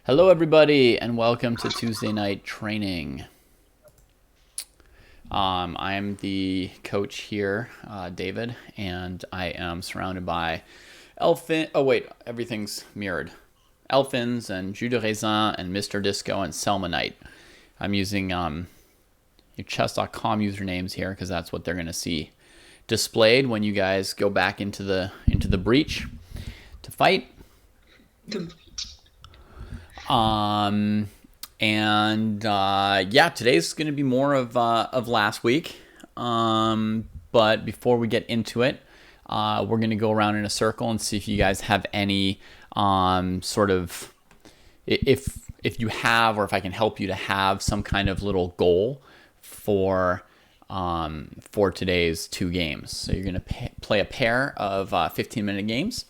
Hello, everybody, and welcome to Tuesday Night Training. I'm the coach here, David, and I am surrounded by Elfin. Oh, wait, everything's mirrored. Elfins and Jus de Raisin and Mr. Disco and Selma Knight. I'm using your chess.com usernames here because that's what they're going to see displayed when you guys go back into the breach to fight. Today's going to be more of last week. But before we get into it, we're going to go around in a circle and see if you guys have any sort of, if you have, or if I can help you to have some kind of little goal for today's two games. So you're going to play a pair of 15-minute games.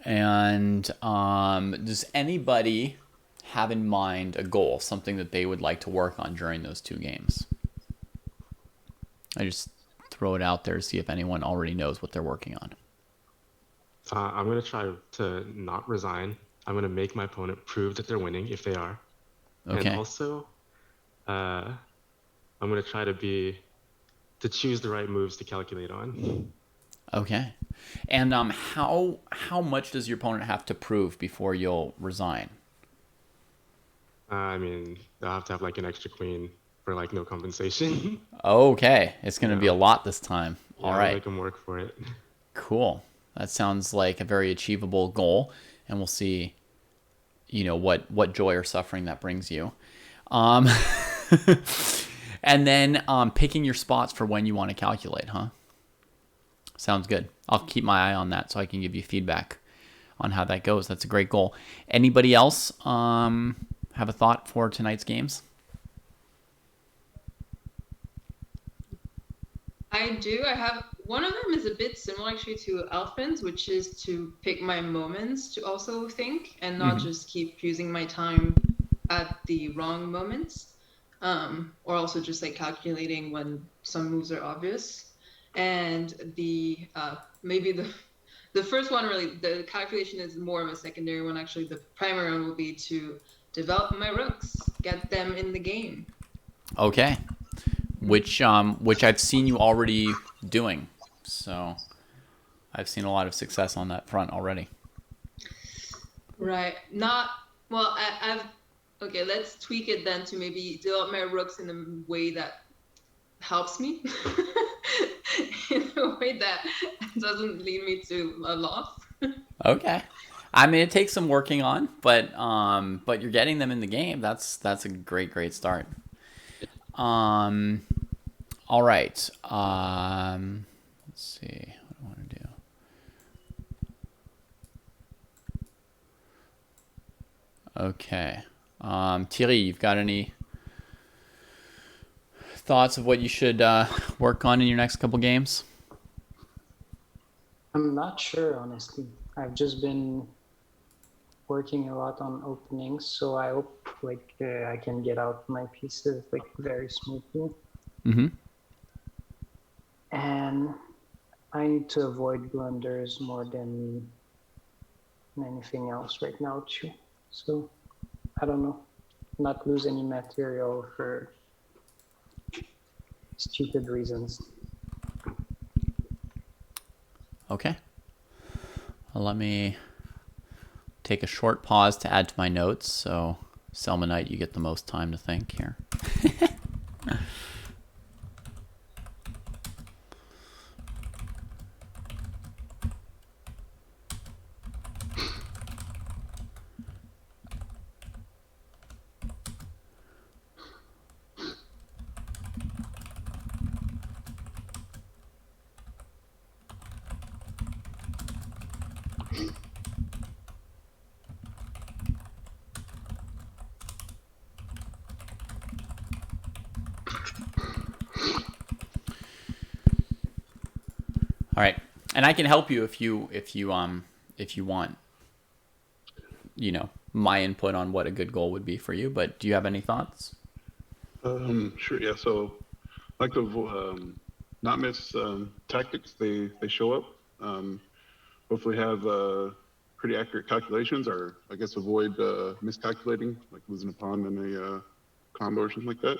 And does anybody have in mind a goal, something that they would like to work on during those two games? I just throw it out there to see if anyone already knows what they're working on. I'm going to try to not resign. I'm going to make my opponent prove that they're winning if they are. Okay. And also, I'm going to try to choose the right moves to calculate on. Okay. And how much does your opponent have to prove before you'll resign? They'll have to have like an extra queen for like no compensation. Okay. It's going to be a lot this time. Yeah, All I'll right. make them work for it. Cool. That sounds like a very achievable goal, and we'll see, what joy or suffering that brings you. And then picking your spots for when you want to calculate, huh? Sounds good. I'll keep my eye on that so I can give you feedback on how that goes. That's a great goal. Anybody else have a thought for tonight's games? I do. I have one of them is a bit similar actually to Elfin's, which is to pick my moments to also think and not just keep using my time at the wrong moments. Or also just like calculating when some moves are obvious. And the maybe the first one, really the calculation is more of a secondary one. Actually, the primary one will be to develop my rooks, get them in the game. Okay. Which I've seen you already doing. So I've seen a lot of success on that front already. Right. Not well. I've okay. Let's tweak it then to maybe develop my rooks in a way that helps me, in a way that doesn't lead me to a loss. Okay. I mean, it takes some working on, but you're getting them in the game. That's a great start. All right. Let's see. What do I want to do? Okay. Thierry, you've got any thoughts of what you should work on in your next couple games? I'm not sure, honestly. I've just been working a lot on openings, so I hope I can get out my pieces very smoothly. Mm-hmm. And I need to avoid blunders more than anything else right now too. So I don't know, not lose any material for stupid reasons. Okay. Well, let me take a short pause to add to my notes. So, Selma Knight, you get the most time to think here. All right, and I can help you if you want, my input on what a good goal would be for you. But do you have any thoughts? Sure, yeah. So, I like to not miss tactics. They show up. Hopefully, have pretty accurate calculations, or I guess avoid miscalculating, like losing a pawn in a combo or something like that.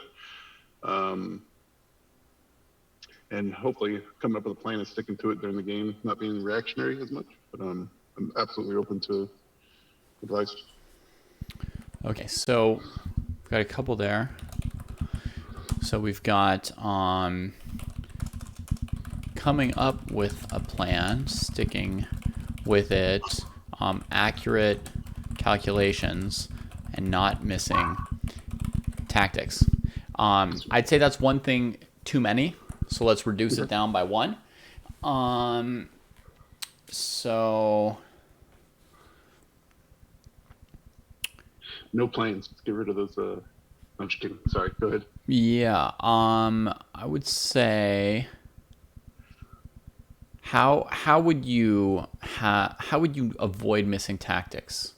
And hopefully coming up with a plan and sticking to it during the game, not being reactionary as much. But I'm absolutely open to advice. Okay, so we've got a couple there. So we've got coming up with a plan, sticking with it, accurate calculations, and not missing tactics. I'd say that's one thing too many, so let's reduce it down by one. So No plans. Get rid of those. I'm just kidding. Sorry. Go ahead. yeah, I would say how would you avoid missing tactics?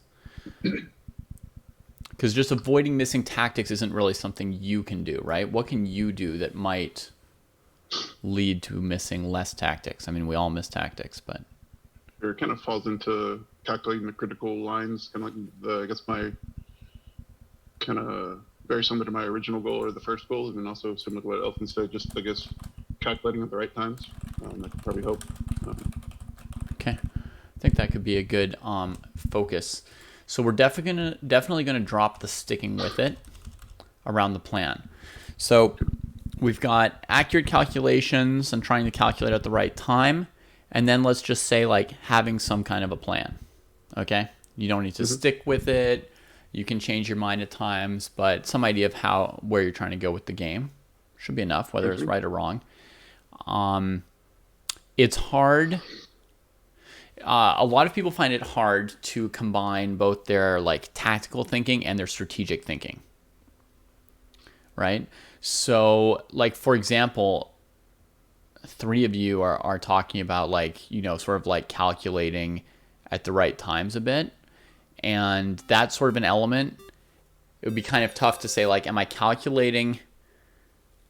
Because just avoiding missing tactics isn't really something you can do, right? What can you do that might lead to missing less tactics? I mean, we all miss tactics, but It kind of falls into calculating the critical lines, kind of like I guess my kind of very similar to my original goal or the first goal, and then also similar to what Elfin said, just I guess calculating at the right times. That could probably help. okay. I think that could be a good focus. So we're definitely gonna drop the sticking with it around the plan. So we've got accurate calculations and trying to calculate at the right time, and then let's just say like having some kind of a plan. Okay, you don't need to stick with it. You can change your mind at times, but some idea of where you're trying to go with the game should be enough, whether it's right or wrong. It's hard. A lot of people find it hard to combine both their like tactical thinking and their strategic thinking. Right? So, like for example, three of you are talking about like, you know, sort of like calculating at the right times a bit. And that's sort of an element. It would be kind of tough to say like, am I calculating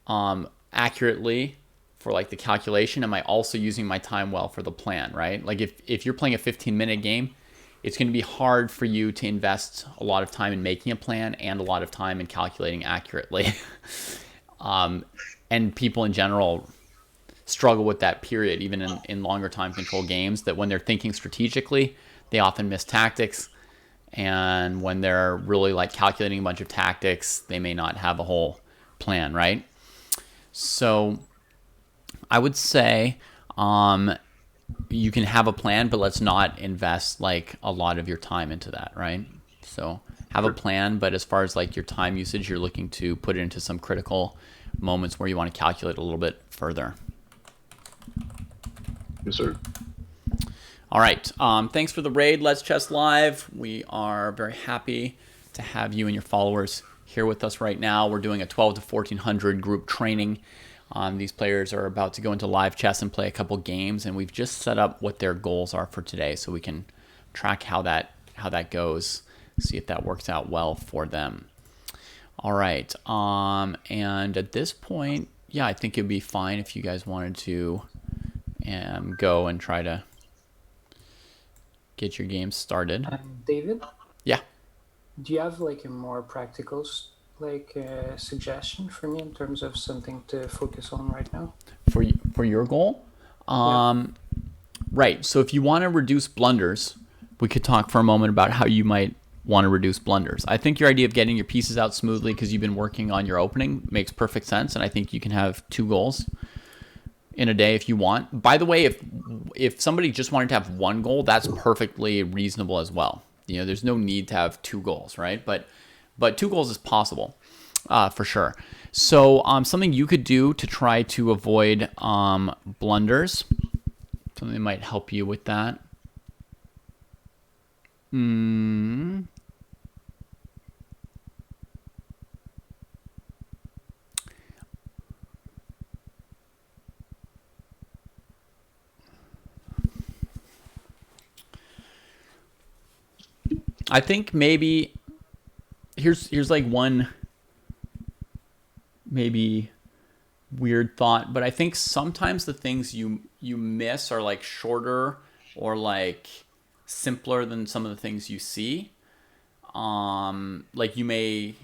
accurately for like the calculation? Am I also using my time well for the plan, right? Like if you're playing a 15-minute game, it's going to be hard for you to invest a lot of time in making a plan and a lot of time in calculating accurately. And people in general struggle with that period, even in longer time control games, that when they're thinking strategically, they often miss tactics. And when they're really like calculating a bunch of tactics, they may not have a whole plan, right? So I would say you can have a plan, but let's not invest like a lot of your time into that, right? So have a plan, but as far as like your time usage, you're looking to put it into some critical moments where you want to calculate a little bit further. Yes, sir. All right. Thanks for the raid, Let's Chess Live. We are very happy to have you and your followers here with us right now. We're doing a 12 to 1400 group training. These players are about to go into live chess and play a couple games, and we've just set up what their goals are for today, so we can track how that goes, see if that works out well for them. All right. And at this point, yeah, I think it'd be fine if you guys wanted to go and try to get your game started. David, Yeah. do you have like a more practical suggestion for me in terms of something to focus on right now? For your goal? Right. So if you want to reduce blunders, we could talk for a moment about how you might want to reduce blunders. I think your idea of getting your pieces out smoothly because you've been working on your opening makes perfect sense, and I think you can have 2 goals in a day if you want. By the way, if somebody just wanted to have 1 goal, that's perfectly reasonable as well. You know, there's no need to have 2 goals, right? But 2 goals is possible, for sure. So something you could do to try to avoid blunders, something that might help you with that. I think maybe here's like one maybe weird thought, but I think sometimes the things you miss are like shorter or like simpler than some of the things you see. Like you may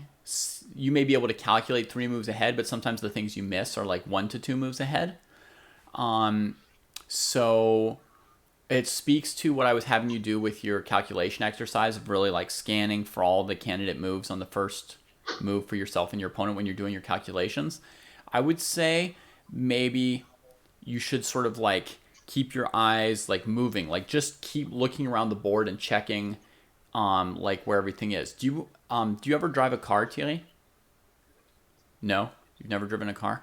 be able to calculate 3 moves ahead, but sometimes the things you miss are like 1 to 2 moves ahead. So it speaks to what I was having you do with your calculation exercise of really like scanning for all the candidate moves on the first move for yourself and your opponent when you're doing your calculations. I would say maybe you should sort of like keep your eyes like moving, like just keep looking around the board and checking like where everything is. Do you ever drive a car, Thierry? No? You've never driven a car?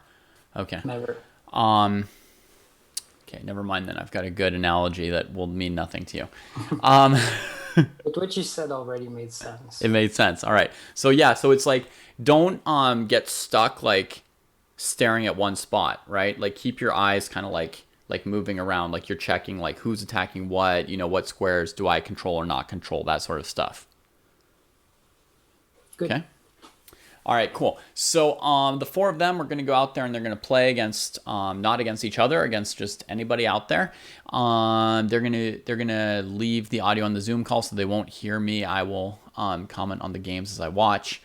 Okay. Never. Okay, never mind then. I've got a good analogy that will mean nothing to you. But what you said already made sense. It made sense. All right. So yeah, so it's like don't get stuck like staring at one spot, right? Like keep your eyes kind of like moving around, like you're checking like who's attacking what, what squares do I control or not control, that sort of stuff. Good. Okay. All right, cool. So the 4 of them are going to go out there and they're going to play against, not against each other, against just anybody out there. They're gonna leave the audio on the Zoom call so they won't hear me. I will comment on the games as I watch,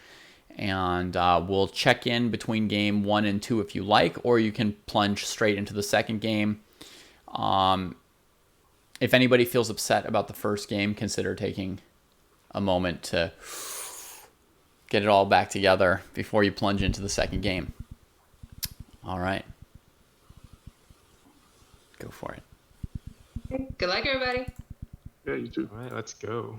and we'll check in between game 1 and 2 if you like, or you can plunge straight into the second game. If anybody feels upset about the first game, consider taking a moment to get it all back together before you plunge into the second game. All right. Go for it. Good luck, everybody. Yeah, you too. All right, let's go.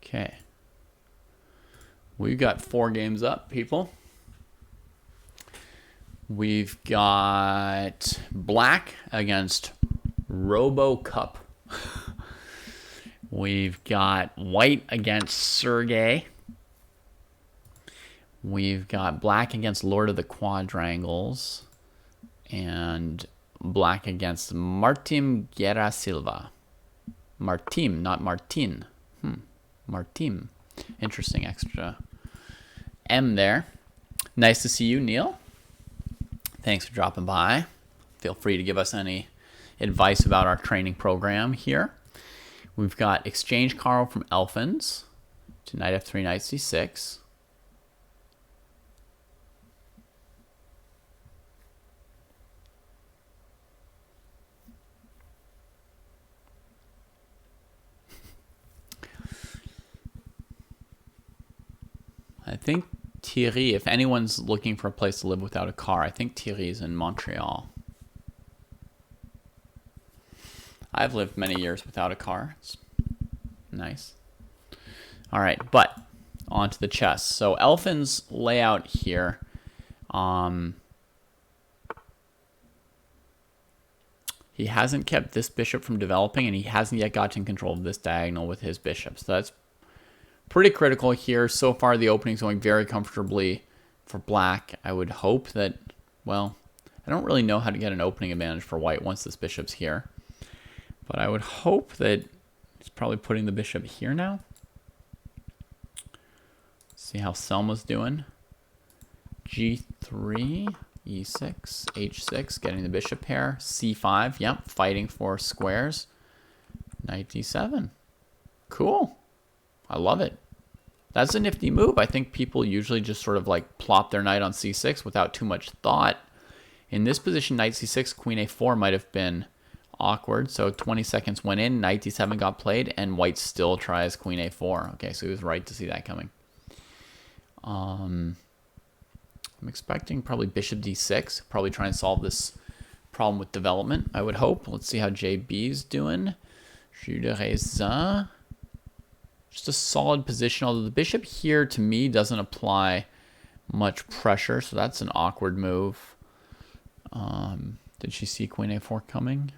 Okay. We've got 4 games up, people. We've got Black against RoboCup. We've got White against Sergey. We've got Black against Lord of the Quadrangles. And Black against Martim Guerra Silva. Martim, not Martin. Martim. Interesting extra M there. Nice to see you, Neil. Thanks for dropping by. Feel free to give us any advice about our training program here. We've got Exchange Carl from Elfins to knight f3, knight c6. I think Thierry, if anyone's looking for a place to live without a car, I think Thierry's in Montreal. I've lived many years without a car. It's nice. All right, but on to the chess. So Elfin's layout here. He hasn't kept this bishop from developing, and he hasn't yet gotten control of this diagonal with his bishop. So that's pretty critical here. So far, the opening's going very comfortably for Black. I would hope that, well, I don't really know how to get an opening advantage for White once this bishop's here. But I would hope that he's probably putting the bishop here now. See how Selma's doing. G3, E6, H6, getting the bishop pair. C5, yep, fighting for squares. Knight D7. Cool. I love it. That's a nifty move. I think people usually just sort of like plop their knight on c6 without too much thought. In this position, knight c6, queen a4 might have been awkward. So 20 seconds went in, knight d7 got played, and White still tries queen a4. Okay, so he was right to see that coming. I'm expecting probably bishop d6. Probably try and solve this problem with development, I would hope. Let's see how JB's doing. Jus de raisin. Just a solid position, although the bishop here to me doesn't apply much pressure, so that's an awkward move. Did she see queen a4 coming?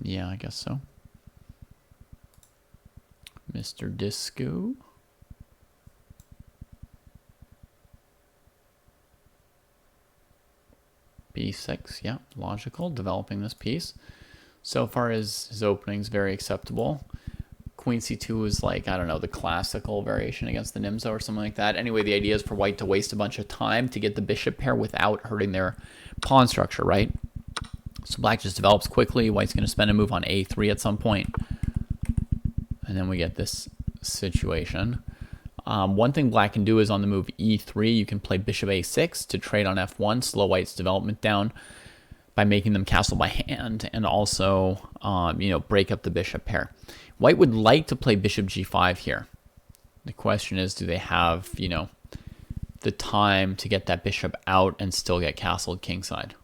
Yeah, I guess so. Mr. Disco. B6, yeah, logical, developing this piece. So far his opening's very acceptable. Queen c2 is like, I don't know, the classical variation against the Nimzo or something like that. Anyway, the idea is for white to waste a bunch of time to get the bishop pair without hurting their pawn structure, right? So black just develops quickly. White's going to spend a move on a3 at some point. And then we get this situation. One thing black can do is on the move e3, you can play bishop a6 to trade on f1, slow white's development down by making them castle by hand, and also, you know, break up the bishop pair. White would like to play bishop g5 here. The question is, do they have, you know, the time to get that bishop out and still get castled kingside?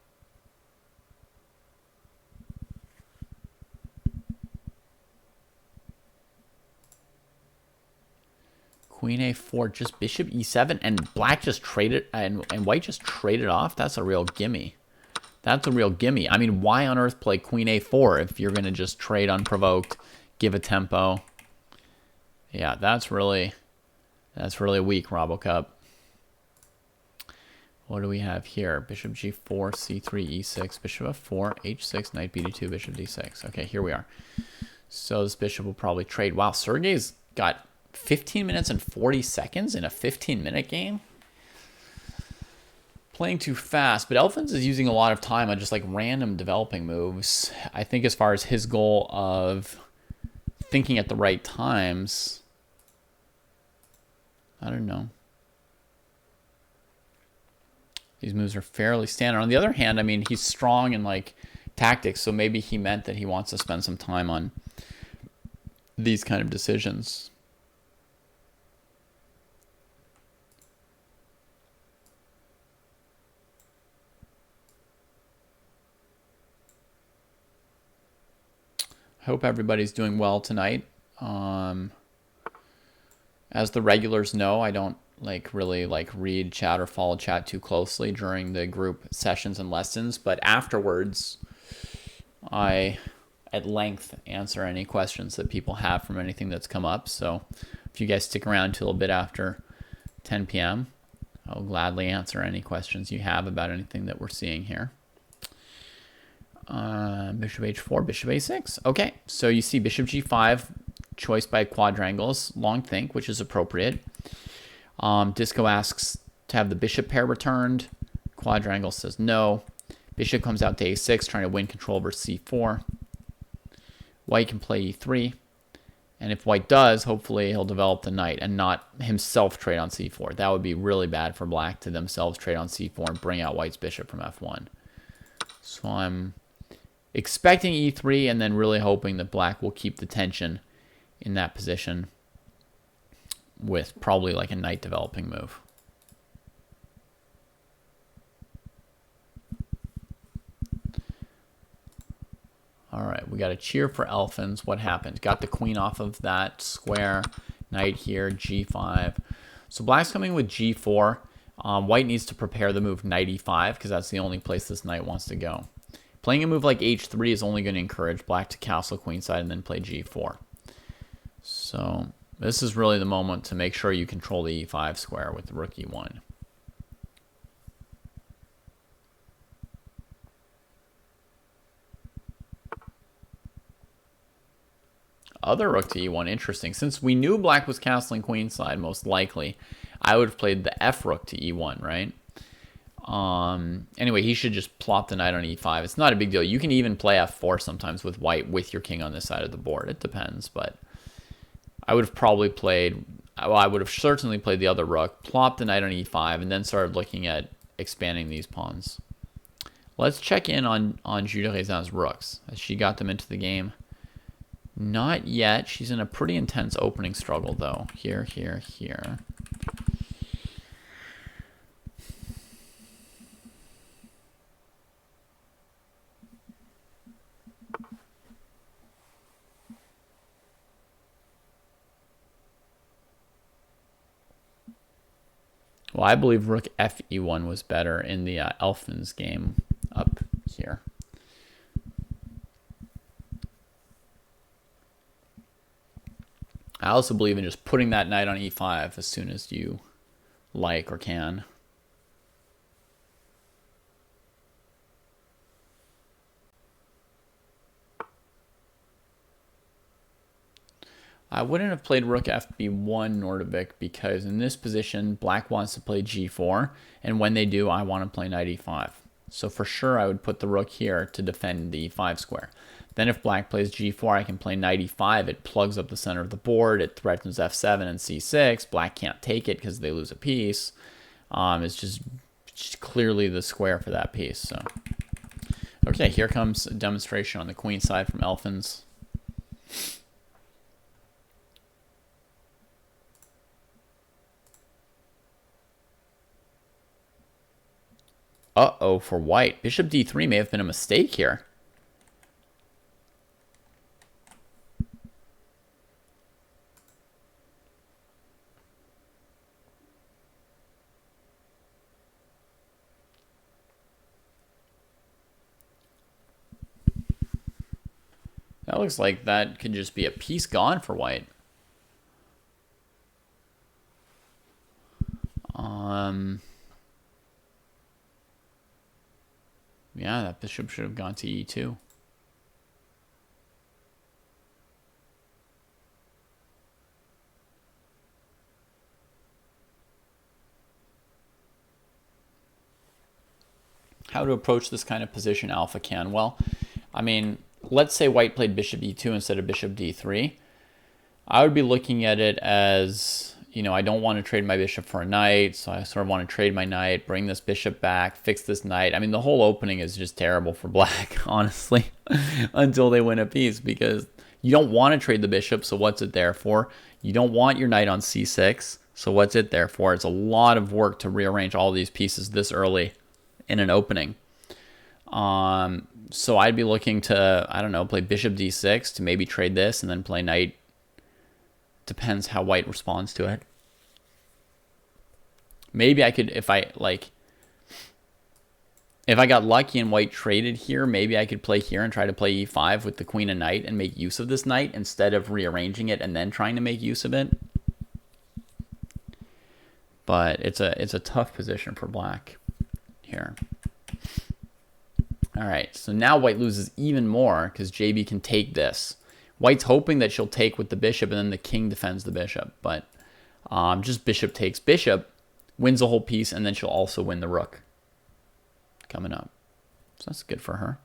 Queen a4, just bishop e7, and black just traded, and white just traded off? That's a real gimme. That's a real gimme. I mean, why on earth play queen a4 if you're going to just trade unprovoked, give a tempo? Yeah, that's really weak, Robocup. What do we have here? Bishop g4, c3, e6, bishop f4, h6, knight b2, bishop d6. Okay, here we are. So this bishop will probably trade. Wow, Sergey's got 15 minutes and 40 seconds in a 15-minute game. Playing too fast, but Elfins is using a lot of time on just like random developing moves. I think as far as his goal of thinking at the right times, I don't know. These moves are fairly standard. On the other hand, I mean, he's strong in like tactics, so maybe he meant that he wants to spend some time on these kind of decisions. I hope everybody's doing well tonight. As the regulars know, I don't really read chat or follow chat too closely during the group sessions and lessons, but afterwards I at length answer any questions that people have from anything that's come up. So if you guys stick around till a bit after 10 p.m., I'll gladly answer any questions you have about anything that we're seeing here. Bishop h4, bishop a6. Okay, so you see bishop g5, choice by quadrangles, long think, which is appropriate. Disco asks to have the bishop pair returned. Quadrangle says no. Bishop comes out to a6, trying to win control over c4. White can play e3. And if white does, hopefully he'll develop the knight and not himself trade on c4. That would be really bad for black to themselves trade on c4 and bring out white's bishop from f1. So I'm expecting e3 and then really hoping that black will keep the tension in that position with probably like a knight developing move. All right, we got a cheer for Elfins. What happened? Got the queen off of that square. Knight here, g5. So black's coming with g4. White needs to prepare the move knight e5 because that's the only place this knight wants to go. Playing a move like h3 is only going to encourage black to castle queenside and then play g4. So this is really the moment to make sure you control the e5 square with the rook e1. Other rook to e1, interesting. Since we knew black was castling queenside, most likely, I would have played the f rook to e1, right? Anyway, he should just plop the knight on e5. It's not a big deal. You can even play f4 sometimes with white with your king on this side of the board. It depends, but I would have probably played, well, I would have certainly played the other rook, plopped the knight on e5, and then started looking at expanding these pawns. Let's check in on Jules de Rézan's rooks. Has she got them into the game? Not yet. She's in a pretty intense opening struggle, though. Here, here, here. Well, I believe rook fe1 was better in the Elfins game up here. I also believe in just putting that knight on e5 as soon as you like or can. I wouldn't have played rook fb1 Nordovik because in this position, black wants to play g4, and when they do, I want to play knight e5. So for sure, I would put the rook here to defend the e5 square. Then if black plays g4, I can play knight e5. It plugs up the center of the board. It threatens f7 and c6. Black can't take it because they lose a piece. It's just clearly the square for that piece. So, okay, here comes a demonstration on the queen side from Elfins. Uh-oh, for white. Bishop d3 may have been a mistake here. That looks like that could just be a piece gone for white. Yeah, that bishop should have gone to e2. How to approach this kind of position Alpha can? Well, I mean, let's say white played bishop e2 instead of bishop d3. I would be looking at it as, you know, I don't want to trade my bishop for a knight, so I sort of want to trade my knight, bring this bishop back, fix this knight. I mean, the whole opening is just terrible for black, honestly, until they win a piece, because you don't want to trade the bishop, so what's it there for? You don't want your knight on c6, so what's it there for? It's a lot of work to rearrange all these pieces this early in an opening. So I'd be looking to, I don't know, play bishop d6 to maybe trade this and then play knight. Depends how white responds to it. Maybe I could, if I got lucky and white traded here, maybe I could play here and try to play e5 with the queen and knight and make use of this knight instead of rearranging it and then trying to make use of it. But it's a tough position for black here. All right, so now white loses even more because JB can take this. White's hoping that she'll take with the bishop and then the king defends the bishop. But just bishop takes bishop, wins the whole piece, and then she'll also win the rook coming up. So that's good for her.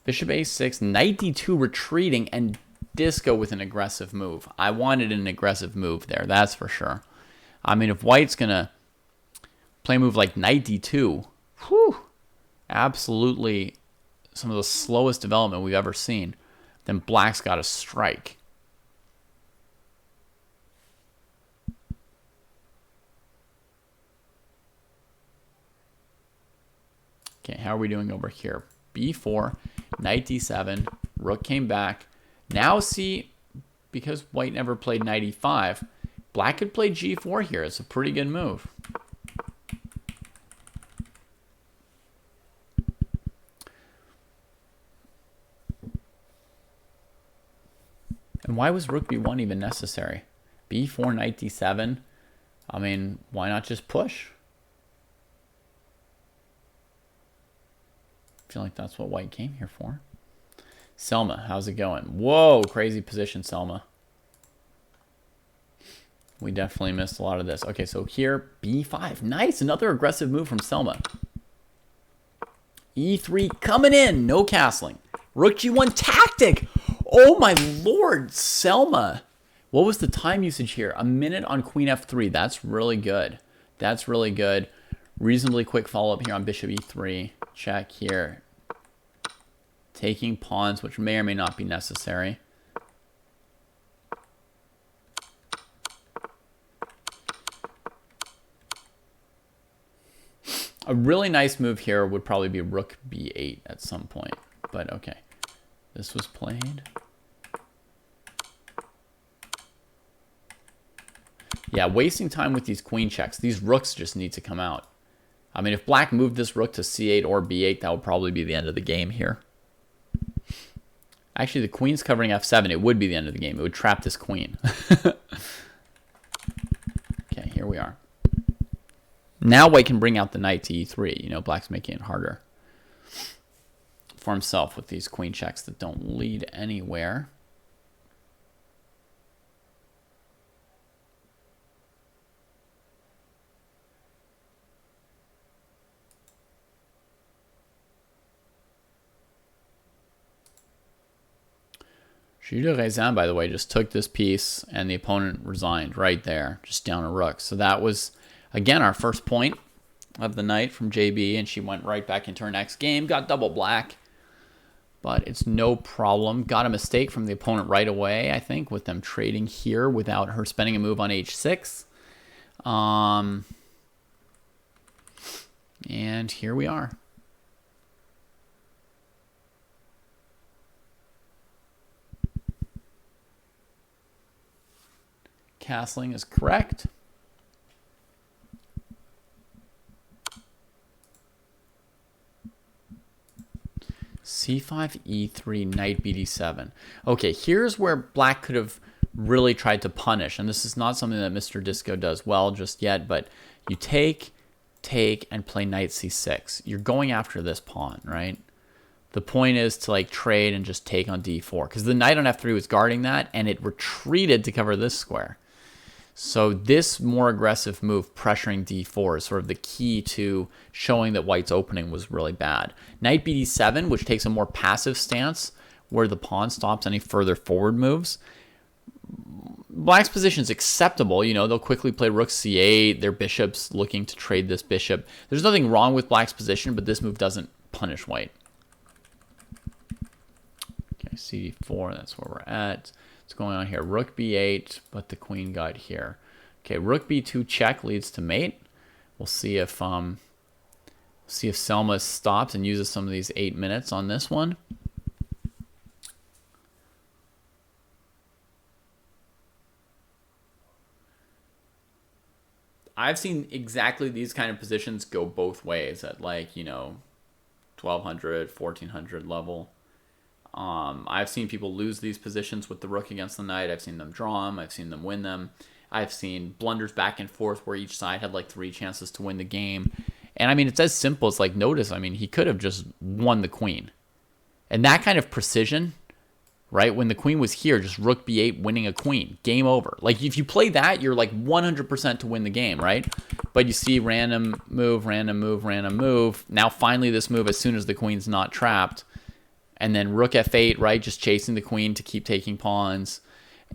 Bishop a6, knight d2 retreating, and disco with an aggressive move. I wanted an aggressive move there, that's for sure. I mean, if white's going to play a move like knight d2, whew, absolutely some of the slowest development we've ever seen, then black's got to strike. Okay, how are we doing over here? b4, knight d7, rook came back. Now see, because white never played knight e5, black could play g4 here. It's a pretty good move. And why was rook b1 even necessary? b4, knight d7. I mean, why not just push? I feel like that's what white came here for. Selma, how's it going? Whoa, crazy position, Selma. We definitely missed a lot of this. Okay, so here, b5. Nice, another aggressive move from Selma. e3 coming in, no castling. Rook g1 tactic. Oh my lord, Selma. What was the time usage here? A minute on queen f3. That's really good. That's really good. Reasonably quick follow-up here on bishop e3. Check here. Taking pawns, which may or may not be necessary. A really nice move here would probably be rook b8 at some point. But okay. This was played. Yeah, wasting time with these queen checks. These rooks just need to come out. I mean, if black moved this rook to c8 or b8, that would probably be the end of the game here. Actually, the queen's covering f7. It would be the end of the game. It would trap this queen. Okay, here we are. Now white can bring out the knight to e3. You know, black's making it harder for himself with these queen checks that don't lead anywhere. Jules Raisin, by the way, just took this piece and the opponent resigned right there, just down a rook. So that was, again, our first point of the night from JB, and she went right back into her next game, got double black. But it's no problem. Got a mistake from the opponent right away, I think, with them trading here without her spending a move on h6. And here we are. Castling is correct. c5, e3, knight bd7. Okay, here's where black could have really tried to punish, and this is not something that Mr. Disco does well just yet, but you take, and play knight c6. You're going after this pawn, right? The point is to like trade and just take on d4, because the knight on f3 was guarding that, and it retreated to cover this square. So this more aggressive move, pressuring d4, is sort of the key to showing that white's opening was really bad. Knight bd7, which takes a more passive stance, where the pawn stops any further forward moves. Black's position is acceptable. You know, they'll quickly play rook c8. Their bishop's looking to trade this bishop. There's nothing wrong with black's position, but this move doesn't punish white. Okay, cd4, that's where we're at. What's going on here? Rook b8, but the queen got here. Okay, rook b2 check leads to mate. We'll see if Selma stops and uses some of these 8 minutes on this one. I've seen exactly these kind of positions go both ways at, like, you know, 1200, 1400 level. I've seen people lose these positions with the rook against the knight. I've seen them draw them. I've seen them win them. I've seen blunders back and forth where each side had like 3 chances to win the game. And I mean, it's as simple as, like, notice, I mean, he could have just won the queen. And that kind of precision, right? When the queen was here, just rook b8 winning a queen. Game over. Like, if you play that, you're like 100% to win the game, right? But you see random move, random move, random move. Now finally this move as soon as the queen's not trapped. And then rook f8, right? Just chasing the queen to keep taking pawns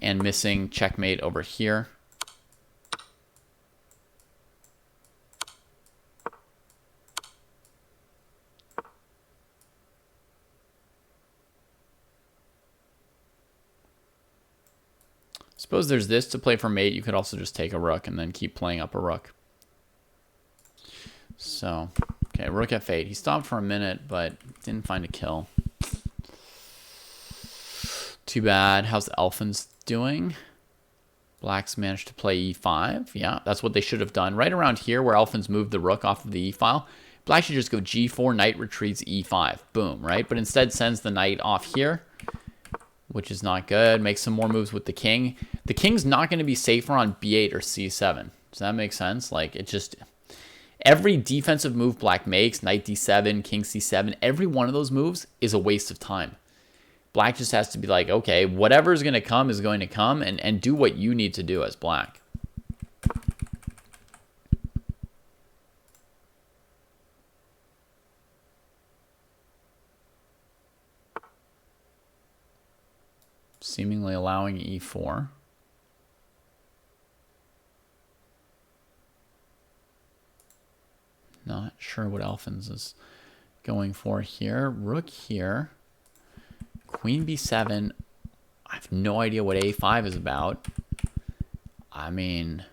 and missing checkmate over here. Suppose there's this to play for mate. You could also just take a rook and then keep playing up a rook. So, okay, rook f8. He stopped for a minute, but didn't find a kill. Too bad. How's the Elfins doing? Black's managed to play e5. Yeah, that's what they should have done. Right around here where Elfins moved the rook off of the e-file, Black should just go g4, knight retreats e5. Boom, right? But instead sends the knight off here, which is not good. Makes some more moves with the king. The king's not going to be safer on b8 or c7. Does that make sense? Like, it just... Every defensive move Black makes, knight d7, king c7, every one of those moves is a waste of time. Black just has to be like, okay, whatever is going to come is going to come, and do what you need to do as Black. Seemingly allowing e4. Not sure what Elfins is going for here. Rook here. Queen b7. I have no idea what a5 is about. I mean...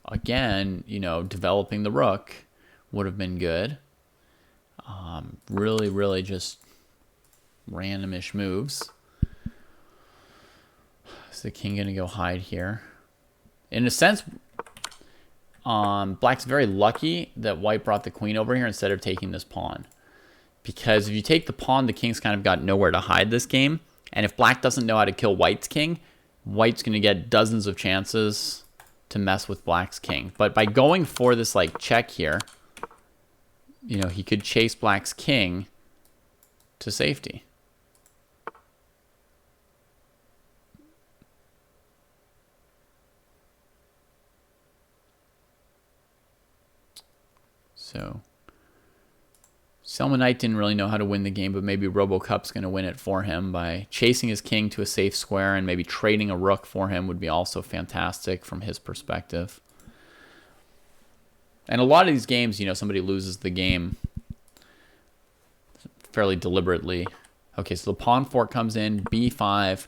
Again, you know, developing the rook would have been good. Really just randomish moves. Is the king going to go hide here? In a sense, Black's very lucky that white brought the queen over here instead of taking this pawn. Because if you take the pawn, the king's kind of got nowhere to hide this game. And if black doesn't know how to kill white's king, white's going to get dozens of chances to mess with black's king. But by going for this like check here, you know, he could chase black's king to safety. So Selma Knight didn't really know how to win the game, but maybe RoboCup's going to win it for him by chasing his king to a safe square, and maybe trading a rook for him would be also fantastic from his perspective. And a lot of these games, you know, somebody loses the game fairly deliberately. Okay, so the pawn fork comes in, b5.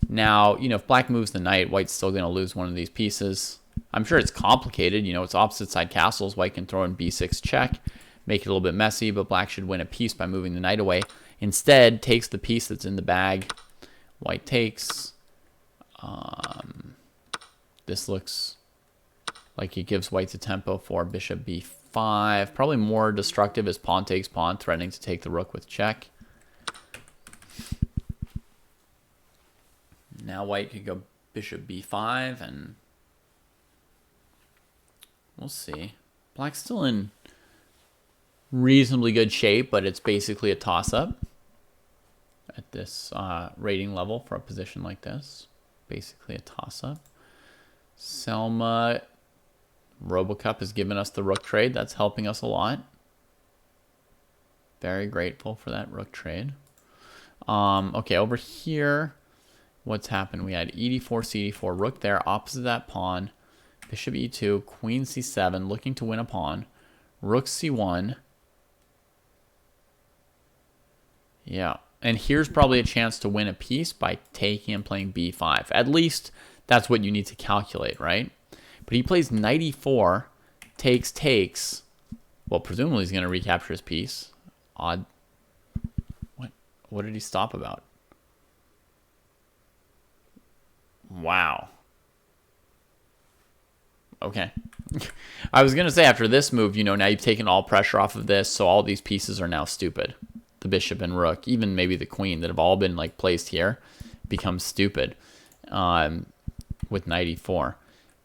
Now, you know, if black moves the knight, white's still going to lose one of these pieces. I'm sure it's complicated. You know, it's opposite side castles. White can throw in b6 check, make it a little bit messy, but black should win a piece by moving the knight away. Instead, takes the piece that's in the bag. White takes. This looks like it gives white the tempo for bishop b5. Probably more destructive as pawn takes pawn, threatening to take the rook with check. Now white could go bishop b5, and we'll see. Black's still in reasonably good shape, but it's basically a toss-up at this rating level for a position like this. Basically a toss-up. Selma, RoboCup has given us the rook trade. That's helping us a lot. Very grateful for that rook trade. Okay, over here, what's happened? We had e d4, c d4, rook there, opposite that pawn. Bishop e2, queen c7, looking to win a pawn. Rook c1. Yeah, and here's probably a chance to win a piece by taking and playing b5. At least that's what you need to calculate, right? But he plays knight e4, takes. Well, presumably he's going to recapture his piece. Odd. What did he stop about? Wow. Okay. I was going to say after this move, you know, now you've taken all pressure off of this, so all these pieces are now stupid. The bishop and rook, even maybe the queen that have all been like placed here, become stupid with knight e4.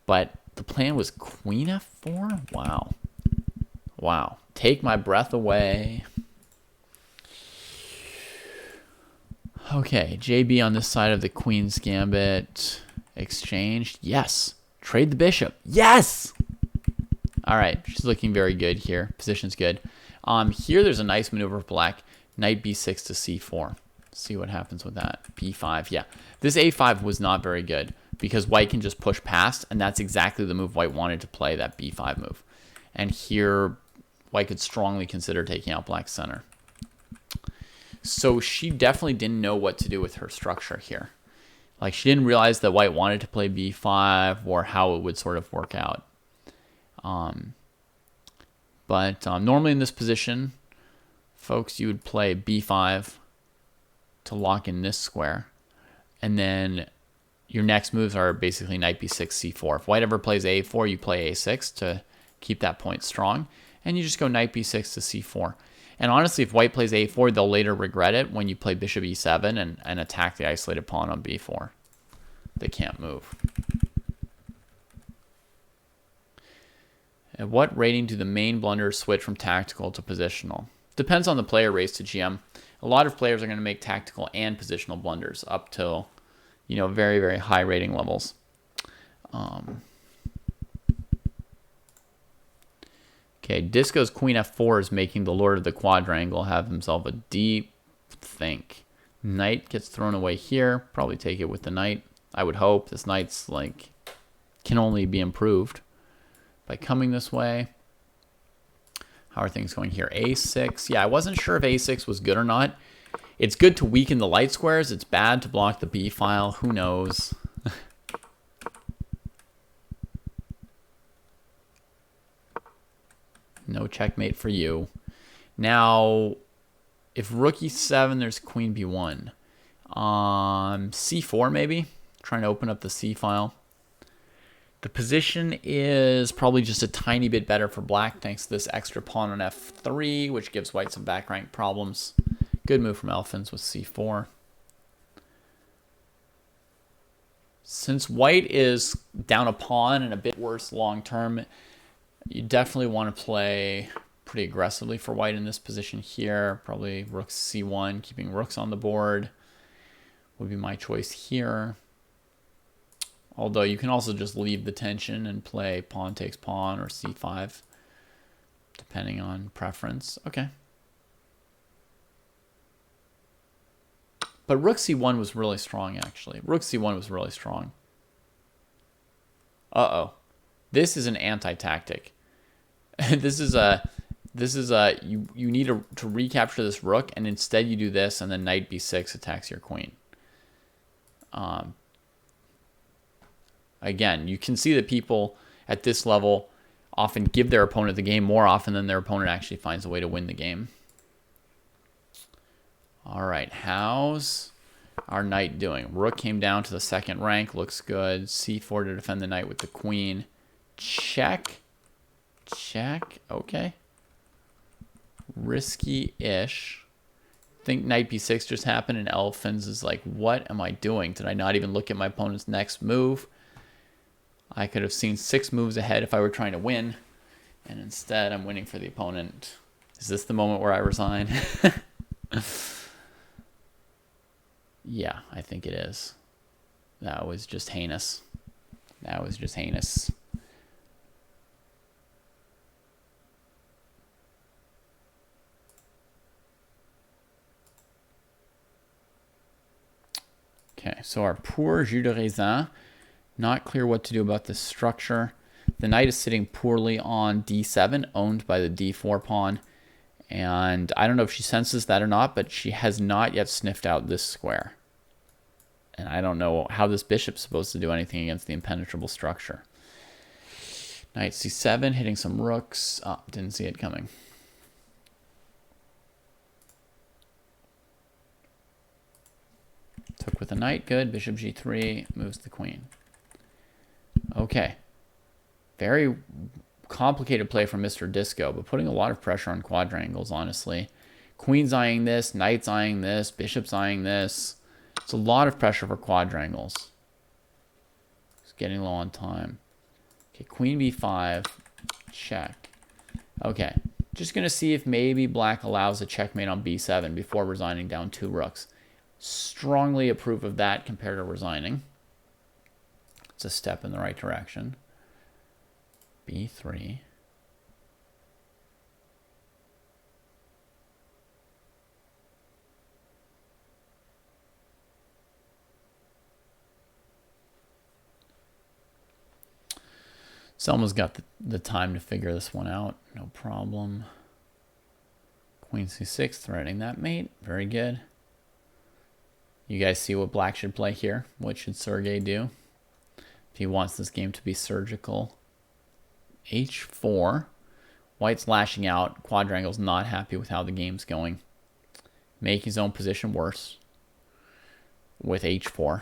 But the plan was queen f4? Wow. Wow. Take my breath away. Okay, JB on this side of the queen's gambit. Exchanged. Yes. Trade the bishop. Yes! All right, she's looking very good here. Position's good. Here there's a nice maneuver for black. Knight b6 to c4. See what happens with that. b5, yeah. This a5 was not very good because white can just push past, and that's exactly the move white wanted to play, that b5 move. And here, white could strongly consider taking out black's center. So she definitely didn't know what to do with her structure here. Like, she didn't realize that white wanted to play b5 or how it would sort of work out. But normally in this position, folks, you would play b5 to lock in this square. And then your next moves are basically knight b6, c4. If white ever plays a4, you play a6 to keep that point strong. And you just go knight b6 to c4. And honestly, if white plays a4, they'll later regret it when you play bishop e7 and attack the isolated pawn on b4. They can't move. At what rating do the main blunders switch from tactical to positional? Depends on the player raised to GM. A lot of players are going to make tactical and positional blunders up till, you know, very, very high rating levels. Okay, Disco's queen f4 is making the Lord of the Quadrangle have himself a deep think. Knight gets thrown away here. Probably take it with the knight. I would hope. This knight's like can only be improved by coming this way. How are things going here? a6. Yeah, I wasn't sure if a6 was good or not. It's good to weaken the light squares. It's bad to block the b file. Who knows? No checkmate for you. Now, if rook e7, there's queen b1. c4 maybe? Trying to open up the c file. The position is probably just a tiny bit better for black thanks to this extra pawn on f3, which gives white some back rank problems. Good move from Elfins with c4. Since white is down a pawn and a bit worse long term, you definitely want to play pretty aggressively for white in this position here. Probably rook c1, keeping rooks on the board would be my choice here. Although you can also just leave the tension and play pawn takes pawn or c5, depending on preference. Okay. But rook c1 was really strong, actually. Rook c1 was really strong. Uh-oh. This is an anti-tactic. This is you need to recapture this rook, and instead you do this, and then knight b6 attacks your queen. Again, you can see that people at this level often give their opponent the game more often than their opponent actually finds a way to win the game. All right, how's our knight doing? Rook came down to the second rank, looks good. c4 to defend the knight with the queen. Check. Check. Okay. Risky-ish. Think knight b6 just happened, and Elfins is like, what am I doing? Did I not even look at my opponent's next move? I could have seen 6 moves ahead if I were trying to win, and instead I'm winning for the opponent. Is this the moment where I resign? Yeah, I think it is. That was just heinous. That was just heinous. Okay, so our poor jus de raisin. Not clear what to do about this structure. The knight is sitting poorly on d7, owned by the d4 pawn. And I don't know if she senses that or not, but she has not yet sniffed out this square. And I don't know how this bishop's supposed to do anything against the impenetrable structure. Knight c7, hitting some rooks. Oh, didn't see it coming. Took with the knight, good. Bishop g3, moves the queen. Okay. Very complicated play from Mr. Disco, but putting a lot of pressure on quadrangles, honestly. Queen's eyeing this, knight's eyeing this, bishop's eyeing this. It's a lot of pressure for quadrangles. It's getting low on time. Okay, queen b5, check. Okay, just going to see if maybe black allows a checkmate on b7 before resigning down 2 rooks. Strongly approve of that compared to resigning. It's a step in the right direction. b3. Selma's got the time to figure this one out. No problem. Queen c6, threatening that mate. Very good. You guys see what black should play here? What should Sergey do if he wants this game to be surgical? h4. White's lashing out. Quadrangle's not happy with how the game's going. Make his own position worse with h4.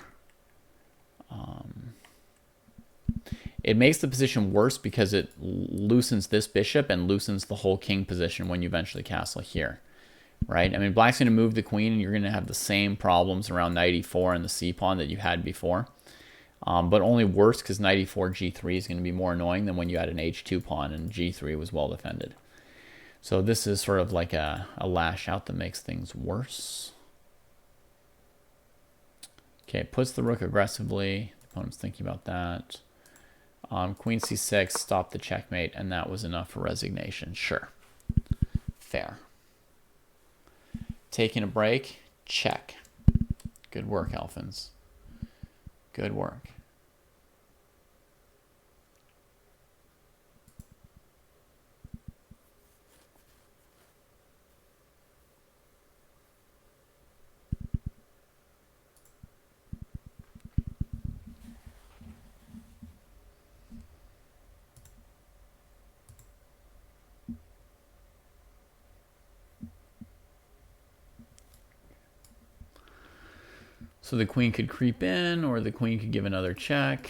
It makes the position worse because it loosens this bishop and loosens the whole king position when you eventually castle here. Right? I mean, black's going to move the queen, and you're going to have the same problems around knight e4 and the c-pawn that you had before. But only worse because knight e4, g3 is going to be more annoying than when you had an h2 pawn and g3 was well defended. So this is sort of like a lash out that makes things worse. Okay, puts the rook aggressively. The opponent's thinking about that. Queen c6, stop the checkmate, and that was enough for resignation. Sure. Fair. Taking a break, check. Good work, Elfins. Good work. So the queen could creep in, or the queen could give another check.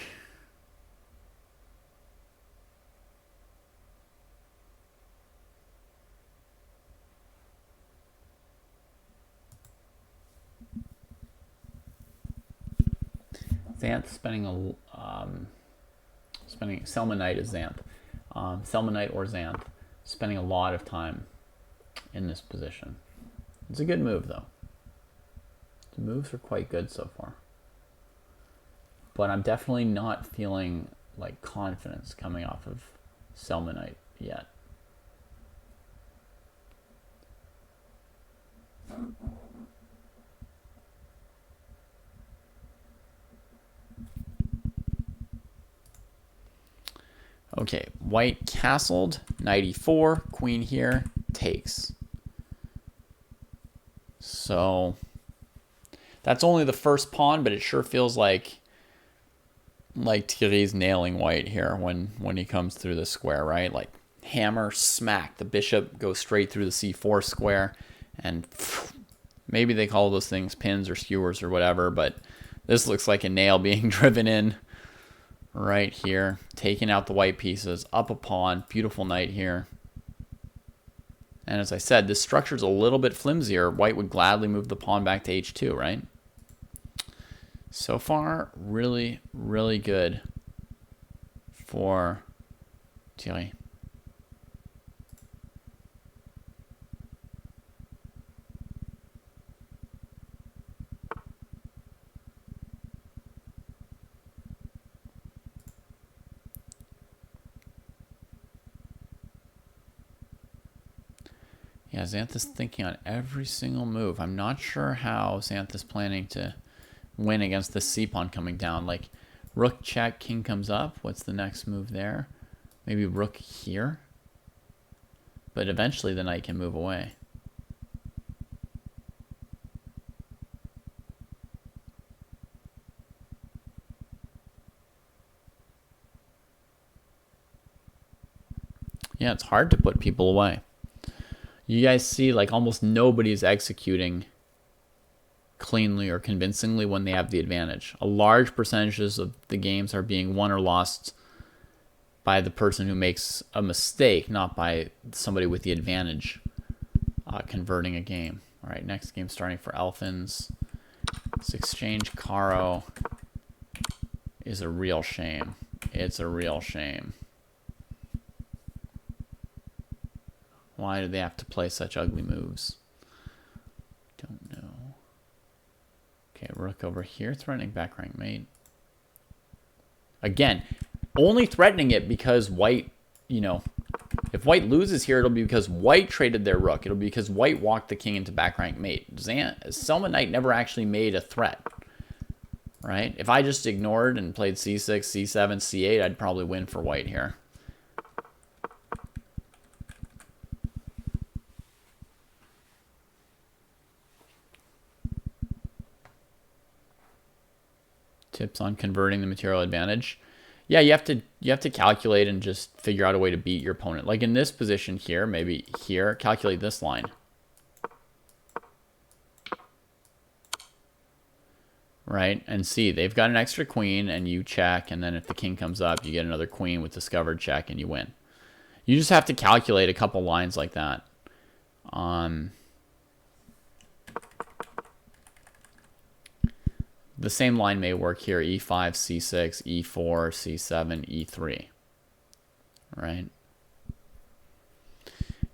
Xanth spending Selma Knight is Xanth. Selma Knight or Xanth spending a lot of time in this position. It's a good move though. The moves are quite good so far. But I'm definitely not feeling like confidence coming off of Selma Knight yet. Okay, white castled, knight e4, queen here, takes. So that's only the first pawn, but it sure feels like Thierry's nailing white here when he comes through the square, right? Like hammer, smack, the bishop goes straight through the c4 square, and maybe they call those things pins or skewers or whatever, but this looks like a nail being driven in right here, taking out the white pieces, up a pawn, beautiful knight here. And as I said, this structure's a little bit flimsier. White would gladly move the pawn back to h2, right? So far, really, really good for Thierry. Yeah, Xanth is thinking on every single move. I'm not sure how Xanth is planning to win against the c-pawn coming down. Like, rook check, king comes up. What's the next move there? Maybe rook here? But eventually the knight can move away. Yeah, it's hard to put people away. You guys see, like, almost nobody's executing cleanly or convincingly when they have the advantage. A large percentages of the games are being won or lost by the person who makes a mistake, not by somebody with the advantage converting a game. All right, next game starting for Elfins. This exchange Caro is a real shame. It's a real shame. Why do they have to play such ugly moves? Don't know. Okay, rook over here, threatening back rank mate. Again, only threatening it because white, you know, if white loses here, it'll be because white traded their rook. It'll be because white walked the king into back rank mate. Selma Knight never actually made a threat, right? If I just ignored and played c6, c7, c8, I'd probably win for white here. Tips on converting the material advantage. Yeah, you have to calculate and just figure out a way to beat your opponent. Like in this position here, maybe here, calculate this line. Right? And see, they've got an extra queen and you check, and then if the king comes up, you get another queen with discovered check and you win. You just have to calculate a couple lines like that. The same line may work here, e5, c6, e4, c7, e3, right?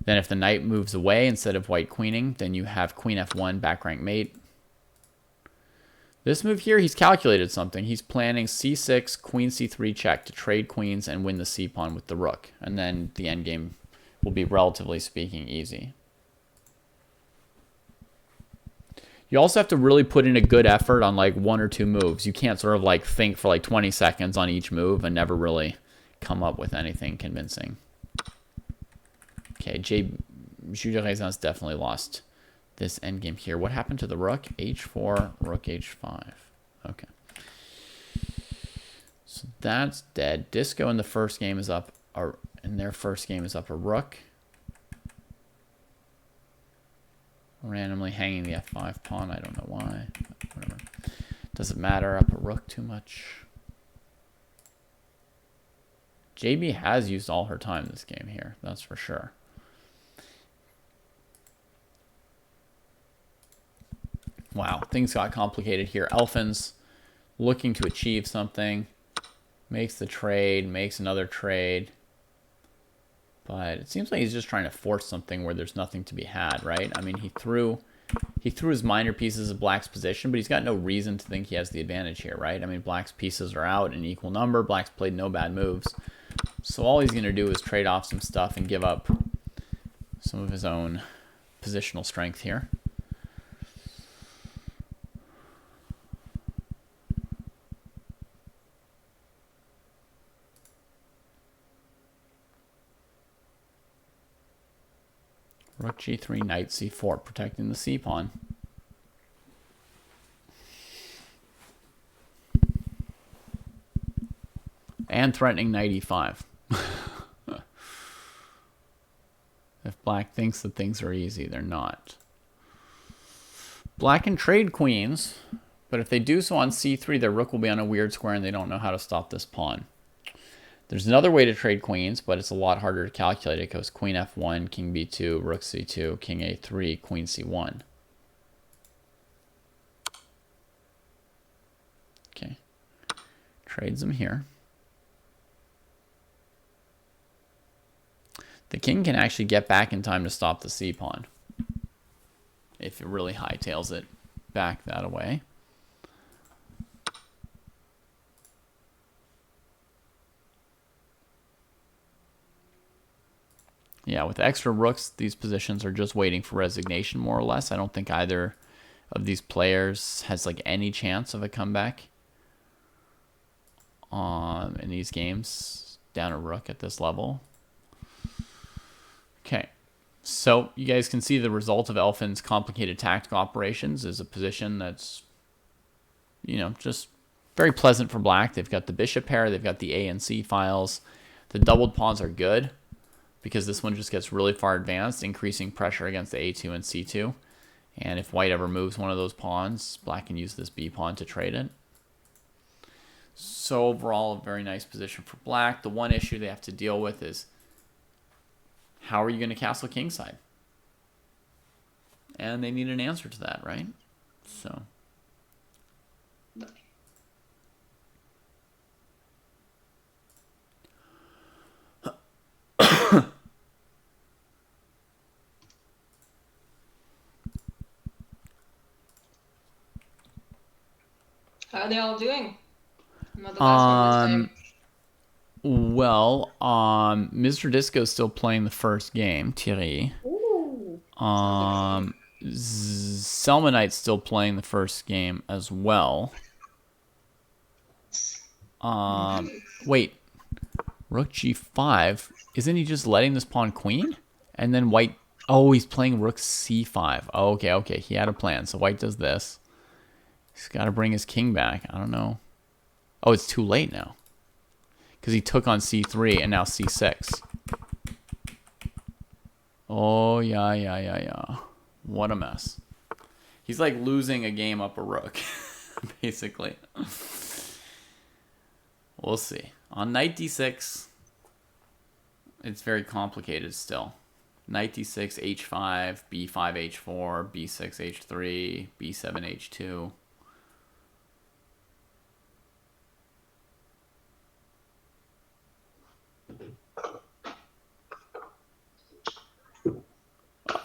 Then if the knight moves away instead of white queening, then you have queen f1, back rank mate. This move here, he's calculated something. He's planning c6, queen c3 check to trade queens and win the c-pawn with the rook. And then the endgame will be, relatively speaking, easy. You also have to really put in a good effort on like one or two moves. You can't sort of like think for like 20 seconds on each move and never really come up with anything convincing. Okay, Jules de Raison's definitely lost this endgame here. What happened to the rook? h4, rook h5. Okay. So that's dead. Disco in the first game is up, or in their first game is up a rook. Randomly hanging the f5 pawn. I don't know why. But whatever. Doesn't matter. Up a rook too much. JB has used all her time this game here. That's for sure. Wow. Things got complicated here. Elfins looking to achieve something. Makes the trade, makes another trade. But it seems like he's just trying to force something where there's nothing to be had, right? I mean, he threw his minor pieces of Black's position, but he's got no reason to think he has the advantage here, right? I mean, Black's pieces are out in equal number. Black's played no bad moves. So all he's going to do is trade off some stuff and give up some of his own positional strength here. Rook g3, knight c4, protecting the c-pawn. And threatening knight e5. If Black thinks that things are easy, they're not. Black can trade queens, but if they do so on c3, their rook will be on a weird square and they don't know how to stop this pawn. There's another way to trade queens, but it's a lot harder to calculate it because queen f1, king b2, rook c2, king a3, queen c1. Okay. Trades them here. The king can actually get back in time to stop the c-pawn if it really hightails it back that way. Yeah, with extra rooks, these positions are just waiting for resignation, more or less. I don't think either of these players has like any chance of a comeback in these games down a rook at this level. Okay, so you guys can see the result of Elfin's complicated tactical operations is a position that's, you know, just very pleasant for Black. They've got the bishop pair, they've got the A and C files. The doubled pawns are good, because this one just gets really far advanced, increasing pressure against the a2 and c2. And if white ever moves one of those pawns, Black can use this b pawn to trade it. So overall, a very nice position for Black. The one issue they have to deal with is, how are you going to castle kingside? And they need an answer to that, right? So... How are they all doing? I'm not the last one this time. Well, Mr. Disco is still playing the first game, Thierry. Ooh. Selma Knight's still playing the first game as well. Wait, Rook g5. Isn't he just letting this pawn queen? And then white... Oh, he's playing Rook c5. Oh, okay. He had a plan. So white does this. He's got to bring his king back. I don't know. Oh, it's too late now. Because he took on c3 and now c6. Oh, yeah. What a mess. He's like losing a game up a rook, basically. We'll see. On knight d6, it's very complicated still. Knight d6, h5, b5, h4, b6, h3, b7, h2.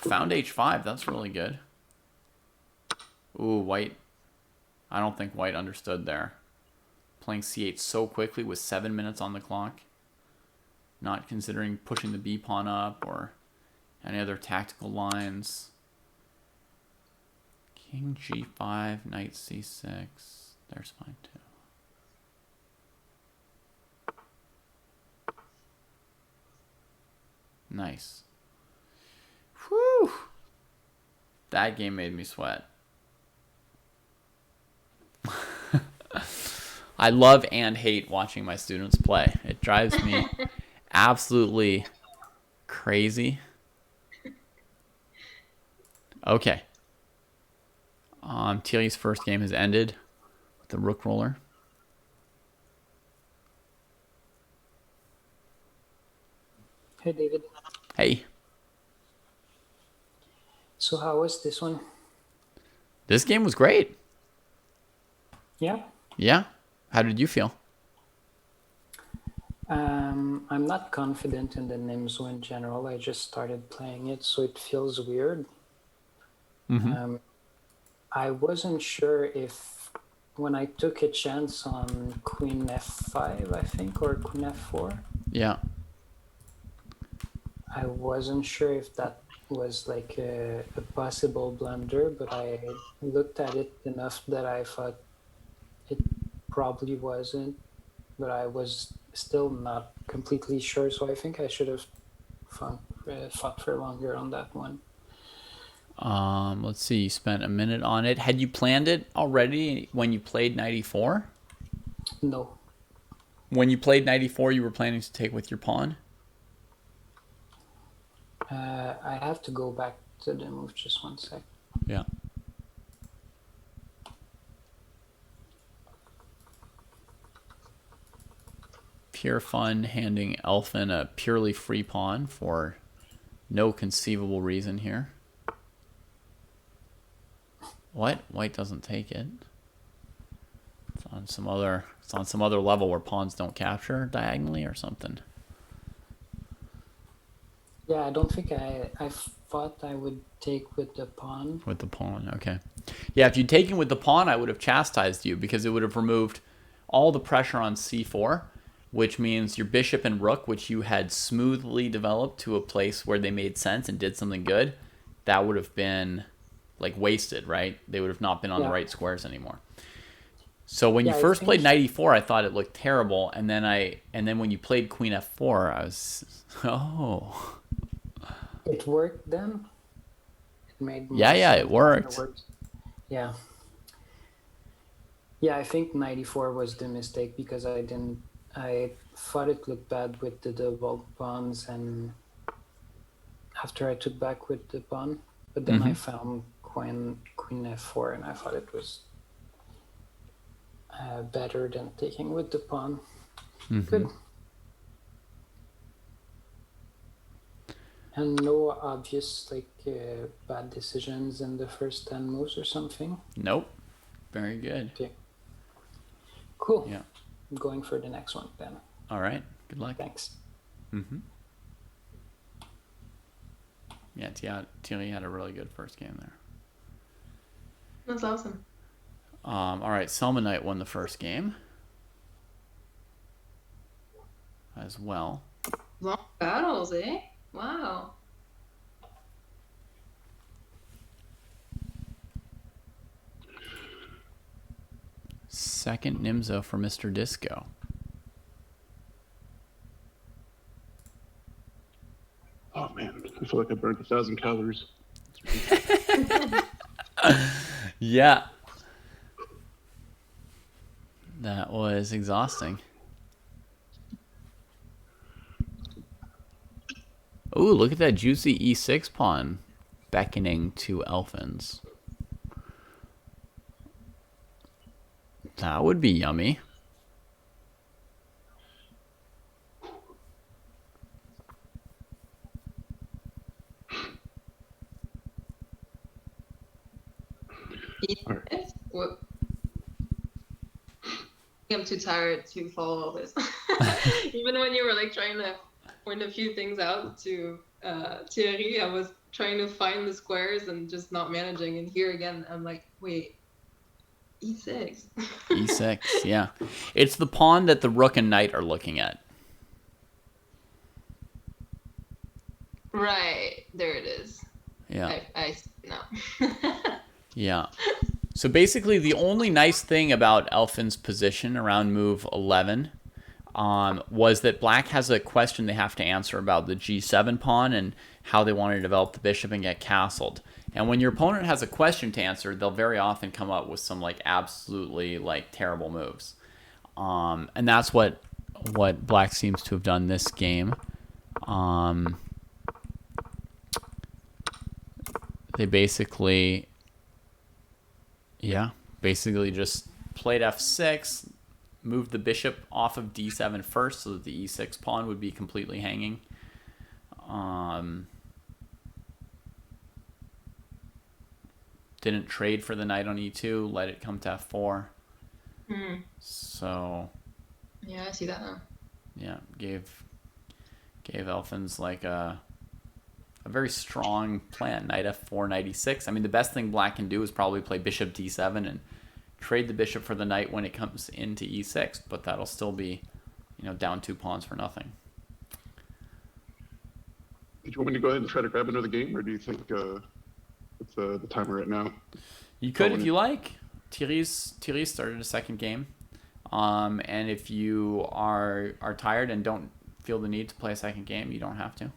Found h5. That's really good. Ooh, white. I don't think white understood there. Playing c8 so quickly with 7 minutes on the clock. Not considering pushing the b pawn up or any other tactical lines. King g5, knight c6. There's fine too. Nice. Whew. That game made me sweat. I love and hate watching my students play. It drives me absolutely crazy. Okay. Thierry's first game has ended with the rook roller. Hey, David. Hey. So how was this one? This game was great. Yeah? Yeah. How did you feel? I'm not confident in the Nimzo in general. I just started playing it, so it feels weird. I wasn't sure if when I took a chance on Queen F5, I think, or Queen F4, Yeah. I wasn't sure if that was like a possible blunder, but I looked at it enough that I thought it probably wasn't, but I was still not completely sure. So I think I should have fought for longer on that one. Let's see. You spent a minute on it. Had you planned it already when you played 94? No, When you played 94, you were planning to take with your pawn? I have to go back to the move just one sec. Yeah. Pure fun handing Elfin a purely free pawn for no conceivable reason here. What? White doesn't take it. It's on some other level where pawns don't capture diagonally or something. Yeah, I don't think I thought I would take with the pawn. With the pawn, okay. Yeah, if you'd taken with the pawn, I would have chastised you because it would have removed all the pressure on c4, which means your bishop and rook, which you had smoothly developed to a place where they made sense and did something good, that would have been like wasted, right? They would have not been on the right squares anymore. So when you first played 94, I thought it looked terrible, and then when you played Queen F4, I was It worked then. It made yeah, it worked. Yeah. Yeah, I think 94 was the mistake because I thought it looked bad with the double pawns, and after I took back with the pawn, but then I found Queen F4, and I thought it was better than taking with the pawn. Good. And no obvious bad decisions in the first 10 moves or something? Nope. Very good. Okay. Cool. Yeah. I'm going for the next one then. All right. Good luck. Thanks. Yeah, Thierry had a really good first game there. That's awesome. All right, Selma Knight won the first game as well. Long battles, eh? Wow. Second Nimzo for Mr. Disco. Oh man, I feel like I burned 1,000 calories. Yeah. That was exhausting. Ooh, look at that juicy e6 pawn beckoning to Elfins. That would be yummy. What? I'm too tired to follow all this. Even when you were like trying to point a few things out to Thierry, I was trying to find the squares and just not managing. And here again, I'm like, wait, e6. E6, yeah. It's the pawn that the rook and knight are looking at. Right, there it is. Yeah. I no. Yeah. So basically, the only nice thing about Elfin's position around move 11 was that Black has a question they have to answer about the g7 pawn and how they want to develop the bishop and get castled. And when your opponent has a question to answer, they'll very often come up with some like absolutely like terrible moves. And that's what Black seems to have done this game. They basically just played f6, moved the bishop off of d7 first so that the e6 pawn would be completely hanging. Didn't trade for the knight on e2, let it come to f4. Hmm. So Yeah, I see that now. yeah, gave Elfins like a very strong plan. Knight f4, knight e6. I mean, the best thing black can do is probably play bishop d7 and trade the bishop for the knight when it comes into e6, but that'll still be, down 2 pawns for nothing. Did you want me to go ahead and try to grab another game, or do you think with the timer right now? You could if you like. Thierry started a second game. And if you are tired and don't feel the need to play a second game, you don't have to.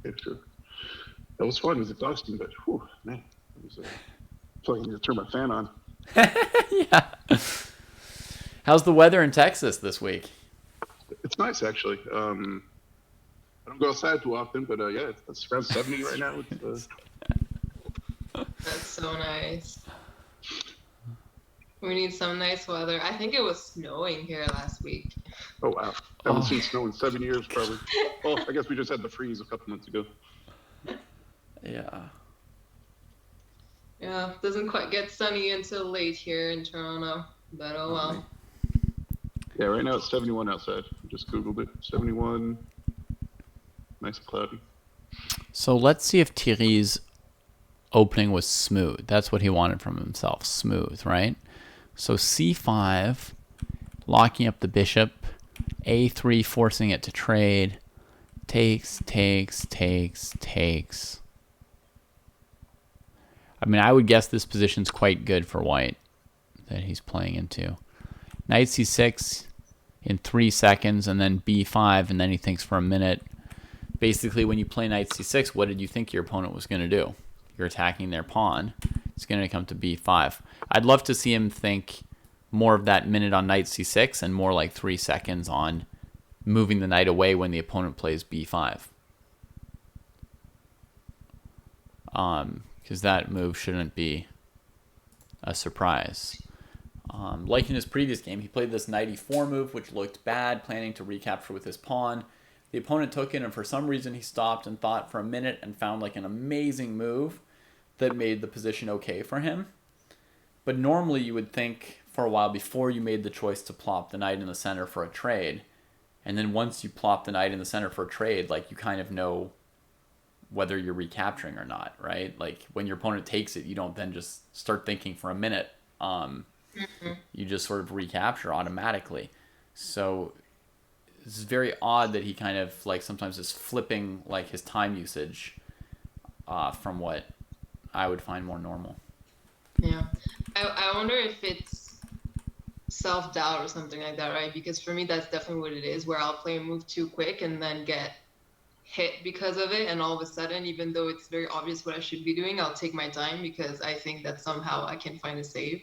Yeah, sure. That was fun. It was exhausting, but whew, man, it was. I feel like I need to turn my fan on. Yeah. How's the weather in Texas this week? It's nice actually. I don't go outside too often, but yeah, it's around 70 right now. It's, That's so nice. We need some nice weather. I think it was snowing here last week. oh wow, I haven't seen snow in 7 years probably. Well, I guess we just had the freeze a couple months ago. Yeah. Yeah, doesn't quite get sunny until late here in Toronto, but oh well. Yeah, right now it's 71 outside. I just Googled it. 71. Nice and cloudy. So let's see if Thierry's opening was smooth. That's what he wanted from himself. Smooth, right? So c5, locking up the bishop. a3, forcing it to trade. Takes. I mean, I would guess this position's quite good for white that he's playing into. Knight c6 in 3 seconds, and then b5, and then he thinks for a minute. Basically, when you play knight c6, what did you think your opponent was going to do? You're attacking their pawn. It's going to come to b5. I'd love to see him think more of that minute on knight c6 and more like 3 seconds on moving the knight away when the opponent plays b5. Because that move shouldn't be a surprise. Like in his previous game, he played this knight e4 move, which looked bad, planning to recapture with his pawn. The opponent took it, and for some reason he stopped and thought for a minute and found like an amazing move that made the position okay for him. But normally you would think for a while before you made the choice to plop the knight in the center for a trade. And then once you plop the knight in the center for a trade, like you kind of know whether you're recapturing or not, right? Like when your opponent takes it, you don't then just start thinking for a minute. You just sort of recapture automatically. So it's very odd that he kind of like sometimes is flipping like his time usage from what I would find more normal. Yeah. I wonder if it's self-doubt or something like that, right? Because for me, that's definitely what it is, where I'll play a move too quick and then get hit because of it. And all of a sudden, even though it's very obvious what I should be doing, I'll take my time because I think that somehow I can find a save,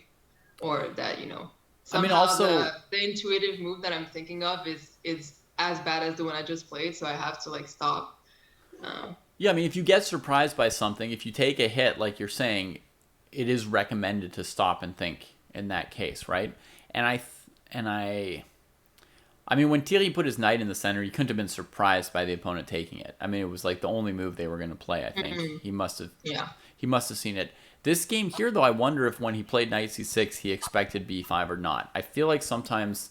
or that, somehow I mean, also the intuitive move that I'm thinking of is as bad as the one I just played. So I have to like stop. Yeah, I mean, if you get surprised by something, if you take a hit, like you're saying, it is recommended to stop and think in that case, right? And I mean, when Thierry put his knight in the center, he couldn't have been surprised by the opponent taking it. I mean, it was like the only move they were going to play, I think. Mm-hmm. He must have seen it. This game here, though, I wonder if when he played knight c6, he expected b5 or not. I feel like sometimes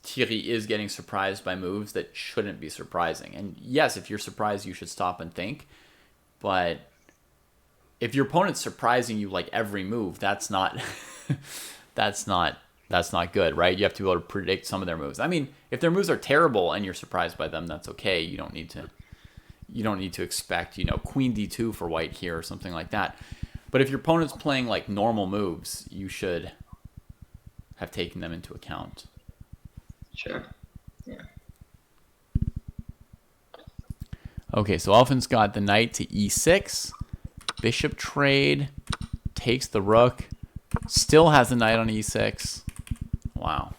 Thierry is getting surprised by moves that shouldn't be surprising. And yes, if you're surprised, you should stop and think. But if your opponent's surprising you like every move, that's not that's not good, right? You have to be able to predict some of their moves. I mean, if their moves are terrible and you're surprised by them, that's okay. You don't need to expect, queen d2 for white here or something like that. But if your opponent's playing like normal moves, you should have taken them into account. Sure. Yeah. Okay, so Elfin's got the knight to e6. Bishop trade. Takes the rook. Still has the knight on e6. Wow.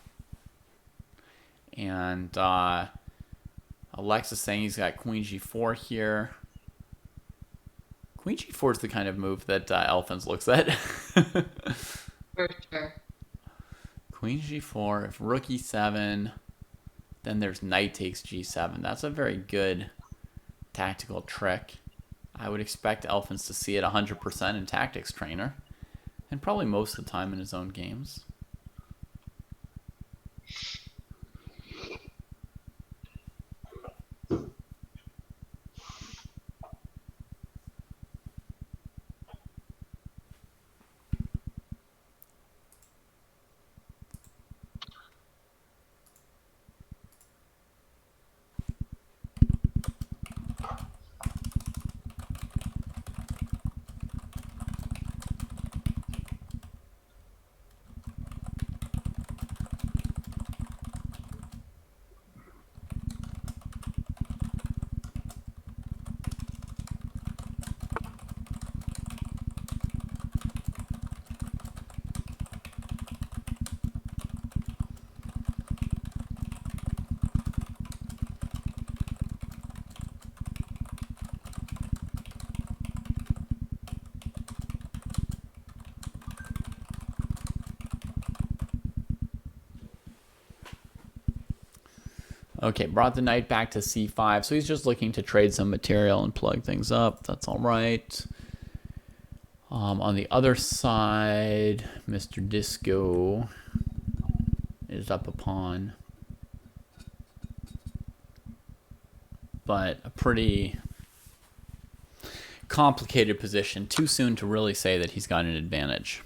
And Alexis saying he's got queen g4 here. Queen g4 is the kind of move that Elfins looks at. For sure. Queen g4. If rook e7, then there's knight takes g7. That's a very good tactical trick. I would expect Elfins to see it 100% in Tactics Trainer. And probably most of the time in his own games. Okay, brought the knight back to c5. So he's just looking to trade some material and plug things up. That's all right. On the other side, Mr. Disco is up a pawn. But a pretty complicated position. Too soon to really say that he's got an advantage.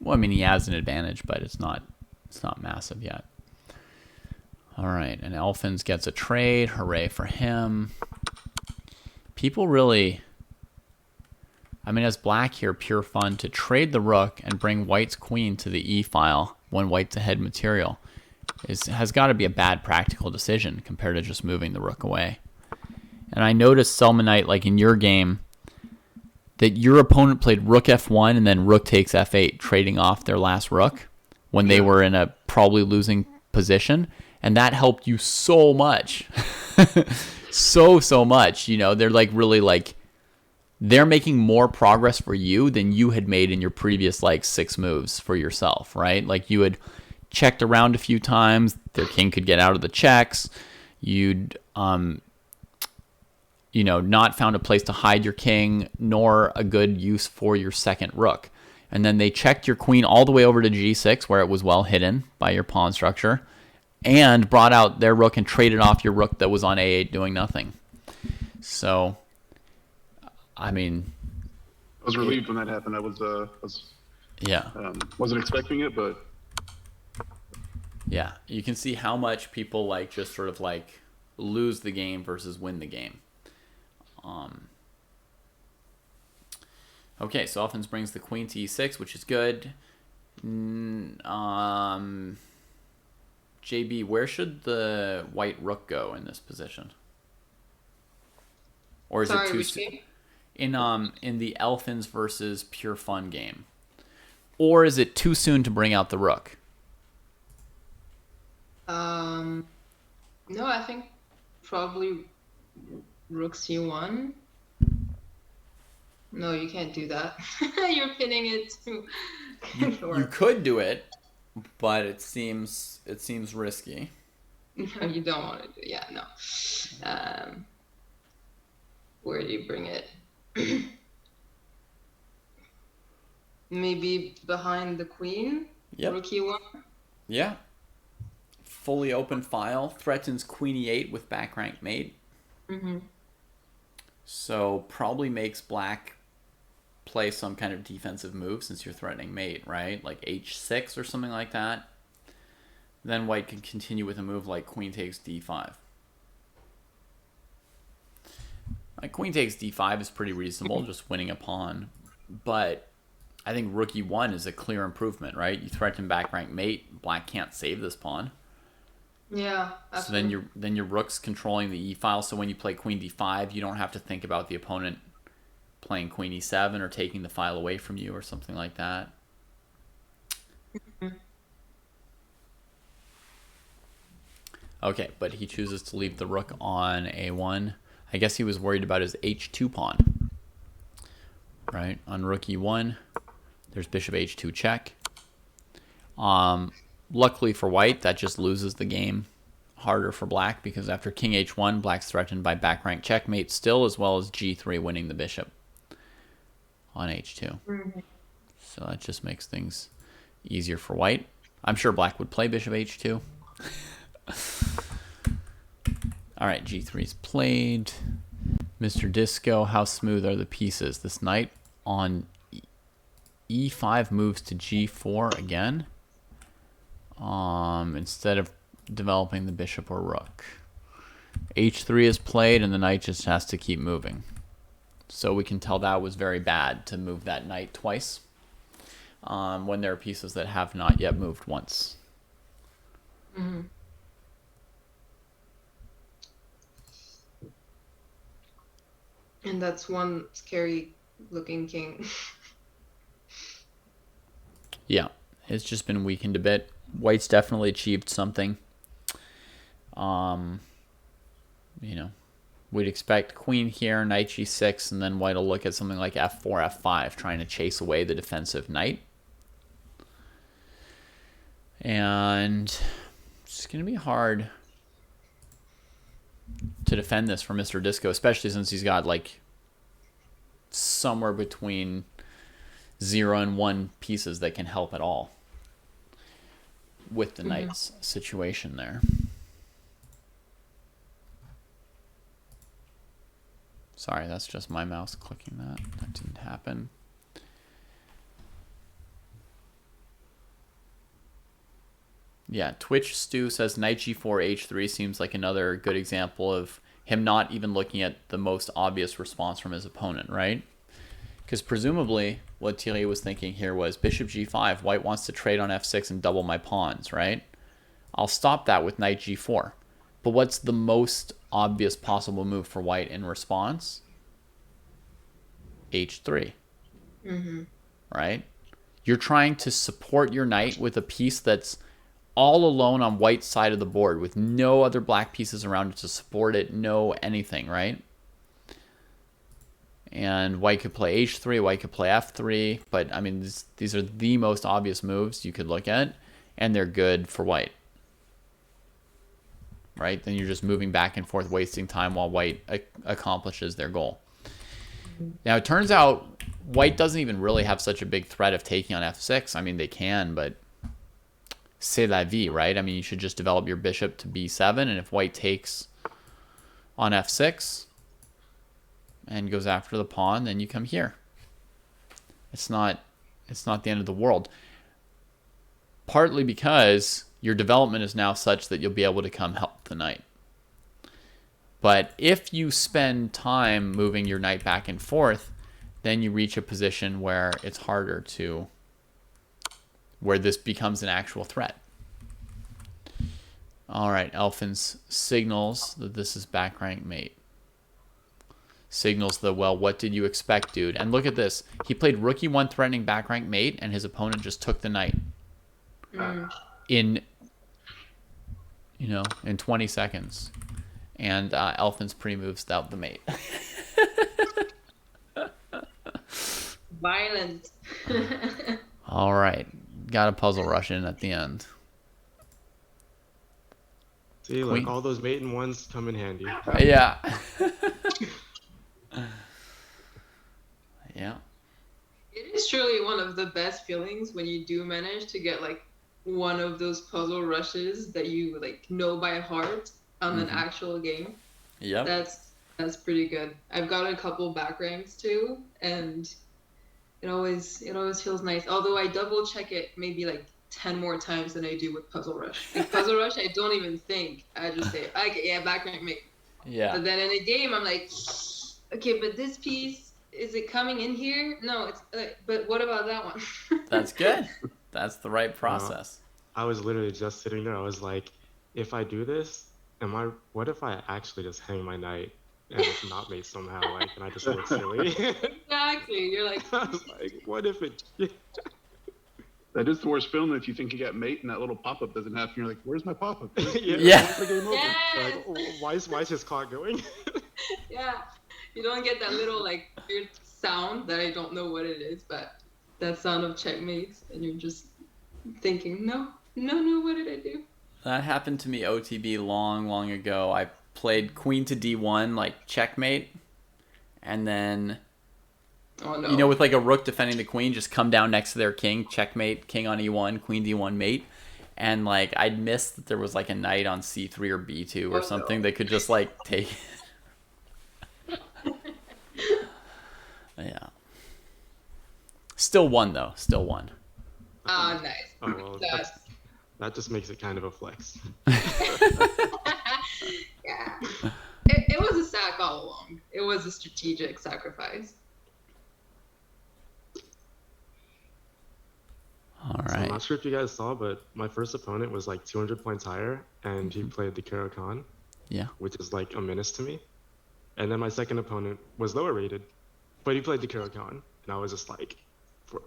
Well, I mean, he has an advantage, but it's not massive yet. All right, and Elfins gets a trade. Hooray for him. People really... I mean, as black here, pure fun to trade the rook and bring white's queen to the e-file when white's ahead material has got to be a bad practical decision compared to just moving the rook away. And I noticed, Selmanite, like in your game, that your opponent played rook f1 and then rook takes f8, trading off their last rook when they were in a probably losing position. And that helped you so much. so much. You know, they're like really like, they're making more progress for you than you had made in your previous like 6 moves for yourself, right? Like you had checked around a few times, their king could get out of the checks, you'd you know, not found a place to hide your king, nor a good use for your second rook. And then they checked your queen all the way over to g6, where it was well hidden by your pawn structure, and brought out their rook and traded off your rook that was on a8 doing nothing. So, I mean... I was relieved when that happened. I wasn't expecting it, but... Yeah, you can see how much people like just sort of like lose the game versus win the game. Okay, so Elfins brings the queen to e6, which is good. JB, where should the white rook go in this position? Or is it too soon? In the Elfins versus Pure Fun game. Or is it too soon to bring out the rook? No, I think probably rook c1. No, you can't do that. You're pinning it to. You could do it, but it seems risky. No, you don't want to do. Yeah, no. Where do you bring it? Maybe behind the queen. Yep. Rook e1. Yeah. Fully open file threatens queen e8 with back rank mate. Mm-hmm. So probably makes black play some kind of defensive move since you're threatening mate, right? Like h6 or something like that. Then white can continue with a move like queen takes d5. Like queen takes d5 is pretty reasonable, just winning a pawn. But I think rook e1 is a clear improvement, right? You threaten back rank mate, black can't save this pawn. Yeah. Absolutely. So then your rook's controlling the e-file. So when you play queen d5, you don't have to think about the opponent playing queen e7 or taking the file away from you or something like that. Mm-hmm. Okay, but he chooses to leave the rook on a1. I guess he was worried about his h2 pawn. Right, on rook e1, there's bishop h2 check. Luckily for white, that just loses the game harder for black because after king h1, black's threatened by back rank checkmate still, as well as g3 winning the bishop. on h2. Mhm. So that just makes things easier for white. I'm sure black would play bishop h2. All right, g3 is played. Mr. Disco, how smooth are the pieces? This knight on e5 moves to g4 again, instead of developing the bishop or rook. h3 is played, and the knight just has to keep moving. So we can tell that was very bad to move that knight twice when there are pieces that have not yet moved once. Mhm. And that's one scary looking king. Yeah, it's just been weakened a bit. White's definitely achieved something. You know, we'd expect queen here, knight g6, and then white will look at something like f4, f5, trying to chase away the defensive knight. And it's going to be hard to defend this for Mr. Disco, especially since he's got like somewhere between 0 and 1 pieces that can help at all with the knight's situation there. Sorry, that's just my mouse clicking that. That didn't happen. Yeah, Twitch Stu says knight g4, h3 seems like another good example of him not even looking at the most obvious response from his opponent, right? Because presumably what Thierry was thinking here was bishop g5, white wants to trade on f6 and double my pawns, right? I'll stop that with knight g4. But what's the most obvious possible move for white in response? h3. Mm-hmm. Right? You're trying to support your knight with a piece that's all alone on white's side of the board with no other black pieces around it to support it, no anything, right? And white could play h3, white could play f3, but I mean, these are the most obvious moves you could look at, and they're good for white. Right? Then you're just moving back and forth, wasting time while white accomplishes their goal. Now, it turns out white doesn't even really have such a big threat of taking on f6. I mean, they can, but c'est la vie, right? I mean, you should just develop your bishop to b7, and if white takes on f6 and goes after the pawn, then you come here. It's not the end of the world. Partly because your development is now such that you'll be able to come help the knight. But if you spend time moving your knight back and forth, then you reach a position where it's harder to, where this becomes an actual threat. All right, Elfins signals that this is back rank mate. Signals the, well, what did you expect, dude? And look at this. He played rook e1 threatening back rank mate, and his opponent just took the knight in 20 seconds. And Elfins pre-moves out the mate. Violent. All right. Got a puzzle rush in at the end. See, Queen. like all those maiden ones come in handy. Yeah. Yeah. It is truly one of the best feelings when you do manage to get like one of those puzzle rushes that you like know by heart on an actual game. Yep. That's pretty good. I've got a couple back ranks too, and it always feels nice. Although I double check it maybe like 10 more times than I do with Puzzle Rush. Like Puzzle Rush, I don't even think. I just say, okay, yeah, back rank mate. Yeah. But then in a game, I'm like, okay, but this piece, is it coming in here? No, it's. But what about that one? That's good. That's the right process. I was literally just sitting there. I was like, if I do this, what if I actually just hang my knight and it's not mate somehow? Like, and I just look silly. Exactly. You're like, I was like, what if it? That is the worst feeling if you think you got mate and that little pop-up doesn't happen. You're like, where's my pop-up? Yeah. When's the game over? yes! Like, oh, why is his clock going? Yeah. You don't get that little like weird sound that I don't know what it is, but that sound of checkmate, and you're just thinking, no, what did I do? That happened to me OTB long ago. I played queen to d1, like checkmate, and then Oh no. You know, with like a rook defending the queen, just come down next to their king, checkmate, king on e1, queen d1 mate. And like I'd miss that there was like a knight on c3 or b2 or Oh, something no. that could just like take. Yeah. Still won though. Still won. Ah, nice. Oh well, That's that just makes it kind of a flex. yeah. It was a sack all along. It was a strategic sacrifice. All So I'm right. not sure if you guys saw, but my first opponent was like 200 points higher, and he played the Karo Khan, Yeah. which is like a menace to me. And then my second opponent was lower rated, but he played the Karo Khan, and I was just like, bro.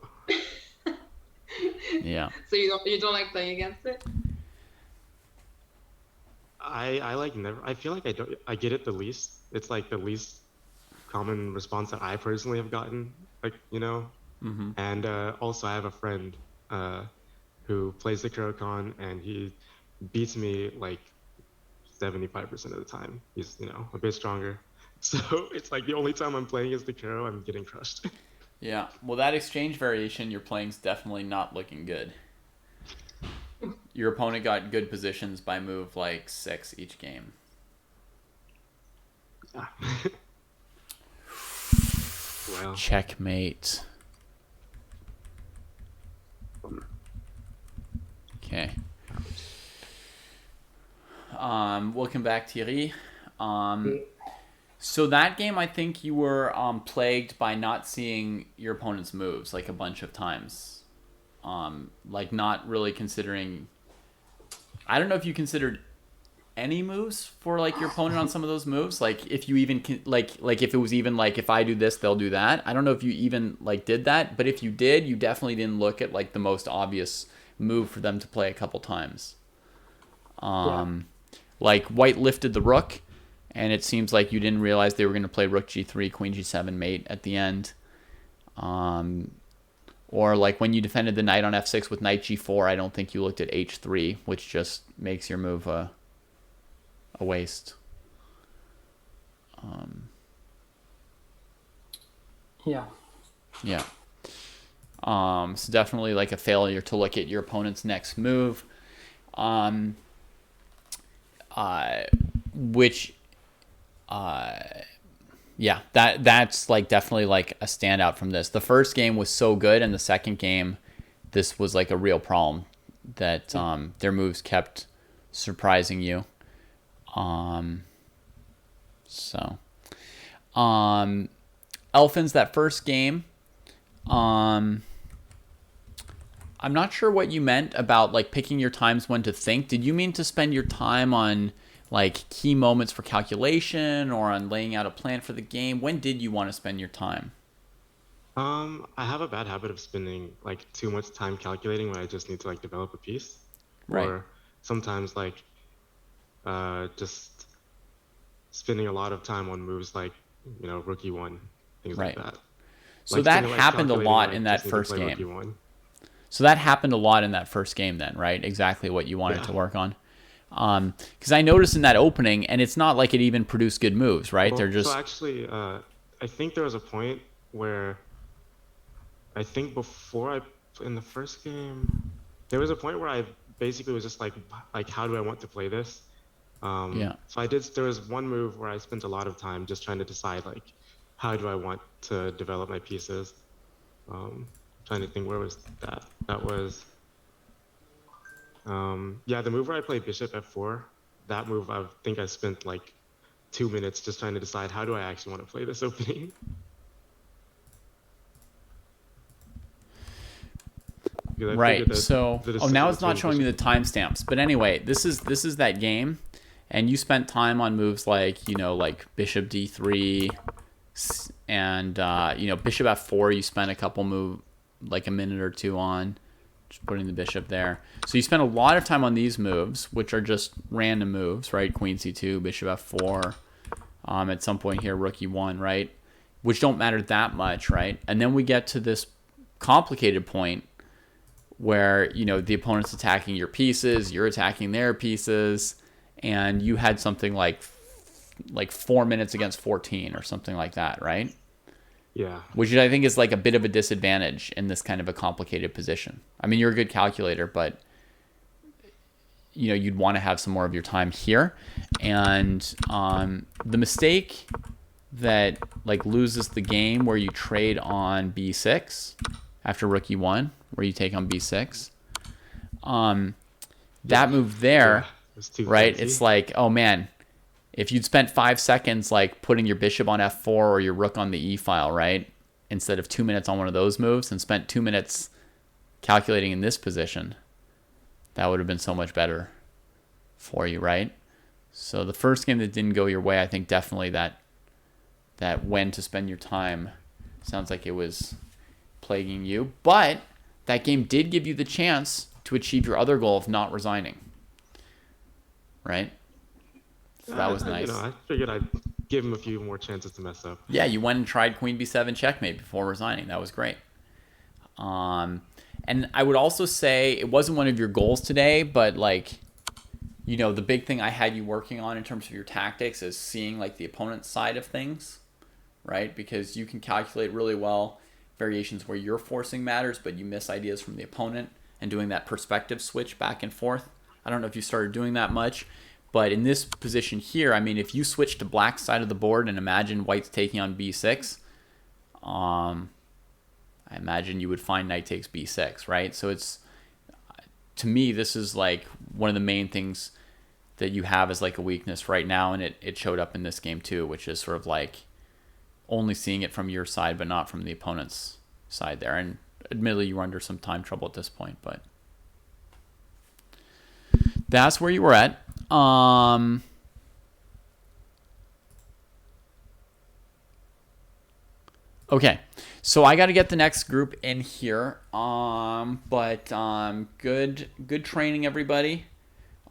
Yeah. So you don't like playing against it? I like never. I feel like I get it the least. It's like the least common response that I personally have gotten. Like Mm-hmm. And also I have a friend who plays the Karo Khan, and he beats me like 75% of the time. He's a bit stronger. So it's like the only time I'm playing as the Karo, I'm getting crushed. Yeah. Well, that exchange variation you're playing's definitely not looking good. Your opponent got good positions by move like 6 each game. Well, Checkmate. Okay. Welcome back, Thierry. So that game, I think you were plagued by not seeing your opponent's moves like a bunch of times. Like not really considering. I don't know if you considered any moves for like your opponent on some of those moves. Like if you even like if it was even like if I do this, they'll do that. I don't know if you even like did that, but if you did, you definitely didn't look at like the most obvious move for them to play a couple times. Like white lifted the rook, and it seems like you didn't realize they were going to play rook g3, queen g7 mate at the end. Or like when you defended the knight on f6 with knight g4, I don't think you looked at h3, which just makes your move a waste. Yeah. Yeah. So definitely like a failure to look at your opponent's next move. Which yeah, that's like definitely like a standout from this. The first game was so good, and the second game, this was like a real problem that their moves kept surprising you. Elfins, that first game, I'm not sure what you meant about like picking your times when to think. Did you mean to spend your time on like key moments for calculation or on laying out a plan for the game? When did you want to spend your time? I have a bad habit of spending like too much time calculating when I just need to like develop a piece. Right. Or sometimes like just spending a lot of time on moves like rook e1, things Right. like that. So Like, that spending, like, happened a calculating, lot like, in that just need to first play rook game. e1. So that happened a lot in that first game then, right? Exactly what you wanted Yeah. to work on. Because I noticed in that opening, and it's not like it even produced good moves, right? Well, They're just so actually, I think there was a point where I think in the first game, there was a point where I basically was just like how do I want to play this? Yeah. So there was one move where I spent a lot of time just trying to decide like how do I want to develop my pieces. Trying to think, where was that? That was the move where I played bishop f4. That move, I think I spent like 2 minutes just trying to decide how do I actually want to play this opening. Because I right. figured that So the now decision it's not between showing me the bishop- timestamps. But anyway, this is that game, and you spent time on moves like like bishop d3, and bishop f4. You spent like a minute or two on just putting the bishop there. So you spent a lot of time on these moves, which are just random moves, right? Queen c2, bishop f4. At some point here, rook e1, right? Which don't matter that much, right? And then we get to this complicated point where the opponent's attacking your pieces, you're attacking their pieces, and you had something like 4 minutes against 14 or something like that, right? Yeah. which I think is like a bit of a disadvantage in this kind of a complicated position. I mean, you're a good calculator, but you'd want to have some more of your time here. And the mistake that like loses the game where you trade on b6 after rook e1, where you take on b6, that move there, It's too right? fancy. It's like, oh man, if you'd spent 5 seconds like putting your bishop on f4 or your rook on the e file, right, instead of 2 minutes on one of those moves, and spent 2 minutes calculating in this position, that would have been so much better for you, right? So the first game that didn't go your way, I think definitely that when to spend your time sounds like it was plaguing you. But that game did give you the chance to achieve your other goal of not resigning, right? So that was nice. I figured I'd give him a few more chances to mess up. Yeah, you went and tried queen b7 checkmate before resigning. That was great. And I would also say it wasn't one of your goals today, but like, the big thing I had you working on in terms of your tactics is seeing like the opponent's side of things, right? Because you can calculate really well variations where you're forcing matters, but you miss ideas from the opponent, and doing that perspective switch back and forth. I don't know if you started doing that much, but in this position here, I mean, if you switch to black side of the board and imagine white's taking on b6, I imagine you would find knight takes b6, right? So it's, to me, this is like one of the main things that you have as like a weakness right now, and it showed up in this game too, which is sort of like only seeing it from your side but not from the opponent's side there. And admittedly, you were under some time trouble at this point, but that's where you were at. Okay, so I got to get the next group in here. But good training, everybody.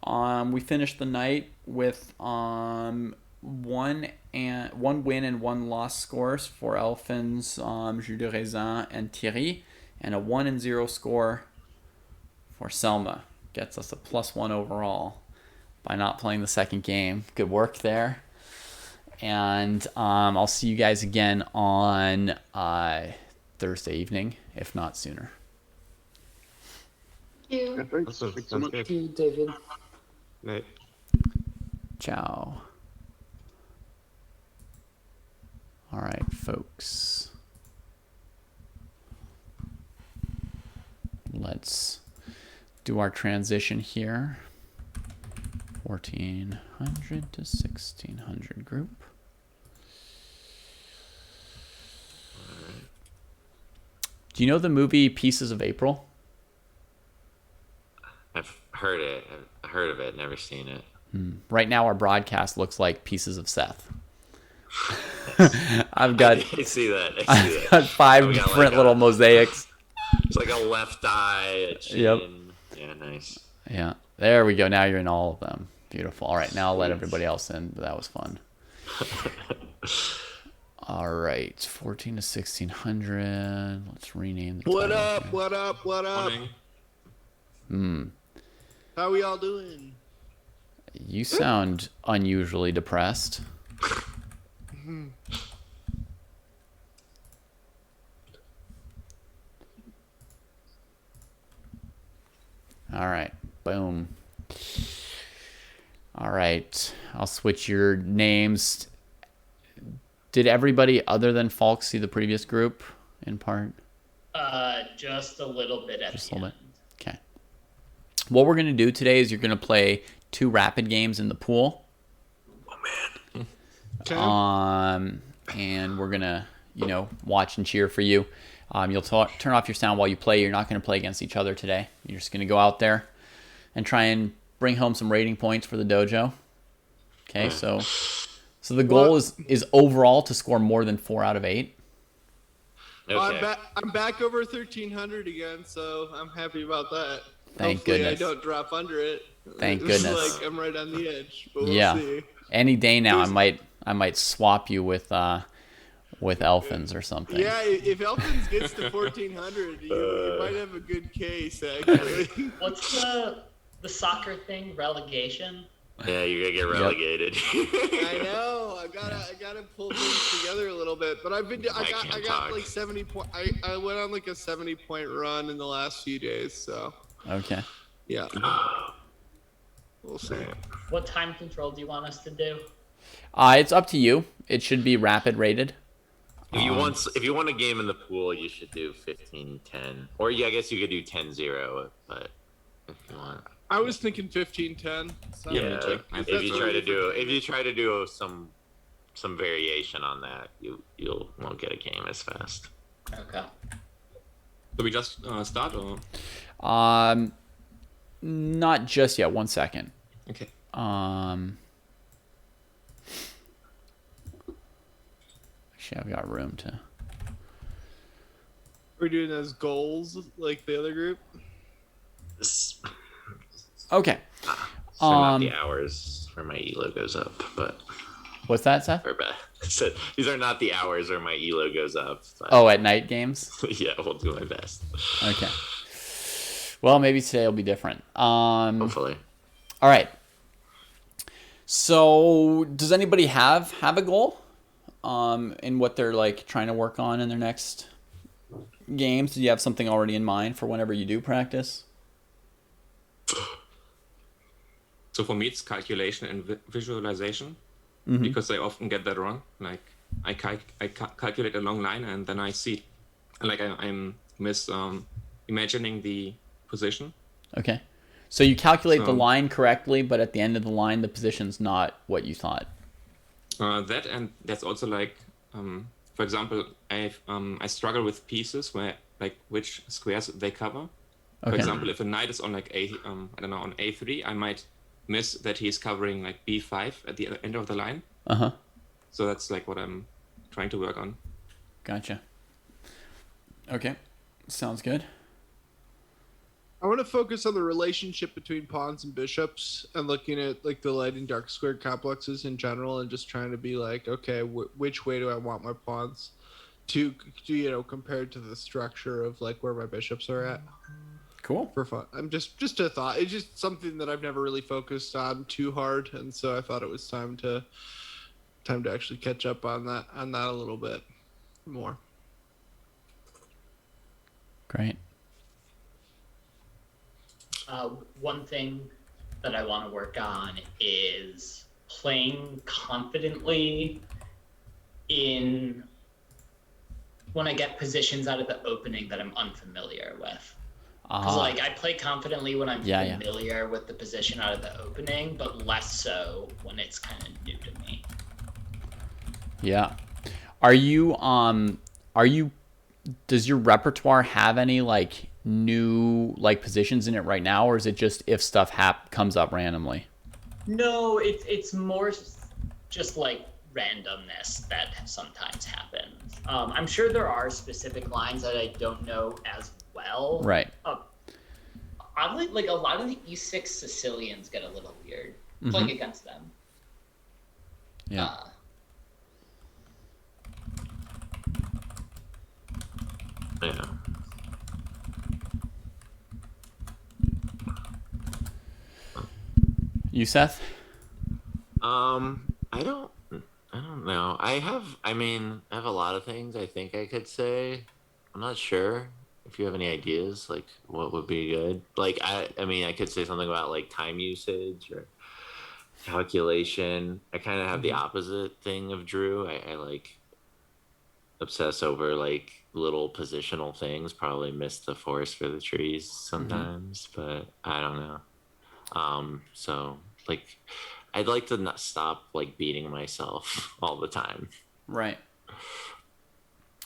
We finished the night with one win and one loss scores for Elfins, Jus de Raisin, and Thierry, and a 1-0 score for Selma. Gets us a +1 overall by not playing the second game. Good work there. And I'll see you guys again on Thursday evening, if not sooner. Thank you. Yeah, thanks. Awesome. Thanks so Sounds much. good. Thank you, David. Night. Ciao. All right, folks. Let's do our transition here. 1400 to 1600 group. Do you know the movie Pieces of April? I've heard it. I've heard of it. Never seen it. Right now, our broadcast looks like Pieces of Seth. I've got I see that. I see I've that. got 5 We got different like little mosaics. It's like a left eye, a chin. Yep. Yeah, nice. Yeah, there we go. Now you're in all of them. Beautiful. All right, now I'll let everybody else in, but that was fun. All right, 14 to 1600. Let's rename the What title up? here. What up? What up? How we all doing? You sound unusually depressed. All right, boom. All right, I'll switch your names. Did everybody other than Falk see the previous group in part? Just a little bit at Just a the little end. bit. Okay. What we're going to do today is you're going to play 2 rapid games in the pool. Okay. And we're going to, watch and cheer for you. You'll turn off your sound while you play. You're not going to play against each other today. You're just going to go out there and try and bring home some rating points for the dojo. Okay, so the goal is overall to score more than 4 out of 8. Okay. I'm back over 1300 again, so I'm happy about that. Thank Hopefully goodness. I don't drop under it. Thank It's goodness. like I'm right on the edge, but we'll Yeah. see. Any day now, I might swap you with Elfins or something. Yeah, if Elkins gets to 1400, you might have a good case, actually. What's the soccer thing? Relegation? Yeah, you're gonna get relegated. I know. I gotta pull things together a little bit. But I can't got talk. like 70 point. I went on like a 70-point run in the last few days. So Okay. yeah, we'll see. What time control do you want us to do? It's up to you. It should be rapid rated. If you want a game in the pool, you should do 15-10. Or yeah, I guess you could do 10-0, but if you want. I was thinking 15-10. Yeah, Is that if you for- try to do some variation on that, you won't get a game as fast. Okay. Do we just start or? Not just yet. 1 second. Okay. Actually, I've got room to. We're doing those goals like the other group. Okay. So not the hours where my elo goes up, but What's that, Seth? or bad. So these are not the hours where my elo goes up. But Oh, at night games. yeah, we'll do my best. Okay. Well, maybe today will be different. Hopefully. All right. So, does anybody have a goal? In what they're like trying to work on in their next games? Do you have something already in mind for whenever you do practice? So for me, it's calculation and visualization, Mhm. because I often get that wrong. Like I calculate a long line and then I see, like I'm imagining the position. Okay. So you calculate the So- line correctly, but at the end of the line, the position's not what you thought. That and that's also like, for example, I struggle with pieces where like which squares they cover. For Okay. example, if a knight is on like on A3, I might miss that he's covering like B5 at the end of the line. Uh-huh. So that's like what I'm trying to work on. Gotcha. Okay. Sounds good. I want to focus on the relationship between pawns and bishops and looking at like the light and dark squared complexes in general and just trying to be like, okay, which way do I want my pawns to compared to the structure of like where my bishops are at. Cool. For fun. I'm just a thought. It's just something that I've never really focused on too hard, and so I thought it was time to actually catch up on that a little bit more. Great. One thing that I want to work on is playing confidently in when I get positions out of the opening that I'm unfamiliar with. Because like I play confidently when I'm familiar with the position out of the opening, but less so when it's kind of new to me. Yeah. Are you does your repertoire have any like new like positions in it right now, or is it just if stuff comes up randomly? No, it's more just like randomness that sometimes happens. I'm sure there are specific lines that I don't know as well. Right. Oddly, like a lot of the E6 Sicilians get a little weird playing against them. Yeah. Yeah. You, Seth? I don't know. I have a lot of things I think I could say. I'm not sure if you have any ideas, like what would be good. Like I could say something about like time usage or calculation. I kind of have the opposite thing of Drew. I like obsess over like little positional things, probably miss the forest for the trees sometimes, but I don't know. So like I'd like to not stop like beating myself all the time. Right.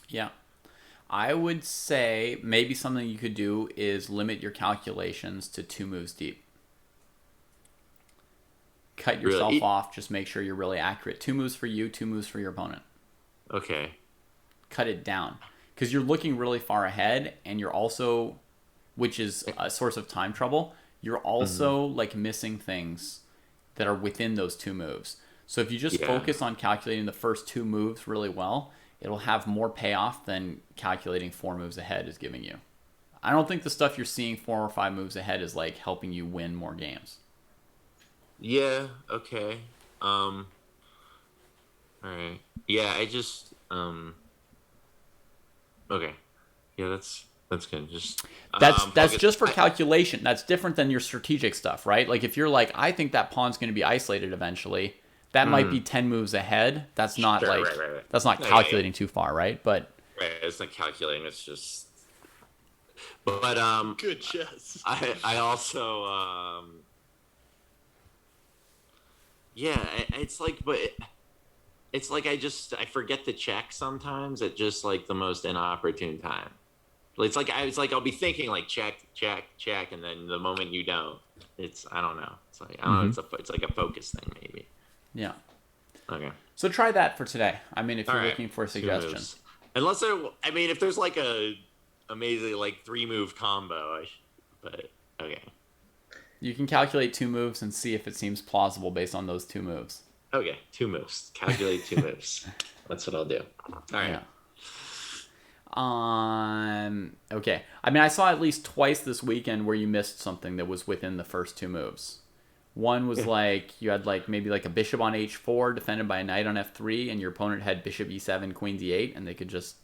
Yeah. I would say maybe something you could do is limit your calculations to 2 moves deep. Cut yourself off, just make sure you're really accurate. 2 moves for you, 2 moves for your opponent. Okay. Cut it down. Because you're looking really far ahead, and you're also, which is a source of time trouble, you're also like missing things that are within those 2 moves. So if you just focus on calculating the first 2 moves really well, it'll have more payoff than calculating 4 moves ahead is giving you. I don't think the stuff you're seeing 4 or 5 moves ahead is like helping you win more games. Yeah. Okay. All right. Yeah. I just. Okay. Yeah. That's good. Just. That's Focus. just for calculation. That's different than your strategic stuff, right? Like if you're like, I think that pawn's going to be isolated eventually, that might be 10 moves ahead. That's not Sure, like right. that's not Yeah, calculating too far, right? But Right. It's not calculating. It's just. But Good chess. I also yeah. It's like, but. It's like I forget to check sometimes at just like the most inopportune time. It's like I'll be thinking like check, and then the moment you don't, I don't know. It's like I don't know. It's like a focus thing maybe. yeah. Okay. So try that for today. I mean, if you're All right. looking for 2 suggestions. moves. Unless if there's like a amazing like 3-move combo, but okay. You can calculate 2 moves and see if it seems plausible based on those 2 moves. Okay, 2 moves. Calculate 2 moves. That's what I'll do. All right. Yeah. Okay. I mean, I saw at least twice this weekend where you missed something that was within the first 2 moves. One was like you had like maybe like a bishop on h4 defended by a knight on f3, and your opponent had bishop e7, queen d8, and they could just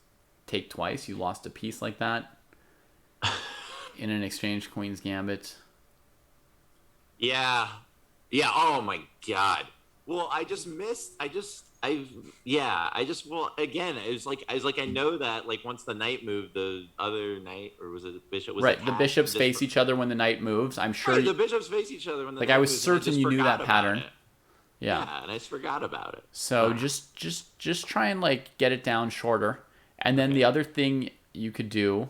take twice. You lost a piece like that in an exchange queen's gambit. Yeah. Oh my god. Well, well, again, it was like I know that like once the knight moved, the other knight, or was it the bishop? Was Right, the attached bishops to face each other when the knight moves. I'm sure. Right, the bishops face each other when the like knight I was moves, and certain just you knew forgot that about pattern. it. Yeah. And I just forgot about it. So just try and like get it down shorter. And then the other thing you could do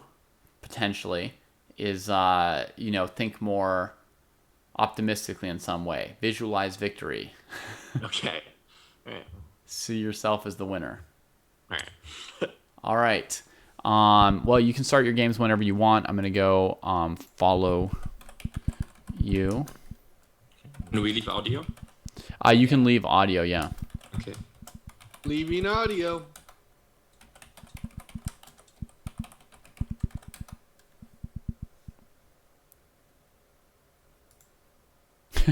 potentially is think more optimistically in some way. Visualize victory. Okay. All right. See yourself as the winner. All right. All right. Well, you can start your games whenever you want. I'm going to go follow you. Do we leave audio? You can leave audio, yeah. Okay. Leaving audio.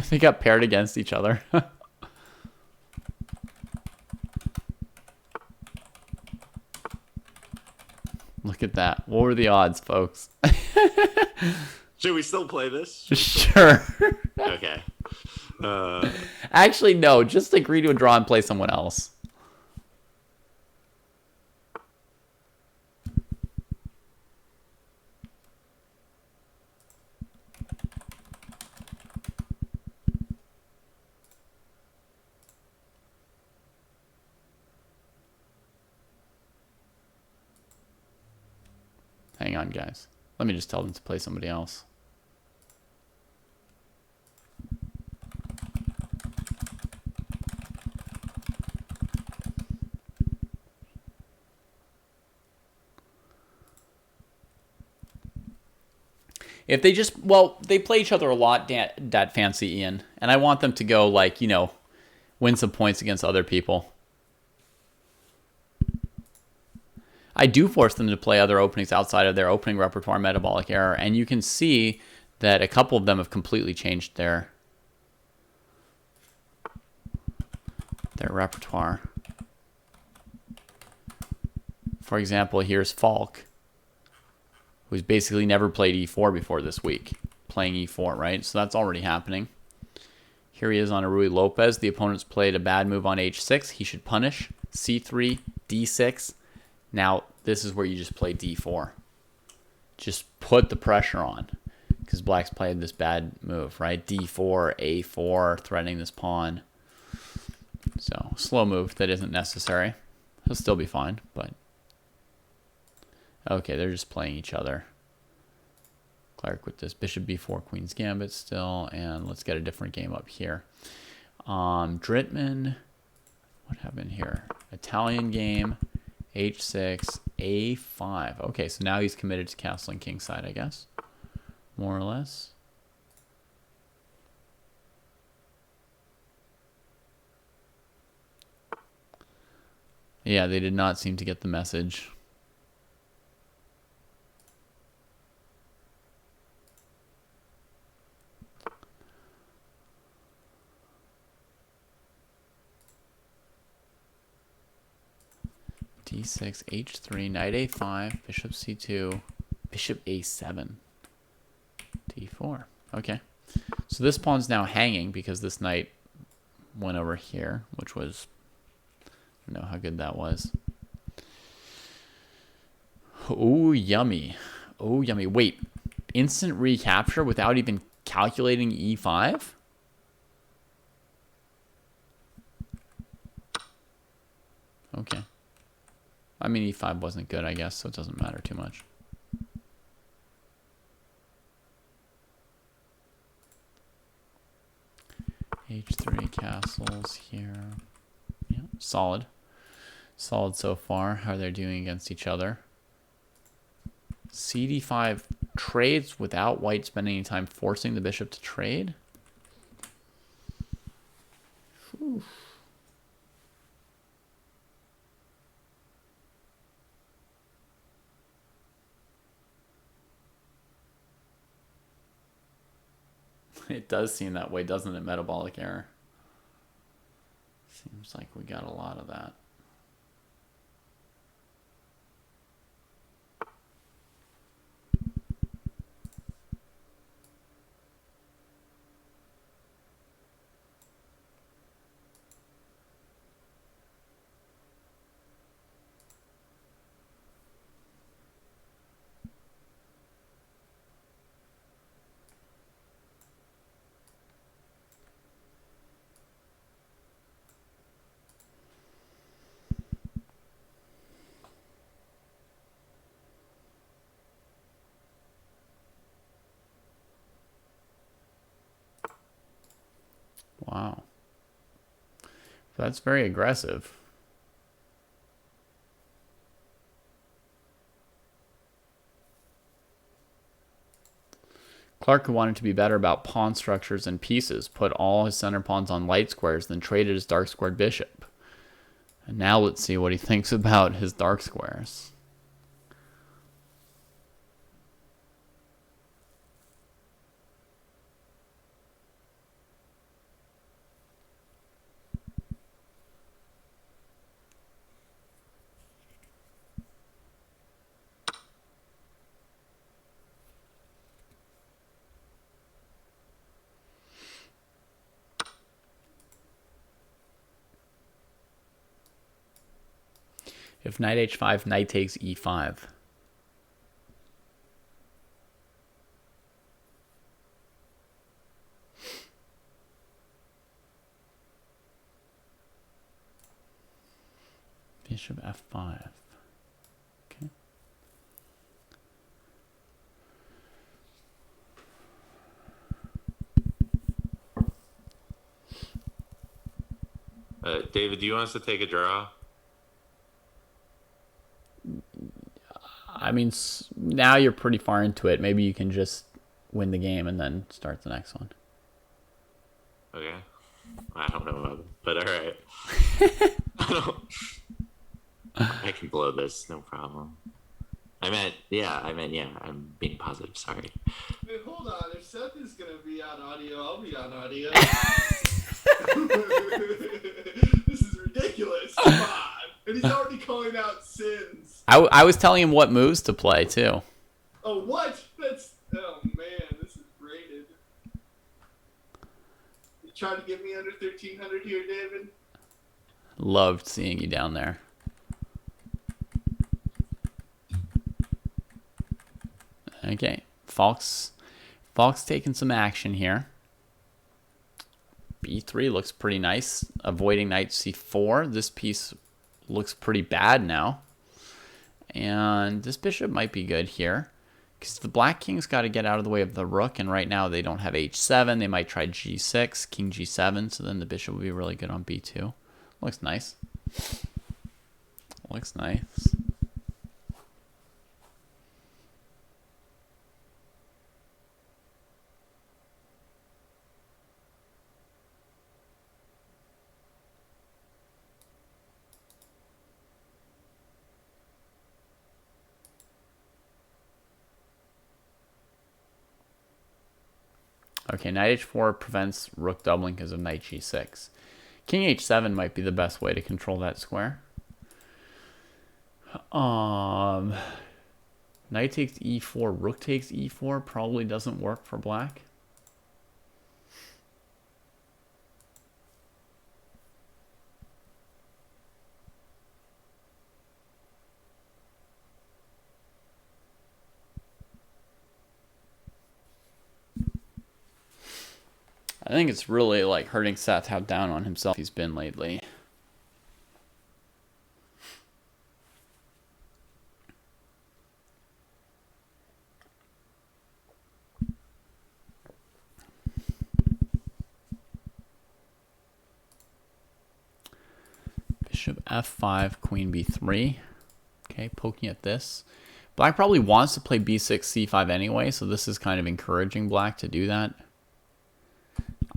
They got paired against each other. Look at that. What were the odds, folks? Should we still play this? Sure. Okay. Actually, no. Just agree to a draw and play someone else. Hang on, guys. Let me just tell them to play somebody else. If they just, they play each other a lot, Dat Fancy Ian, and I want them to go, win some points against other people. I do force them to play other openings outside of their opening repertoire, Metabolic Error, and you can see that a couple of them have completely changed their repertoire. For example, here's Falk, who's basically never played e4 before this week, playing e4, right? So that's already happening. Here he is on a Ruy Lopez. The opponent's played a bad move on h6. He should punish. c3, d6. Now, this is where you just play d4. Just put the pressure on, because Black's played this bad move, right? d4, a4, threatening this pawn. So, slow move that isn't necessary. He'll still be fine, but... Okay, they're just playing each other. Clark with this bishop b4, queen's gambit still, and let's get a different game up here. Dritman, what happened here? Italian game, h6, a5. Okay, so now he's committed to castling kingside, I guess, more or less. Yeah, they did not seem to get the message. d6, h3, knight a5, bishop c2, bishop a7, d4. Okay. So this pawn's now hanging because this knight went over here, which was, I don't know how good that was. Oh, yummy. Oh, yummy. Wait, instant recapture without even calculating e5? Okay. I mean, e5 wasn't good, I guess, so it doesn't matter too much. h3 castles here. Yeah, solid. Solid so far. How are they doing against each other? cd5 trades without white spending any time forcing the bishop to trade. Whew. It does seem that way, doesn't it? Metabolic error. Seems like we got a lot of that. Wow. That's very aggressive. Clark, who wanted to be better about pawn structures and pieces, put all his center pawns on light squares, then traded his dark squared bishop. And now let's see what he thinks about his dark squares. If knight h5, knight takes e5. Bishop f5. Okay. David, do you want us to take a draw? I mean, now you're pretty far into it. Maybe you can just win the game and then start the next one. Okay. I don't know about it, but all right. I can blow this, no problem. I meant, yeah, I'm being positive, sorry. Wait, hold on. If Seth is going to be on audio, I'll be on audio. This is ridiculous. Come on. And he's already calling out sins. I was telling him what moves to play, too. Oh, what? Oh, man, this is rated. You trying to get me under 1,300 here, David? Loved seeing you down there. Okay, Falk's taking some action here. B3 looks pretty nice, avoiding knight c4. This piece looks pretty bad now. And this bishop might be good here, because the black king's got to get out of the way of the rook, and right now they don't have h7. They might try g6, king g7, so then the bishop will be really good on b2. Looks nice. Looks nice. Okay, knight h4 prevents rook doubling because of knight g6. King h7 might be the best way to control that square. Knight takes e4, rook takes e4 probably doesn't work for black. I think it's really like hurting Seth how down on himself he's been lately. Bishop f5, queen b3. Okay, poking at this. Black probably wants to play b6, c5 anyway, so this is kind of encouraging black to do that.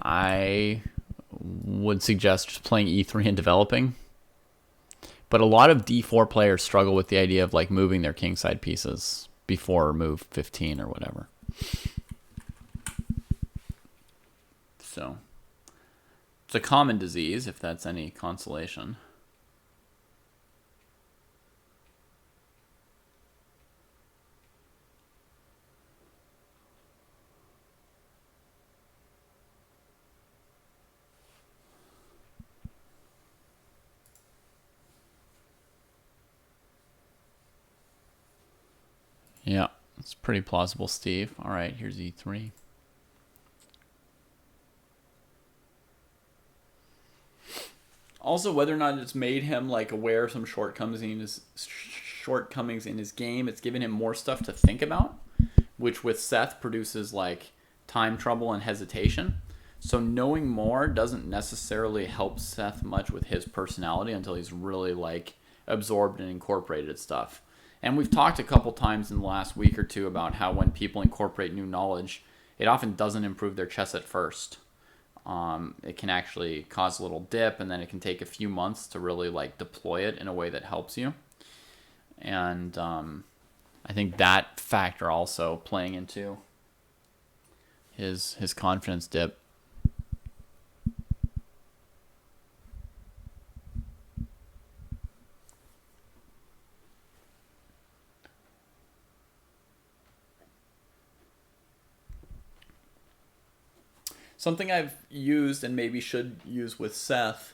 I would suggest just playing e3 and developing. But a lot of d4 players struggle with the idea of like moving their kingside pieces before move 15 or whatever. So it's a common disease, if that's any consolation. Yeah, it's pretty plausible, Steve. All right, here's e3. Also, whether or not it's made him like aware of some shortcomings in his game, it's given him more stuff to think about, which with Seth produces like time trouble and hesitation. So knowing more doesn't necessarily help Seth much with his personality until he's really like absorbed and incorporated stuff. And we've talked a couple times in the last week or two about how when people incorporate new knowledge, it often doesn't improve their chess at first. It can actually cause a little dip, and then it can take a few months to really like deploy it in a way that helps you. And I think that factor also playing into his confidence dip. Something I've used and maybe should use with Seth,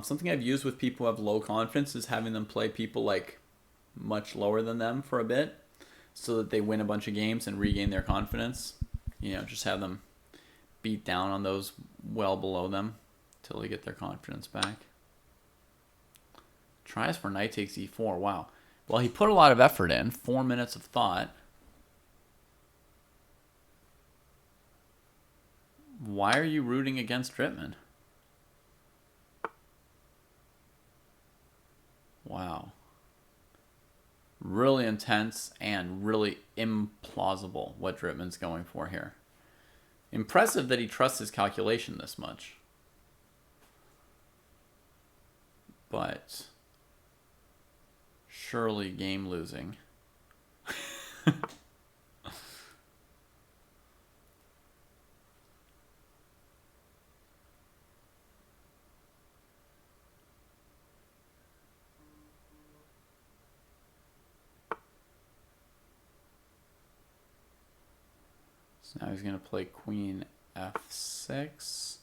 something I've used with people who have low confidence is having them play people like much lower than them for a bit so that they win a bunch of games and regain their confidence. You know, just have them beat down on those well below them till they get their confidence back. Tries for knight takes e4. Wow. Well, he put a lot of effort in. 4 minutes of thought. Why are you rooting against Drittman? Wow. Really intense and really implausible what Drittman's going for here. Impressive that he trusts his calculation this much. But surely game losing. Now he's going to play queen f6,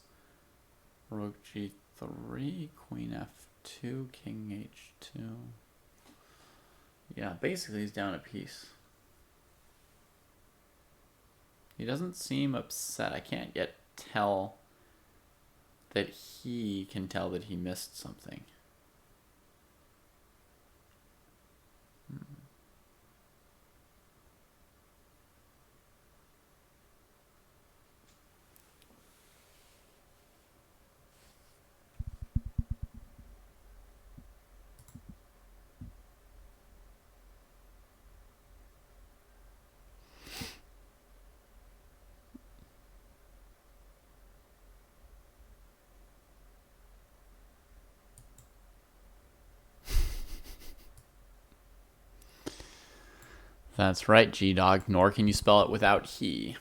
rook g3, queen f2, king h2. Yeah, basically he's down a piece. He doesn't seem upset. I can't yet tell that he can tell that he missed something. That's right, G-Dog, nor can you spell it without he.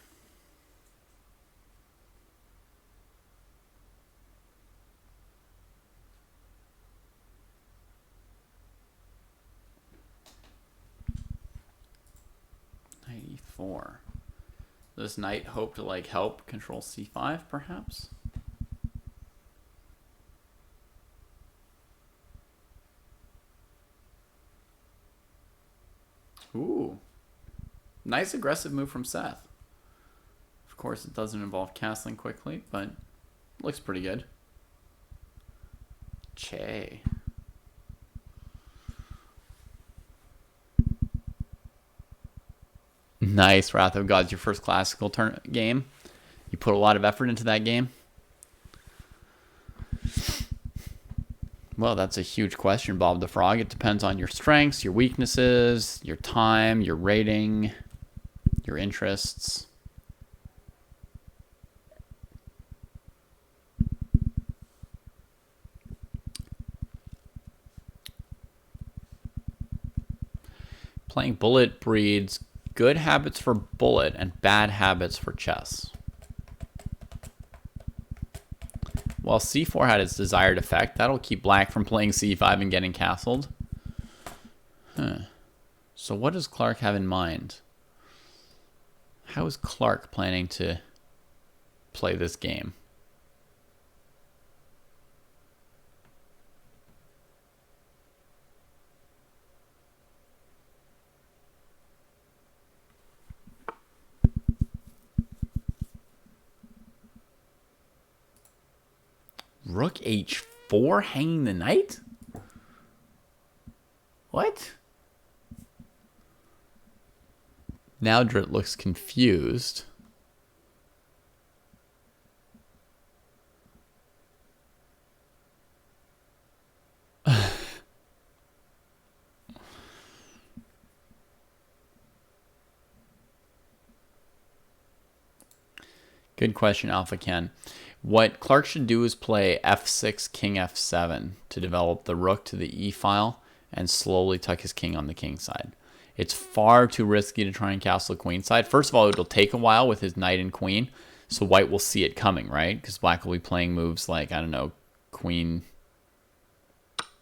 c4. This knight hope to like help control c5, perhaps? Ooh. Nice aggressive move from Seth. Of course, it doesn't involve castling quickly, but looks pretty good. Che. Nice, Wrath of Gods, your first classical game. You put a lot of effort into that game. Well, that's a huge question, Bob the Frog. It depends on your strengths, your weaknesses, your time, your rating, your interests. Playing Bullet breeds good habits for Bullet and bad habits for chess. While c4 had its desired effect, that'll keep black from playing c5 and getting castled. So what does Clark have in mind? How is Clark planning to play this game? Rook h4 hanging the knight? What? Now Drit looks confused. Good question, Alpha Ken. What Clark should do is play f6, king f7 to develop the rook to the e file and slowly tuck his king on the king side. It's far too risky to try and castle queen side. First of all, it'll take a while with his knight and queen, so white will see it coming, right? Because black will be playing moves like, I don't know, queen.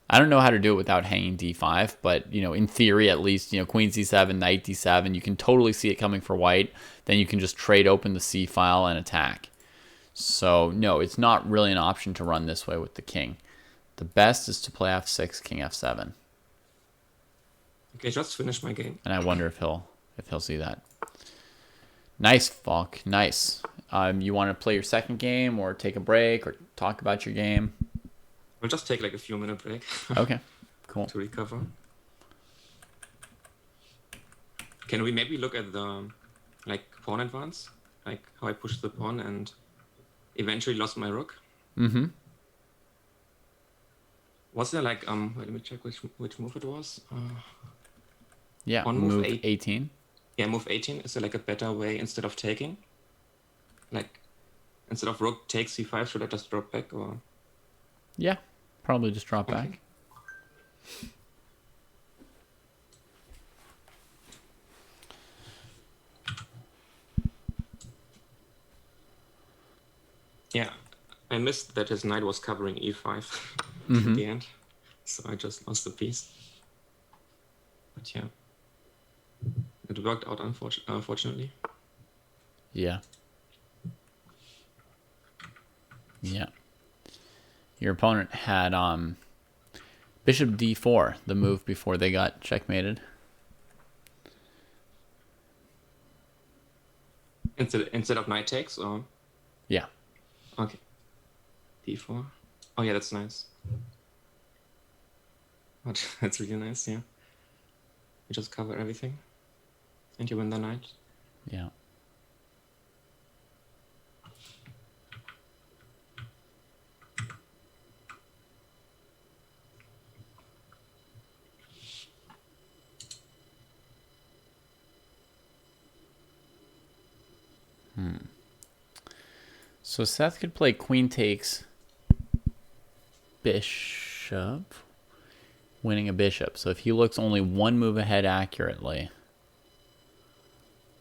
I don't know how to do it without hanging d5, but, you know, in theory at least, you know, queen c7, knight d7, you can totally see it coming for white. Then you can just trade open the c file and attack. So, no, it's not really an option to run this way with the king. The best is to play f6, king f7. Okay, just finish my game. And I wonder if he'll see that. Nice, Falk. Nice. You want to play your second game or take a break or talk about your game? We'll just take like a few minute break. Okay, cool. To recover. Can we maybe look at the like pawn advance? Like how I pushed the pawn and eventually lost my rook. Mm-hmm. Was there like wait, let me check which move it was. Yeah, on move move 18. Yeah, move 18. Is there like a better way instead of taking? Like instead of rook take c5, should I just drop back or? Yeah, probably just drop Okay. back. Yeah, I missed that his knight was covering e5 Mhm. at the end, so I just lost the piece. But yeah, it worked out unfortunately. Yeah. Yeah. Your opponent had bishop d4, the move before they got checkmated. Instead of knight takes, or Yeah. okay, d4. Oh yeah, that's nice. But that's really nice. Yeah, you just cover everything, and you win the knight. Yeah. So Seth could play queen takes bishop, winning a bishop. So if he looks only one move ahead accurately,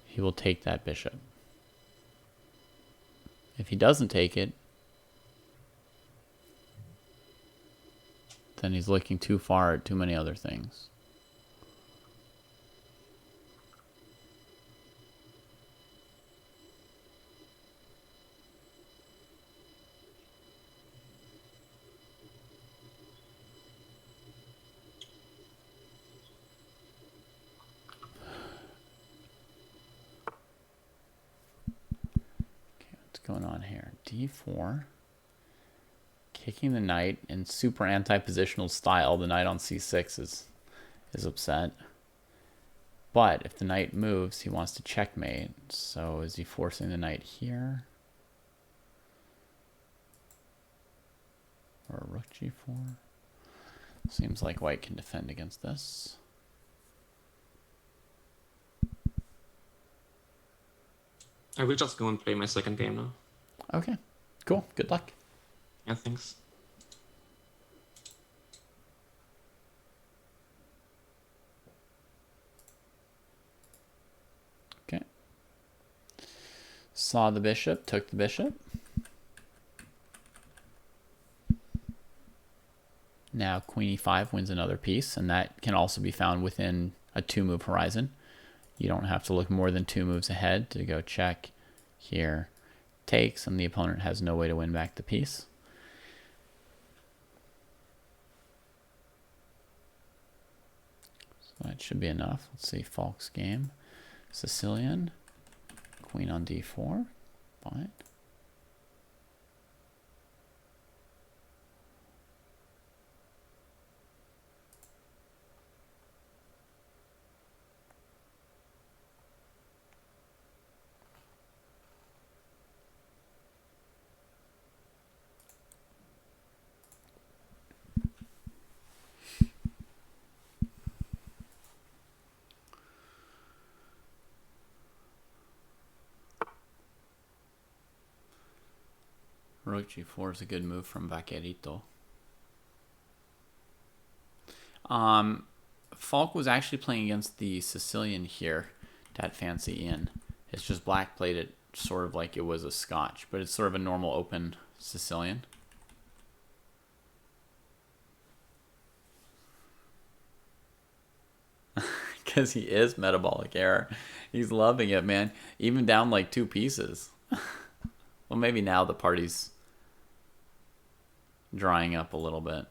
he will take that bishop. If he doesn't take it, then he's looking too far at too many other things. going on here? D4. Kicking the knight in super anti-positional style. The knight on C6 is upset. But if the knight moves, he wants to checkmate. So is he forcing the knight here? Or rook G4? Seems like white can defend against this. I will just go and play my second game now. Okay, cool. Good luck. Yeah, thanks. Okay. Saw the bishop, took the bishop. Now queen e5 wins another piece, and that can also be found within a 2-move horizon. You don't have to look more than 2 moves ahead to go check here. Takes, and the opponent has no way to win back the piece. So that should be enough. Let's see, Falk's game. Sicilian, queen on d4, fine. Rook g4 is a good move from Vaquerito. Falk was actually playing against the Sicilian here, that fancy in. It's just black played it sort of like it was a Scotch, but it's sort of a normal open Sicilian. Because he is metabolic error. He's loving it, man. Even down like 2 pieces. Well, maybe now the party's drying up a little bit.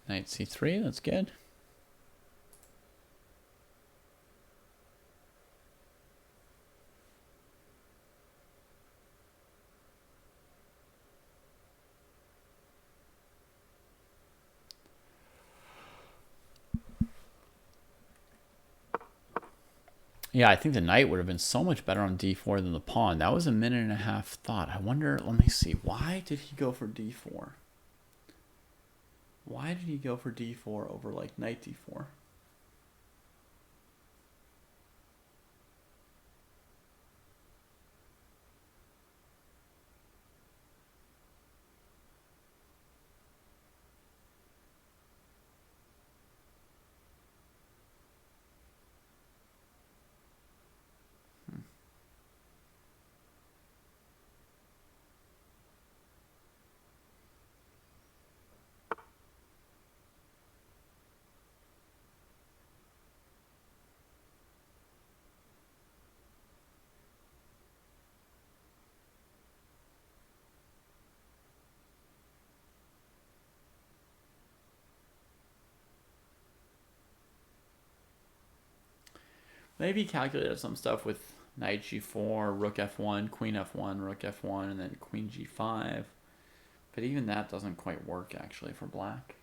Knight c3, that's good. Yeah, I think the knight would have been so much better on d4 than the pawn. That was a minute and a half thought. I wonder, let me see, why did he go for d4? Why did he go for d4 over like knight d4? Maybe calculated some stuff with knight g4, rook f1, queen f1, rook f1, and then queen g5. But even that doesn't quite work, actually, for black.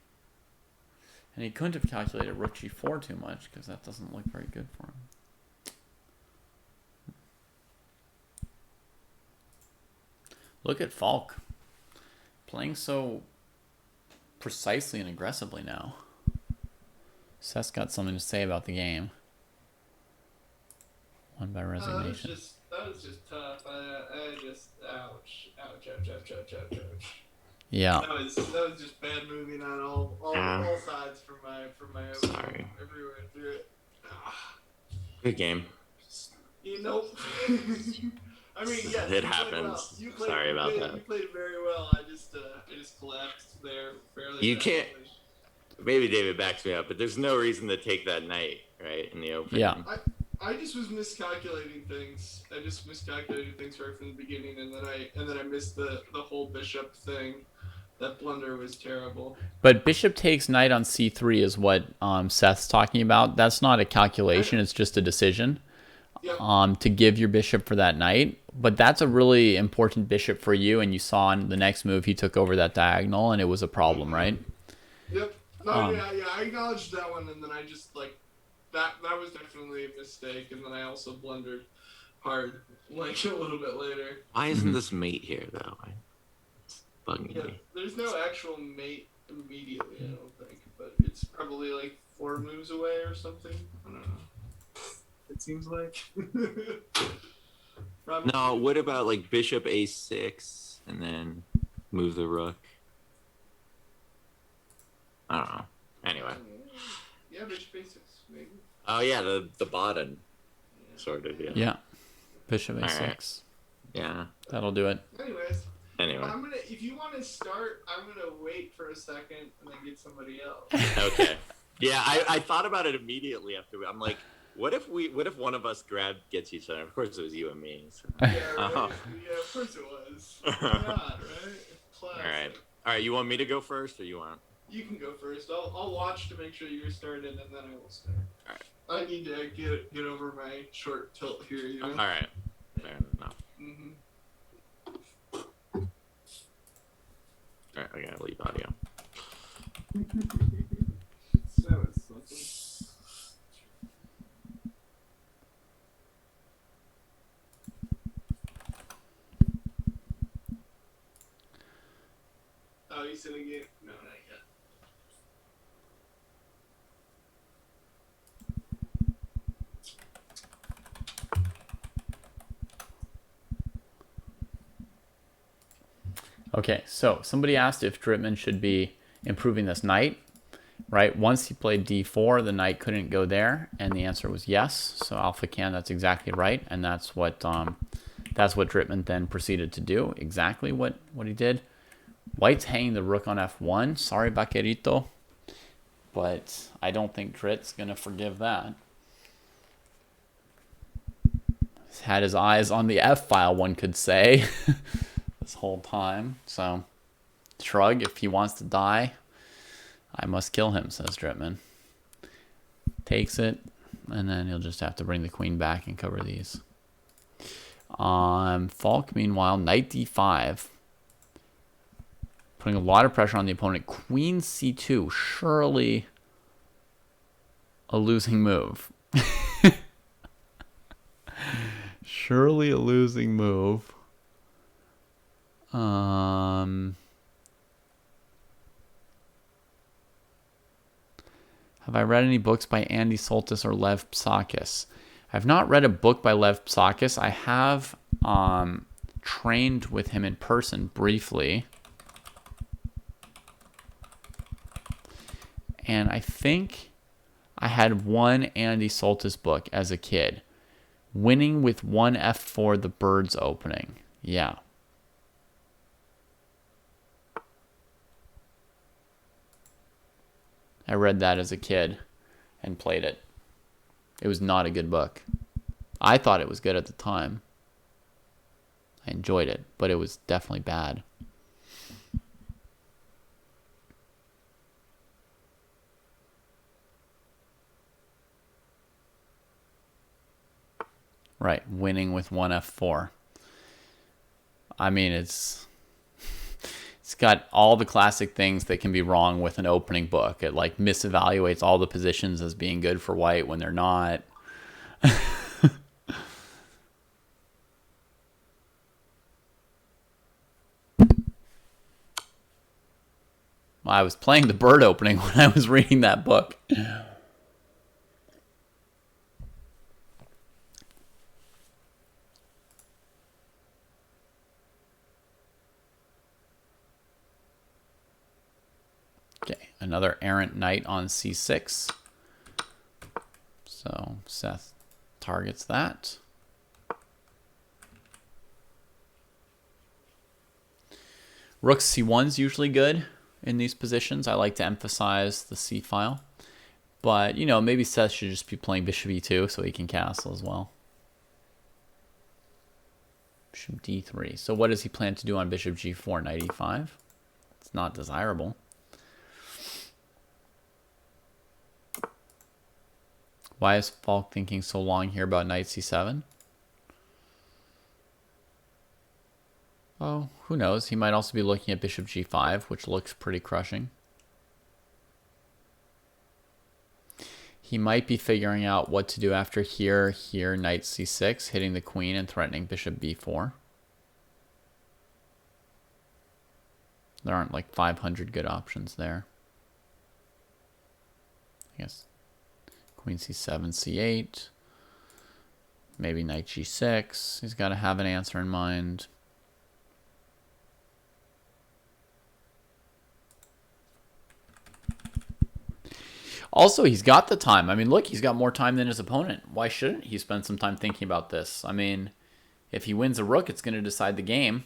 And he couldn't have calculated rook g4 too much, because that doesn't look very good for him. Look at Falk. Playing so precisely and aggressively now. Seth's got something to say about the game. Won by resignation. That was just tough. I just ouch. Yeah. That was just bad moving on all sides from my Sorry. everywhere through it. Good game. You know, I mean, yes, It you played happens. well. Sorry about that. You played very well. I just collapsed there fairly. You can't. rapidly. Maybe David backs me up, but there's no reason to take that knight, right, in the opening. Yeah. I just was miscalculating things. I just miscalculated things right from the beginning, and then I missed the whole bishop thing. That blunder was terrible. But bishop takes knight on c3 is what Seth's talking about. That's not a calculation. It's just a decision Yep. to give your bishop for that knight. But that's a really important bishop for you. And you saw in the next move, he took over that diagonal, and it was a problem, right? Yep. No, yeah, I acknowledged that one, and then I just that was definitely a mistake, and then I also blundered hard a little bit later. Why isn't this mate here, though? It's bugging Yeah, me. there's no actual mate immediately, I don't think, but it's probably 4 moves away or something. I don't know. It seems like. Probably. No, what about bishop a6 and then move the rook? I don't know. Anyway. Yeah, bishop a6, maybe. Oh yeah, the bottom, sort of. Yeah. Yeah. Bishop a6. Alright. Yeah. That'll do it. Anyways, Anyway. if you want to start, I'm gonna wait for a second and then get somebody else. Okay. Yeah, I thought about it immediately after. I'm like, what if one of us gets each other? Of course, it was you and me. So. Yeah, right? Yeah, of course it was. Why not, right? Classic. All right. You want me to go first, or you want? You can go first. I'll watch to make sure you're started, and then I will start. All right. I need to get over my short tilt here. You know. All right. Fair enough. Mm-hmm. All right. I gotta leave audio. So it's something. Oh, you said again? No, not yet. Okay, so somebody asked if Drittman should be improving this knight, right? Once he played d4, the knight couldn't go there, and the answer was yes. So Alpha Can, that's exactly right, and that's what Drittman then proceeded to do. Exactly what he did. White's hanging the rook on f1. Sorry, Vaquerito, but I don't think Dritt's gonna forgive that. He's had his eyes on the f file, one could say. This whole time. So shrug, if he wants to die, I must kill him, says Drittman. Takes it, and then he'll just have to bring the queen back and cover these. Falk, meanwhile, knight d5. Putting a lot of pressure on the opponent. Queen c2, surely a losing move. Surely a losing move. Have I read any books by Andy Soltis or Lev Psakis? I've not read a book by Lev Psakis. I have trained with him in person briefly. And I think I had one Andy Soltis book as a kid. Winning with 1f4, the Birds opening. Yeah. I read that as a kid and played it. It was not a good book. I thought it was good at the time. I enjoyed it, but it was definitely bad. Right, winning with 1f4. I mean, it's got all the classic things that can be wrong with an opening book. It misevaluates all the positions as being good for white when they're not. Well, I was playing the Bird opening when I was reading that book. Okay, another errant knight on c6. So Seth targets that. Rook c1 is usually good in these positions. I like to emphasize the c file. But, you know, maybe Seth should just be playing bishop e2 so he can castle as well. Bishop d3. So what does he plan to do on bishop g4, knight e5? It's not desirable. Why is Falk thinking so long here about knight c7? Oh, who knows? He might also be looking at bishop g5, which looks pretty crushing. He might be figuring out what to do after here, knight c6, hitting the queen and threatening bishop b4. There aren't like 500 good options there. I guess queen c7, c8. Maybe knight g6. He's got to have an answer in mind. Also, he's got the time. I mean, look, he's got more time than his opponent. Why shouldn't he spend some time thinking about this? I mean, if he wins a rook, it's going to decide the game.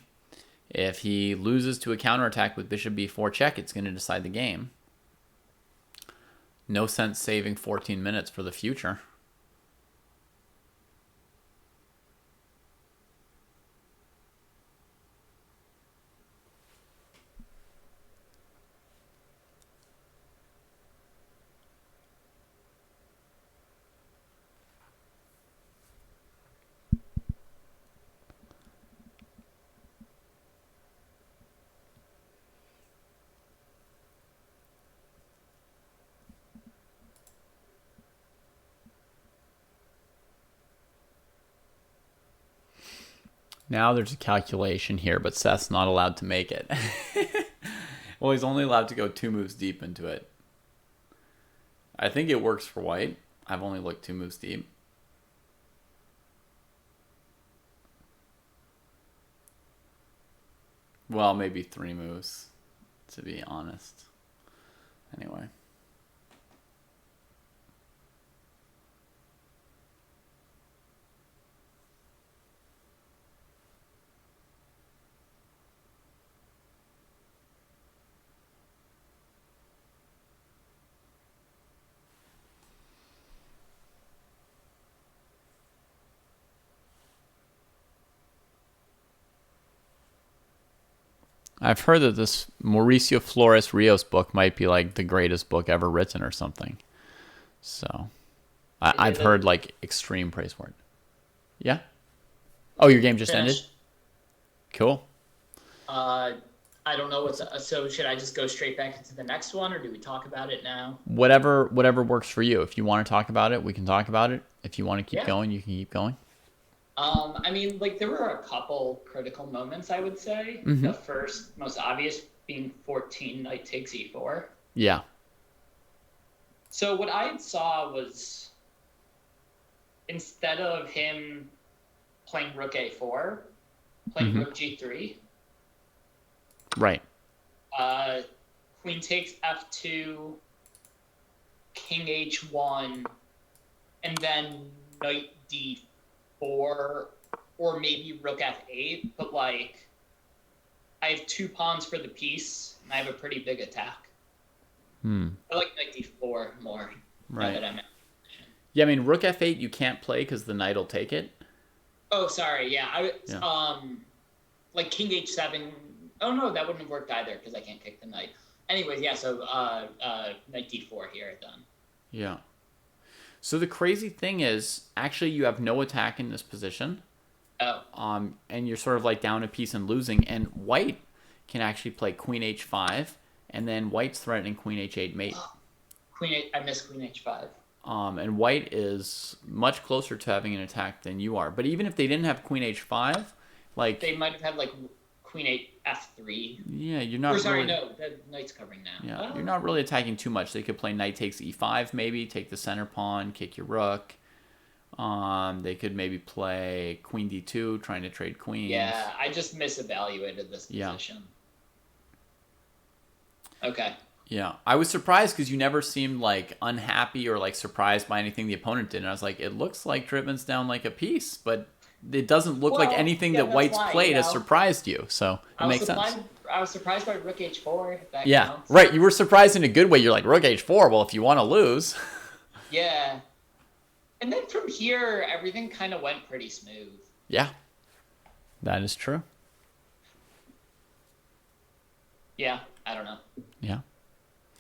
If he loses to a counterattack with bishop b4 check, it's going to decide the game. No sense saving 14 minutes for the future. Now there's a calculation here, but Seth's not allowed to make it. Well, he's only allowed to go 2 moves deep into it. I think it works for white. I've only looked 2 moves deep. Well, maybe 3 moves, to be honest. Anyway. I've heard that this Mauricio Flores Rios book might be like the greatest book ever written or something. So I've heard like extreme praise for it. Yeah? Oh, your game just ended? Cool. I don't know what's so should I just go straight back into the next one or do we talk about it now? Whatever works for you. If you want to talk about it, we can talk about it. If you want to keep going, you can keep going. I mean, like there were a couple critical moments, I would say. Mm-hmm. The first, most obvious, being 14, knight takes e4. Yeah. So what I saw was instead of him playing rook a4, playing rook g3. Right. Queen takes f2, king h1, and then knight d4. Or maybe rook f8, but like I have 2 pawns for the piece and I have a pretty big attack. I like knight d4 more. Right. Now that I'm in. Yeah, I mean rook f8 you can't play because the knight will take it. Oh, sorry. Yeah, like king h7. Oh no, that wouldn't have worked either because I can't kick the knight. Anyways, yeah. So knight d4 here then. Yeah. So the crazy thing is, actually, you have no attack in this position. Oh. And you're sort of like down a piece and losing. And white can actually play queen h5, and then white's threatening queen h8 mate. I missed queen h5. And white is much closer to having an attack than you are. But even if they didn't have queen h5, like they might have had like queen 8 f3. Yeah, you're not. Sorry, no, the knight's covering now. Yeah, you're not really attacking too much. They could play knight takes e5, maybe take the center pawn, kick your rook. They could maybe play queen d2, trying to trade queens. Yeah, I just misevaluated this position. Yeah. Okay. Yeah, I was surprised because you never seemed like unhappy or like surprised by anything the opponent did. And I was like, it looks like Driven's down like a piece, but it doesn't look like anything that White's played has surprised you. So it makes sense. I was surprised by Rook H4. If that Yeah, counts. right. You were surprised in a good way. You're like, Rook H4. Well, if you want to lose. Yeah. And then from here, everything kind of went pretty smooth. Yeah, that is true. Yeah, I don't know. Yeah.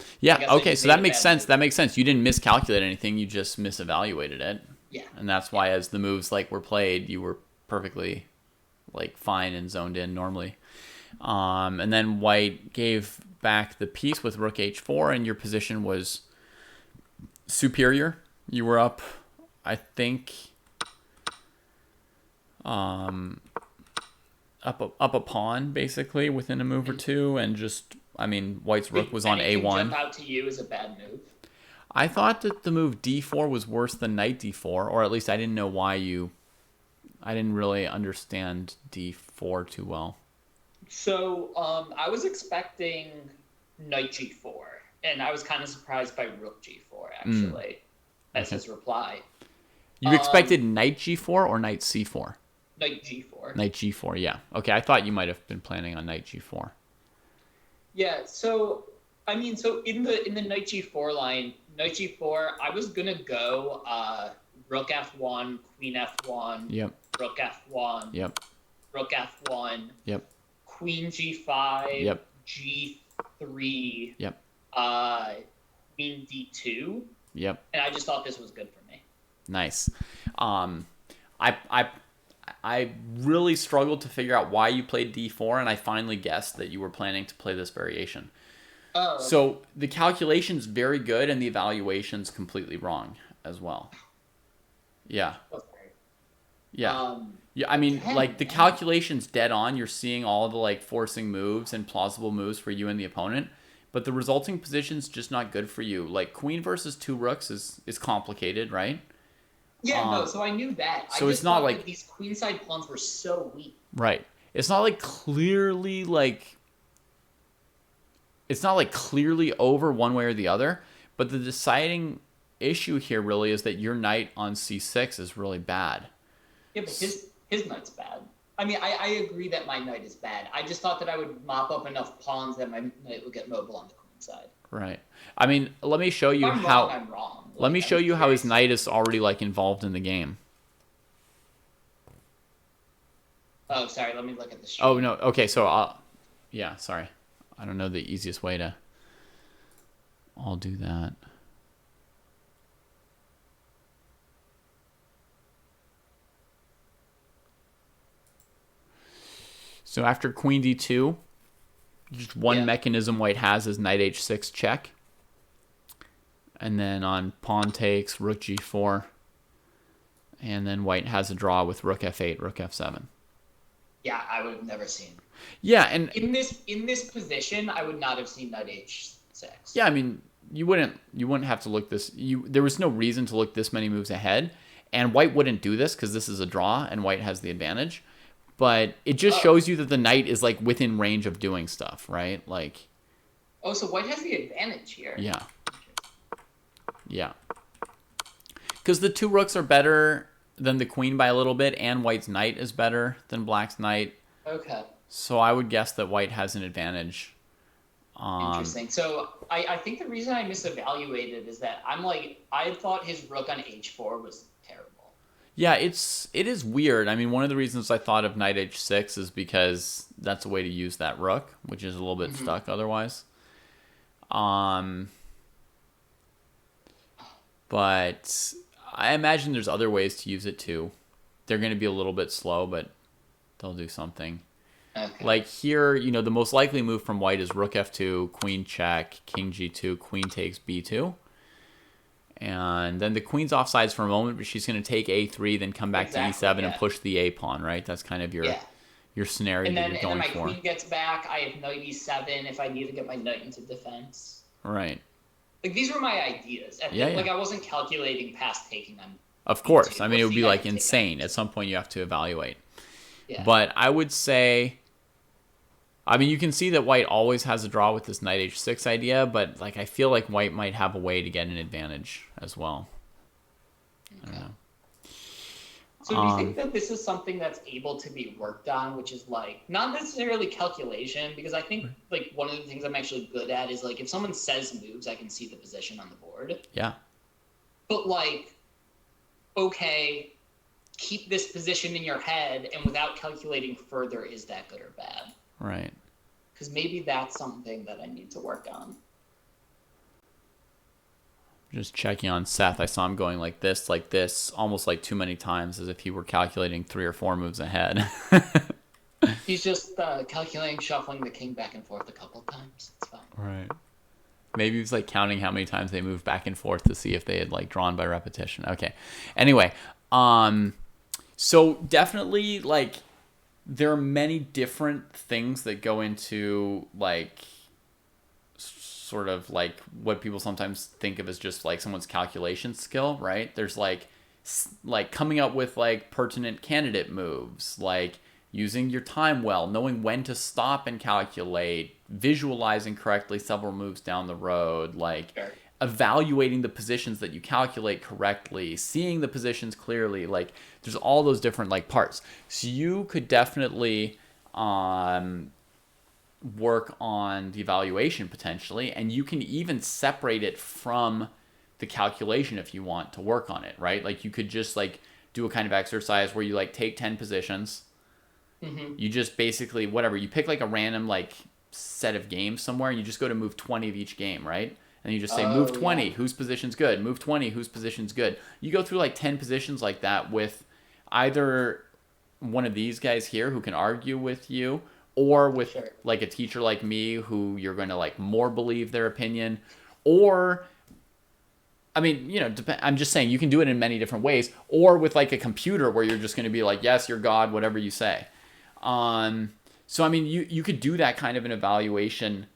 I Yeah, guess I okay, just so made that a makes bad sense. move. That makes sense. You didn't miscalculate anything. You just misevaluated it. Yeah. And that's why as the moves like were played, you were perfectly like fine and zoned in normally. And then white gave back the piece with Rook H4 and your position was superior. You were up, I think, up a pawn basically within a move or two, and just I mean white's rook was on Anything A1. jump out to you as a bad move? I thought that the move D4 was worse than knight D4, or at least I didn't know why I didn't really understand D4 too well. So I was expecting knight G4, and I was kind of surprised by rook G4 actually, as Okay. his reply. You expected knight G4 or knight C4? Knight G4. Knight G4, yeah. Okay, I thought you might have been planning on knight G4. Yeah, so I mean, so in the knight G4 line, knight G4, I was gonna go rook F1, queen F1, Yep, rook F1, yep, rook F1, yep, queen G5, Yep. G3, yep, queen D2, yep. and I just thought this was good for me. Nice. I really struggled to figure out why you played D4, and I finally guessed that you were planning to play this variation. Oh, So the calculation's very good, and the evaluation's completely wrong as well. Yeah, okay. yeah. Yeah, I mean, Dang, like, the man. calculation's dead on. You're seeing all the, like, forcing moves and plausible moves for you and the opponent, but the resulting position's just not good for you. Like, queen versus two rooks is complicated, right? Yeah, no, so I knew that. so I it's just not thought like- that these queenside pawns were so weak. Right. It's not, like, clearly, like... It's not, like, clearly over one way or the other, but the deciding issue here really is that your knight on c6 is really bad. Yeah, but his knight's bad. I mean, I agree that my knight is bad. I just thought that I would mop up enough pawns that my knight would get mobile on the queen side. Right. I mean, let me show you If I'm how... wrong, I'm wrong. Let me Like, show I'm you how his curious. knight is already, like, involved in the game. Oh, sorry. Let me look at the stream. Oh, no. Okay, so I'll... Yeah, sorry. I don't know the easiest way to... I'll do that. So after queen d2, just one Yeah. mechanism white has is knight h6 check. And then on pawn takes, rook g4. And then white has a draw with rook f8, rook f7. Yeah, I would have never seen. Yeah, and In this position, I would not have seen knight h6. yeah, I mean, you wouldn't have to look this. There was no reason to look this many moves ahead, and white wouldn't do this because this is a draw and white has the advantage. But it just shows you that the knight is like within range of doing stuff, right? Like, Oh, so white has the advantage here. yeah, yeah, because the two rooks are better than the queen by a little bit, and white's knight is better than black's knight. Okay. So I would guess that white has an advantage. Interesting. So I think the reason I misevaluated is that I thought his rook on h4 was terrible. Yeah, it is weird. I mean, one of the reasons I thought of knight h6 is because that's a way to use that rook, which is a little bit stuck otherwise. But I imagine there's other ways to use it too. They're going to be a little bit slow, but they'll do something. Okay. Like here, the most likely move from white is rook f2, queen check, king g2, queen takes b2. And then the queen's offsides for a moment, but she's going to take a3, then come back Exactly, to e7 and yeah. push the a pawn, right? That's kind of your scenario And that then, you're and then going my for. queen gets back. I have knight e7 if I need to get my knight into defense. Right. Like, these were my ideas. Yeah. Like, I wasn't calculating past taking on. Of course. two. I mean, it We'll would see be how like you take insane. it. At some point, you have to evaluate. Yeah. But I would say, I mean, you can see that white always has a draw with this knight h6 idea, but like I feel like white might have a way to get an advantage as well. I don't So do you think that this is something that's able to be worked on, which is like not necessarily calculation, because I think like one of the things I'm actually good at is like if someone says moves, I can see the position on the board. Yeah. But like, okay, keep this position in your head, and without calculating further, is that good or bad? Right. Because maybe that's something that I need to work on. Just checking on Seth. I saw him going like this, almost like too many times, as if he were calculating 3 or 4 moves ahead. He's just calculating, shuffling the king back and forth a couple times. It's fine. Right. Maybe he was like counting how many times they moved back and forth to see if they had like drawn by repetition. Okay. Anyway, so definitely like there are many different things that go into like sort of like what people sometimes think of as just like someone's calculation skill, right? There's like coming up with like pertinent candidate moves, like using your time well, knowing when to stop and calculate, visualizing correctly several moves down the road, like evaluating the positions that you calculate correctly, seeing the positions clearly, like there's all those different like parts. So you could definitely work on the evaluation potentially, and you can even separate it from the calculation if you want to work on it, right? Like you could just like do a kind of exercise where you like take 10 positions. You just basically, whatever, you pick like a random like set of games somewhere, and you just go to move 20 of each game, right? And you just say, move 20, whose position's good? Move 20, whose position's good? You go through like 10 positions like that with either one of these guys here who can argue with you, or with like a teacher like me who you're going to like more believe their opinion, or I mean, you know, I'm just saying you can do it in many different ways, or with like a computer where you're just going to be like, yes, you're God, whatever you say. So I mean, you could do that kind of an evaluation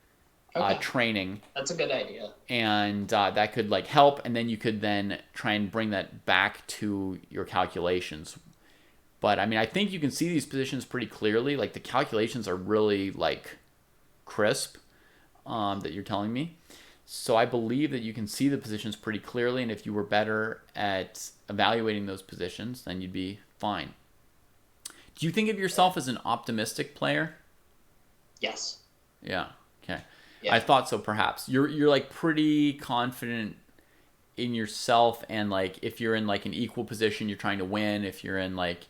training. That's a good idea. And that could like help, and then you could then try and bring that back to your calculations. But I mean, I think you can see these positions pretty clearly. Like the calculations are really like crisp that you're telling me. So I believe that you can see the positions pretty clearly, and if you were better at evaluating those positions, then you'd be fine. Do you think of yourself as an optimistic player? Yes. Yeah. Okay. Yeah. I thought so. Perhaps you're like pretty confident in yourself, and like if you're in like an equal position, you're trying to win. If you're in like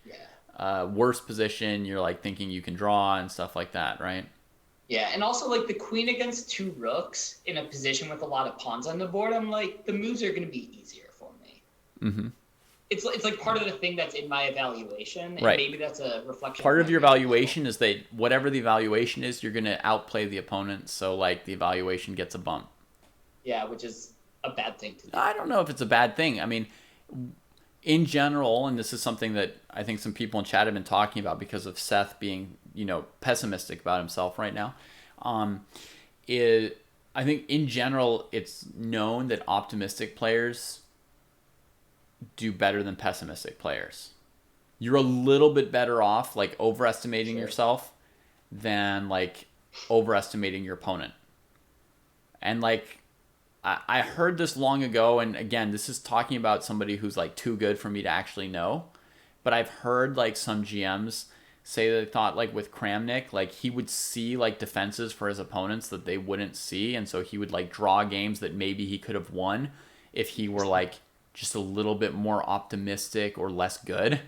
worse position, you're like thinking you can draw and stuff like that, right? Yeah, and also like the queen against 2 rooks in a position with a lot of pawns on the board, I'm like the moves are going to be easier for me. Mm-hmm. It's like part of the thing that's in my evaluation, and right. Maybe that's a reflection. Part of your evaluation is that whatever the evaluation is, you're going to outplay the opponent, so like the evaluation gets a bump. Yeah, which is a bad thing to do. I don't know if it's a bad thing. I mean, in general, and this is something that I think some people in chat have been talking about because of Seth being, you know, pessimistic about himself right now. I think in general, it's known that optimistic players do better than pessimistic players. You're a little bit better off like overestimating yourself than like overestimating your opponent. And like I heard this long ago, and again, this is talking about somebody who's like too good for me to actually know, but I've heard like some GMs say they thought like with Kramnik, like he would see like defenses for his opponents that they wouldn't see, and so he would like draw games that maybe he could have won if he were like just a little bit more optimistic or less good.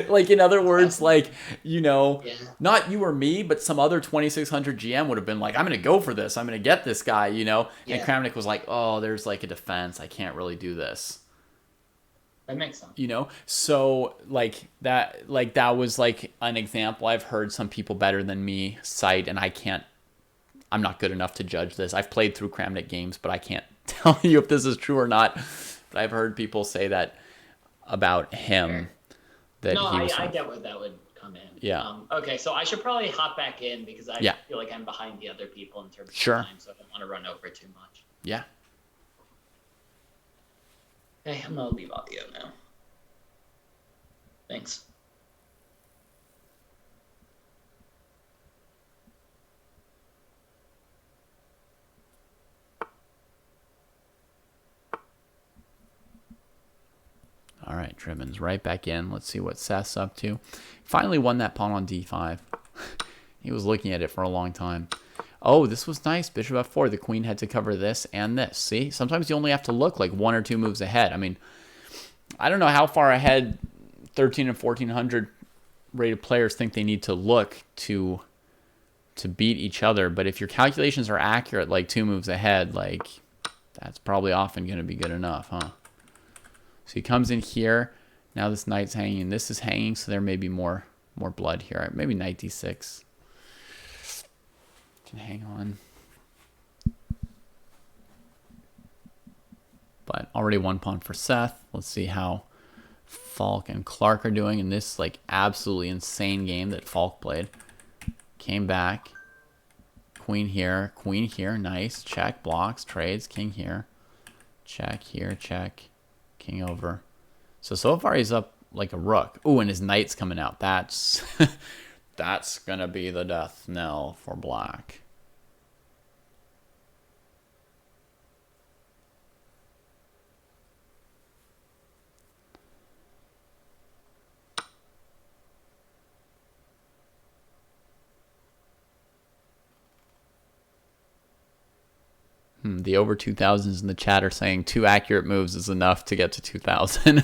Like in other words, like, you know, not you or me, but some other 2600 GM would have been like, I'm going to go for this. I'm going to get this guy, you know? And Kramnik was like, oh, there's like a defense. I can't really do this. That makes sense. You know? So like that was like an example I've heard some people better than me cite, and I'm not good enough to judge this. I've played through Kramnik games, but I can't tell you if this is true or not. But I've heard people say that about him. That I get where that would come in. Yeah. Okay, so I should probably hop back in because I feel like I'm behind the other people in terms of time, so I don't want to run over too much. Yeah. Okay, I'm gonna leave audio now. Thanks. All right. it, Dribbins. Right back in. Let's see what Seth's up to. Finally won that pawn on d5. He was looking at it for a long time. Oh, this was nice. Bishop f4. The queen had to cover this and this. See? Sometimes you only have to look like 1 or 2 moves ahead. I mean, I don't know how far ahead 13 and 1400 rated players think they need to look to beat each other. But if your calculations are accurate, like 2 moves ahead, like that's probably often going to be good enough, huh? So he comes in here. Now this knight's hanging. This is hanging, so there may be more blood here. Maybe knight d6. Can hang on. But already 1 pawn for Seth. Let's see how Falk and Clark are doing in this like absolutely insane game that Falk played. Came back. Queen here. Nice. Check. Blocks. Trades. King here. Check here. Check. King over. So far he's up like a rook. Ooh, and his knight's coming out. That's that's gonna be the death knell for black. The over 2000s in the chat are saying 2 accurate moves is enough to get to 2000.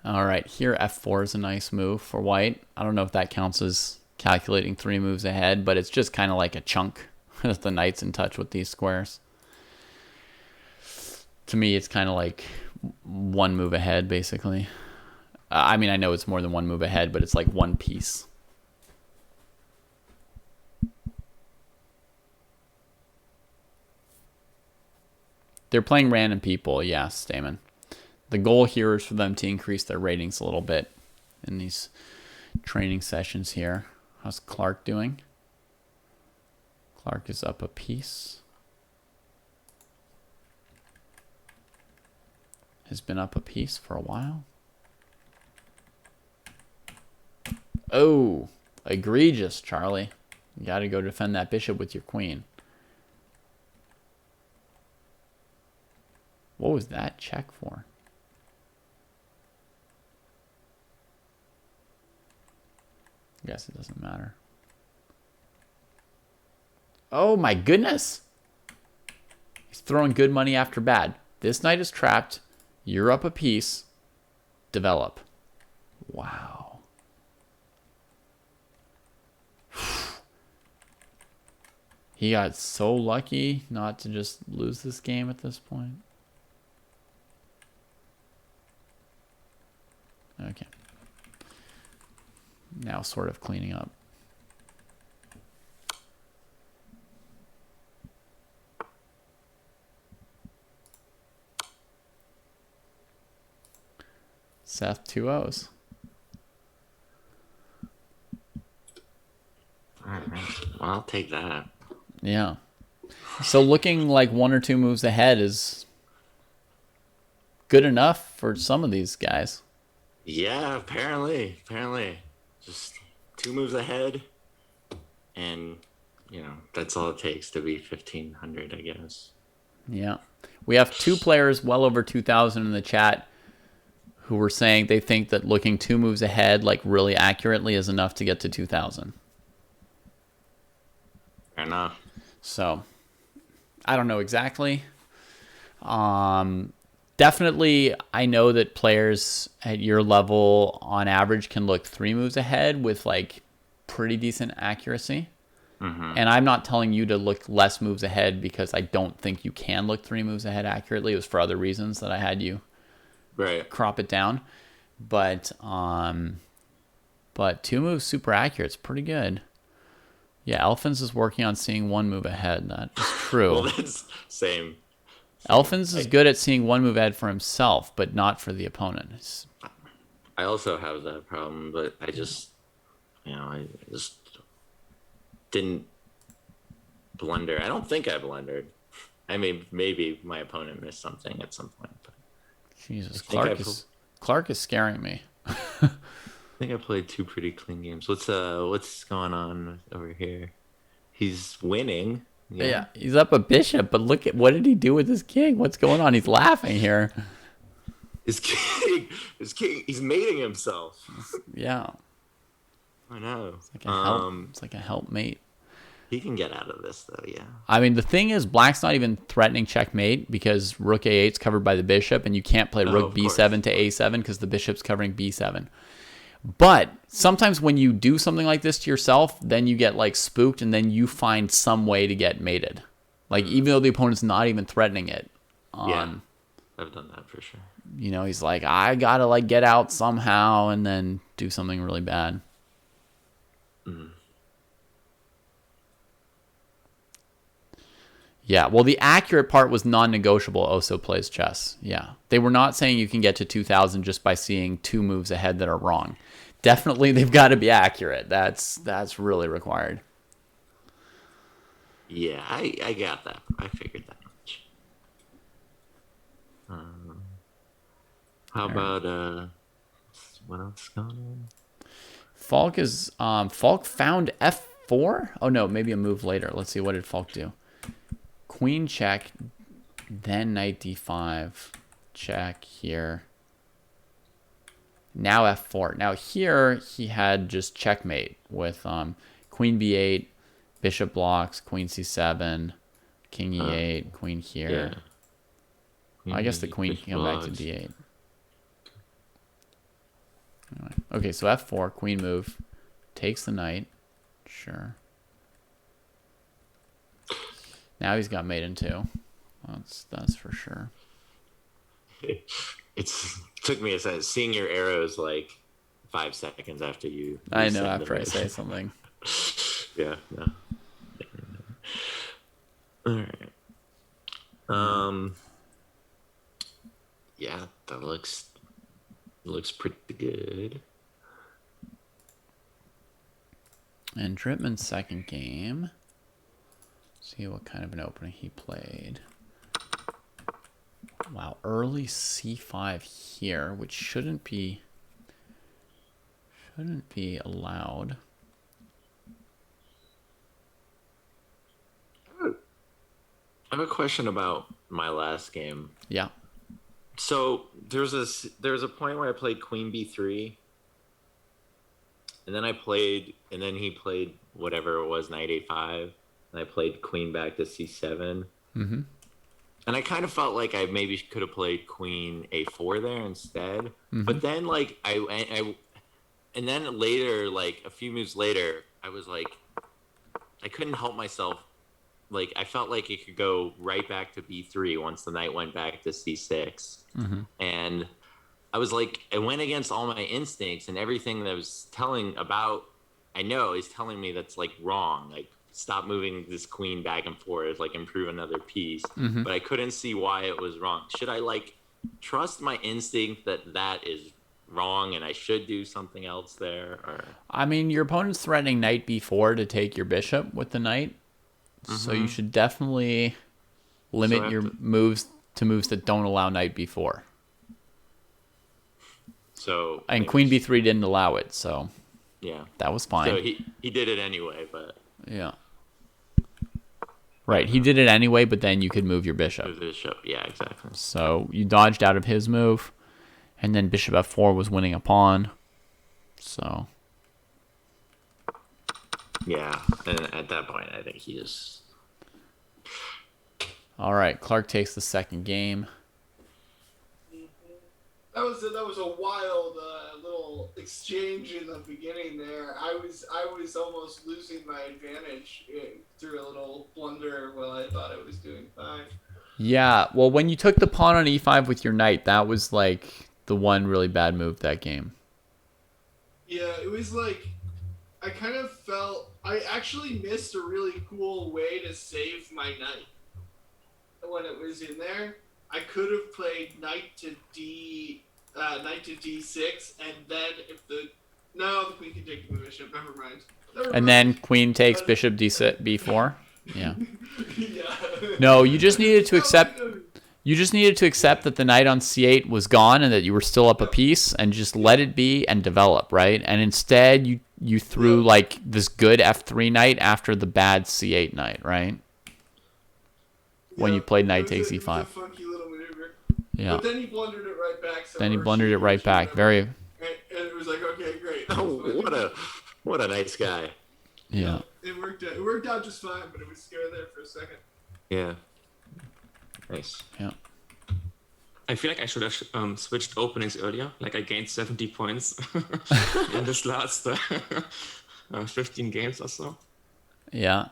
All right, here f4 is a nice move for white. I don't know if that counts as calculating 3 moves ahead, but it's just kind of like a chunk as the knight's in touch with these squares. To me, it's kind of like 1 move ahead, basically. I mean, I know it's more than 1 move ahead, but it's like 1 piece. They're playing random people, yes, Damon. The goal here is for them to increase their ratings a little bit in these training sessions here. How's Clark doing? Clark is up a piece. Has been up a piece for a while. Oh, egregious, Charlie. You got to go defend that bishop with your queen. What was that check for? I guess it doesn't matter. Oh my goodness! He's throwing good money after bad. This knight is trapped. You're up a piece. Develop. Wow. He got so lucky not to just lose this game at this point. Okay. Now sort of cleaning up. Seth 2 O's. All right, well, I'll take that. Yeah. So looking like 1 or 2 moves ahead is good enough for some of these guys. Yeah, apparently. Just 2 moves ahead. And, you know, that's all it takes to be 1500, I guess. Yeah. We have 2 players well over 2000 in the chat who were saying they think that looking 2 moves ahead, like really accurately, is enough to get to 2000. Fair enough. So, I don't know exactly. Definitely, I know that players at your level, on average, can look 3 moves ahead with like pretty decent accuracy. Mm-hmm. And I'm not telling you to look less moves ahead because I don't think you can look 3 moves ahead accurately. It was for other reasons that I had you crop it down. But 2 moves super accurate. It's pretty good. Yeah, Elfins is working on seeing 1 move ahead. That is true. Well, that's same. Elfins is good at seeing 1 move ahead for himself, but not for the opponent. I also have that problem, but I just didn't blunder. I don't think I blundered. I mean, maybe my opponent missed something at some point. But Jesus, Clark is scaring me. I think I played 2 pretty clean games. What's going on over here? He's winning. Yeah, he's up a bishop, but look at what did he do with his king? What's going on? He's laughing here. His king. His king. He's mating himself. Yeah. I know. It's like a helpmate. He can get out of this though. Yeah. I mean, the thing is, black's not even threatening checkmate because rook a8 is covered by the bishop, and you can't play rook of b7 to a7 because the bishop's covering b7. But sometimes when you do something like this to yourself, then you get like spooked, and then you find some way to get mated. Like even though the opponent's not even threatening it. Yeah. I've done that for sure. You know, he's like, I gotta like get out somehow, and then do something really bad. Yeah, well, the accurate part was non-negotiable. Oso plays chess. Yeah, they were not saying you can get to 2,000 just by seeing 2 moves ahead that are wrong. Definitely, they've got to be accurate. That's really required. Yeah, I got that. I figured that much. How about what else is going on? Falk found f4. Oh no, maybe a move later. Let's see, what did Falk do? Queen check, then knight d5, check here. Now f4. Now here he had just checkmate with queen b8, bishop blocks, queen c7, king e8, queen here. Yeah. I guess the queen can come back to d8. Anyway. Okay, so f4, queen move, takes the knight. Sure. Now he's got mate in 2. That's for sure. It's took me a second. Seeing your arrows like 5 seconds after you. I know, send after I them. say something. Yeah. No. All right. Yeah, that looks pretty good. And Drittman's second game. See what kind of an opening he played. Wow, early c5 here, which shouldn't be allowed. I have a question about my last game. Yeah. So there was a point where I played queen b3, and then he played whatever it was, knight a5, and I played queen back to c7. Mm-hmm. And I kind of felt like I maybe could have played queen a4 there instead. Mm-hmm. But then like and then later, like a few moves later, I was like, I couldn't help myself. Like I felt like it could go right back to b3 once the knight went back to c6. Mm-hmm. And I was like, I went against all my instincts, and everything that I was I know is telling me that's like wrong. Like stop moving this queen back and forth, like improve another piece. Mm-hmm. But I couldn't see why it was wrong. Should I like trust my instinct that is wrong and I should do something else there? Or I mean, your opponent's threatening knight b4 to take your bishop with the knight. So you should definitely limit your moves to moves that don't allow knight b4. So And queen b3 didn't allow it, so yeah, that was fine. so he did it anyway, but Yeah. Right, he did it anyway, but then you could move your bishop. the bishop, yeah, exactly. So you dodged out of his move, and then bishop f4 was winning a pawn. So Yeah, and at that point, I think he just. all right, Clark takes the second game. That was a wild little exchange in the beginning there. I was almost losing my advantage through a little blunder while I thought I was doing fine. Yeah, well, when you took the pawn on e5 with your knight, that was like the one really bad move that game. Yeah, it was like I kind of felt I actually missed a really cool way to save my knight when it was in there. I could have played knight to d6, and then if the queen can take the bishop. Never mind. And then queen takes bishop b4. Yeah. Yeah. No, you just needed to accept. You just needed to accept that the knight on c8 was gone and that you were still up a piece, and just let it be and develop, right? And instead, you threw like this good f3 knight after the bad c8 knight, right? When you played knight takes e5. It was a funky little maneuver. Yeah. But then he blundered it right back. So Then he or blundered she- it right she, back. whatever. Very, And it was like, okay, great. Oh, what a nice guy. yeah. It worked out. It worked out just fine, but it was scary there for a second. Yeah. Nice. Yeah. I feel like I should have switched openings earlier. Like I gained 70 points in this last 15 games or so. Yeah.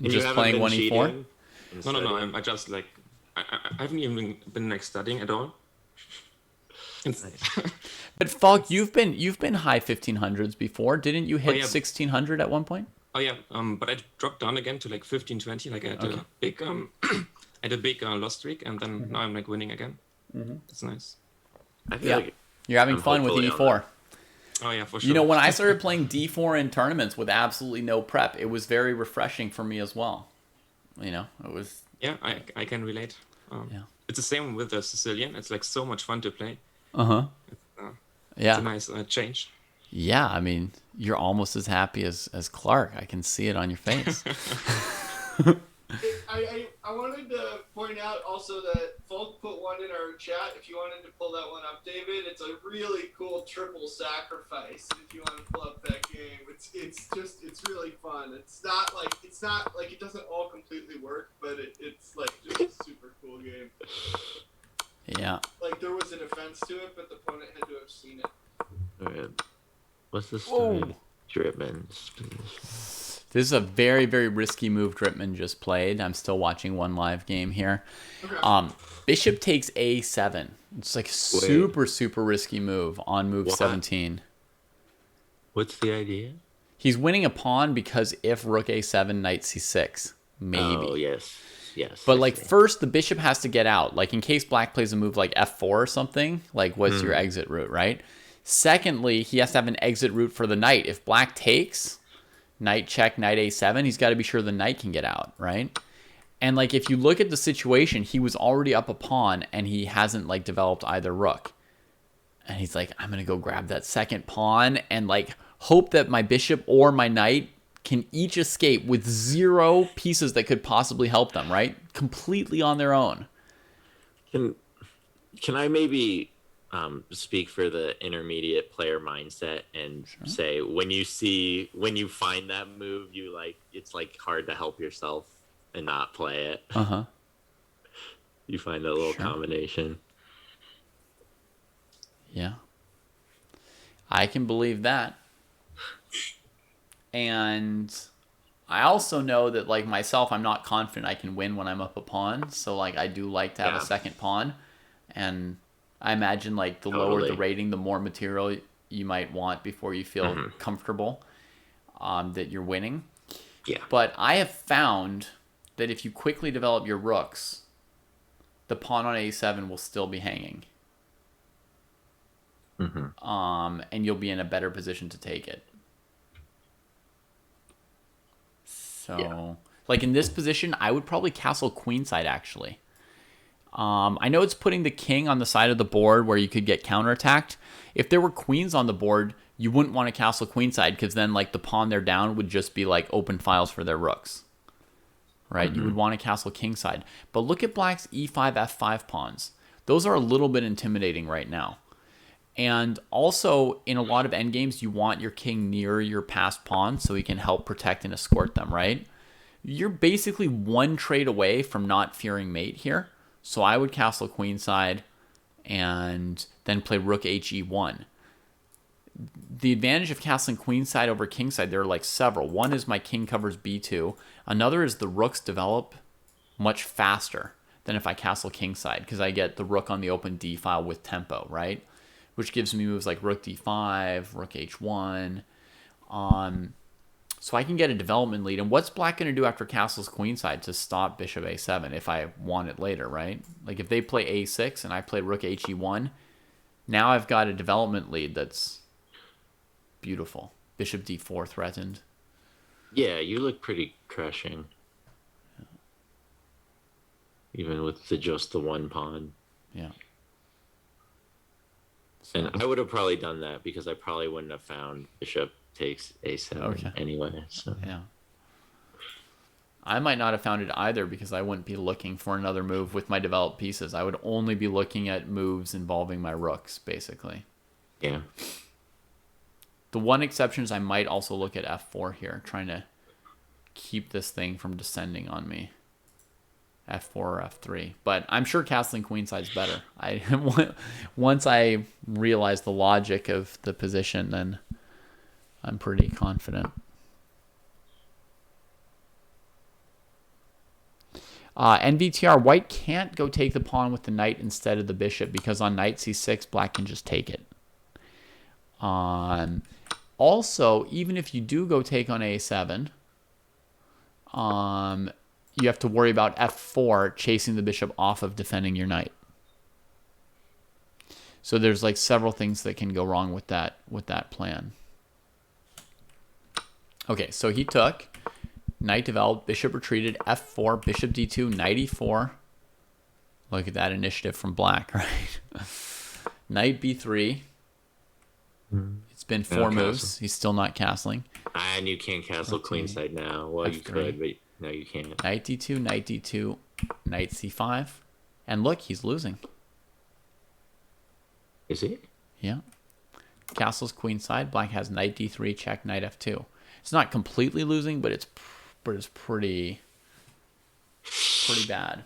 And Just haven't playing been 1e4? cheating and No. studying? I just like I haven't even been like studying at all. But Falk, you've been high 1500s before. Didn't you hit yeah. 1600 at one point? Oh yeah, but I dropped down again to like 15, 20. Like I had a big I had a big loss streak, and then now I'm like winning again. It's nice. I feel Yeah. like You're having I'm fun with hopefully on E4. Oh yeah, for sure. You know, when I started playing D4 in tournaments with absolutely no prep, it was very refreshing for me as well. You know, it was. Yeah, I can relate. Yeah. It's the same with the Sicilian. It's like so much fun to play. Uh-huh. It's Yeah. a nice change. Yeah, I mean, you're almost as happy as Clark. I can see it on your face. I wanted to point out also that Folk put one in our chat. If you wanted to pull that one up, David, it's a really cool triple sacrifice. If you want to pull up that game, it's really fun. It's not like it doesn't all completely work, but it's like just a super cool game. Yeah. Like there was an offense to it, but the opponent had to have seen it. Alright. What's the story? Whoa. Dripman. This is a very, very risky move Dripman just played. I'm still watching one live game here. Okay. Bishop takes A7. It's like super, super risky move on move What? 17. What's the idea? He's winning a pawn because if rook A7, knight C6. Maybe. Oh, yes. Yes. But I like see. first the bishop has to get out. Like in case black plays a move like F4 or something, like what's your exit route, right? Secondly, he has to have an exit route for the knight. If black takes, knight check, knight A7, he's got to be sure the knight can get out, right? And like if you look at the situation, he was already up a pawn and he hasn't like developed either rook. And he's like, I'm going to go grab that second pawn and like hope that my bishop or my knight can each escape with 0 pieces that could possibly help them, right? Completely on their own. Can I maybe speak for the intermediate player mindset and say when you find that move, you like it's like hard to help yourself and not play it. Uh-huh. You find a little Sure. combination. Yeah. I can believe that. And I also know that like myself, I'm not confident I can win when I'm up a pawn. So like I do like to have a second pawn. And I imagine like the lower the rating, the more material you might want before you feel comfortable that you're winning. Yeah. But I have found that if you quickly develop your rooks, the pawn on A7 will still be hanging. And you'll be in a better position to take it. So, like in this position, I would probably castle queenside actually. I know it's putting the king on the side of the board where you could get counterattacked. If there were queens on the board, you wouldn't want to castle queenside because then like the pawn they're down would just be like open files for their rooks. Right? You would want to castle kingside. But look at black's e5, f5 pawns. Those are a little bit intimidating right now. And also, in a lot of endgames, you want your king near your passed pawn so he can help protect and escort them, right? You're basically one trade away from not fearing mate here. So I would castle queenside and then play rook he1. The advantage of castling queenside over kingside, there are like several. One is my king covers b2. Another is the rooks develop much faster than if I castle kingside because I get the rook on the open d file with tempo, right? Which gives me moves like rook d5, rook h1. So I can get a development lead. And what's black going to do after castles queenside to stop bishop a7 if I want it later, right? Like if they play a6 and I play rook he1, now I've got a development lead that's beautiful. Bishop d4 threatened. Yeah, you look pretty crushing. Even with just the one pawn. Yeah. And I would have probably done that because I probably wouldn't have found bishop takes a7 anyway. So Yeah. I might not have found it either because I wouldn't be looking for another move with my developed pieces. I would only be looking at moves involving my rooks, basically. Yeah. The one exception is I might also look at f4 here, trying to keep this thing from descending on me. f4 or f3. But I'm sure castling queenside's better. Once I realize the logic of the position, then I'm pretty confident. NVTR, white can't go take the pawn with the knight instead of the bishop because on knight c6, black can just take it. Also, even if you do go take on a7, you have to worry about f4 chasing the bishop off of defending your knight. So there's like several things that can go wrong with that plan. Okay, so he took. Knight developed, bishop retreated, f4, bishop d2, knight e4. Look at that initiative from black, right? Knight b3. It's been 4 moves. He's still not castling. And you can't castle queenside now. Well, F3. you could, but no, you can't. Knight d2, knight d2, knight c5. And look, he's losing. Is he? Yeah. Castle's queenside. Black has knight d3, check, knight f2. It's not completely losing, but it's pretty bad.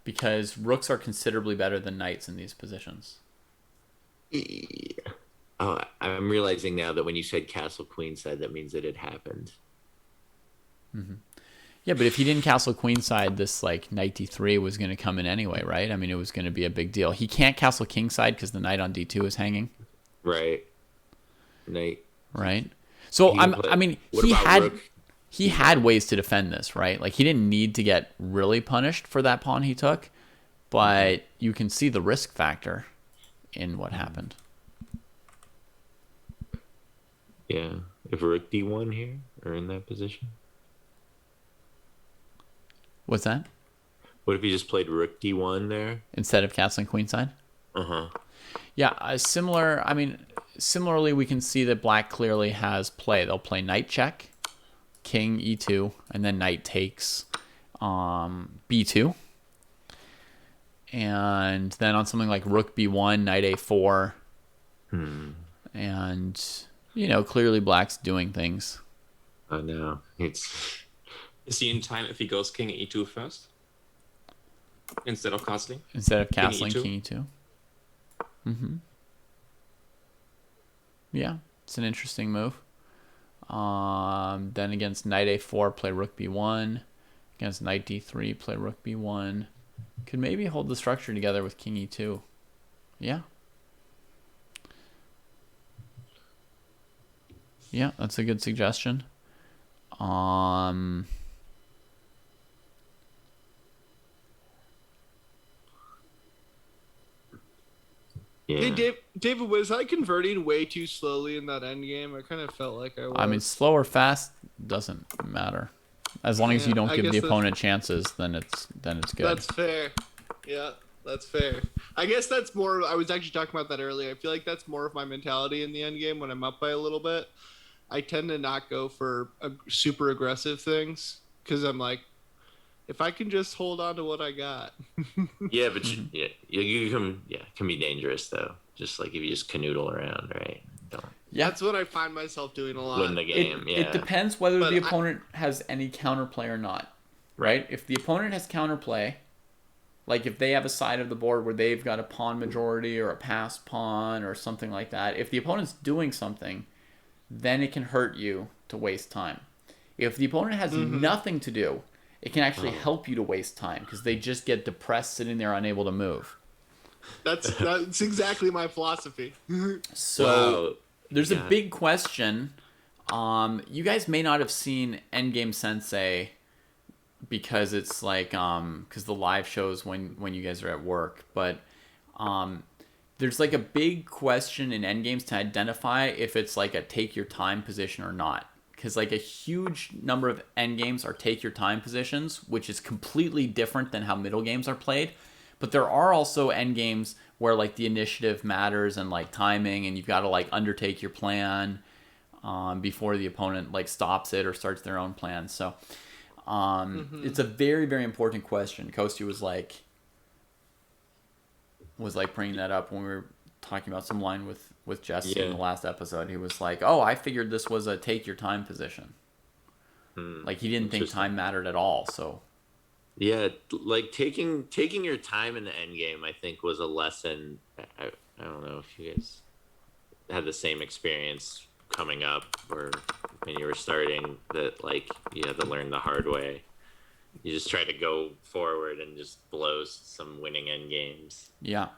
Because rooks are considerably better than knights in these positions. Yeah. Oh, I'm realizing now that when you said castle queenside, that means that it happened. Mm-hmm. Yeah, but if he didn't castle queenside, this like knight d3 was going to come in anyway, right? I mean, it was going to be a big deal. He can't castle kingside because the knight on d2 is hanging. Right. Knight. Right. So he had ways to defend this, right? Like he didn't need to get really punished for that pawn he took, but you can see the risk factor in what happened. Yeah. If rook d1 here, or in that position. What's that? What if you just played rook d1 there? Instead of castling queenside? Uh-huh. Yeah, similarly, we can see that black clearly has play. They'll play knight check, king e2, and then knight takes b2. And then on something like rook b1, knight a4. And, clearly black's doing things. I know. Is he in time if he goes king e2 first? Instead of castling? Instead of castling king e2. Mm-hmm. Yeah, it's an interesting move. Then against knight a4, play rook b1. Against knight d3, play rook b1. Could maybe hold the structure together with king e2. Yeah. Yeah, that's a good suggestion. Yeah. Hey, David, was I converting way too slowly in that endgame? I kind of felt like I was. I mean, slow or fast doesn't matter. As long as you don't I give the guess opponent chances, then it's good. That's fair. Yeah, that's fair. I guess that's more. I was actually talking about that earlier. I feel like that's more of my mentality in the endgame when I'm up by a little bit. I tend to not go for super aggressive things because I'm like, if I can just hold on to what I got. Yeah, but you can be dangerous though. Just like if you just canoodle around, right? Don't That's what I find myself doing a lot. win the game. It depends whether the opponent has any counterplay or not, right? If the opponent has counterplay, like if they have a side of the board where they've got a pawn majority or a passed pawn or something like that, if the opponent's doing something, then it can hurt you to waste time. If the opponent has nothing to do, it can actually help you to waste time because they just get depressed sitting there unable to move. That's exactly my philosophy. So there's a big question. You guys may not have seen Endgame Sensei because it's like because the live shows when you guys are at work, but there's like a big question in endgames to identify if it's like a take your time position or not. Because like a huge number of endgames are take your time positions, which is completely different than how middle games are played. But there are also endgames where like the initiative matters and like timing, and you've got to like undertake your plan before the opponent like stops it or starts their own plan. So It's a very, very important question. Kosti was like bringing that up when we were talking about some line with Jesse in the last episode. He was like, "Oh, I figured this was a take your time position." Like he didn't think time mattered at all. So yeah, like taking your time in the end game, I think was a lesson. I don't know if you guys had the same experience coming up or when you were starting, that like you had to learn the hard way. You just try to go forward and just blow some winning end games. Yeah.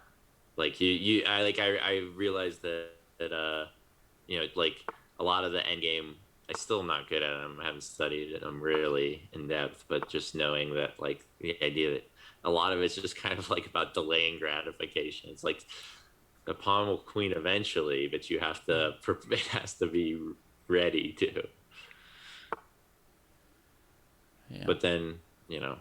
Like I realized that you know, like a lot of the end game, I still am not good at them. I haven't studied them really in depth, but just knowing that like the idea that a lot of it's just kind of like about delaying gratification. It's like the pawn will queen eventually, but you have to, it has to be ready to. Yeah. But then, you know.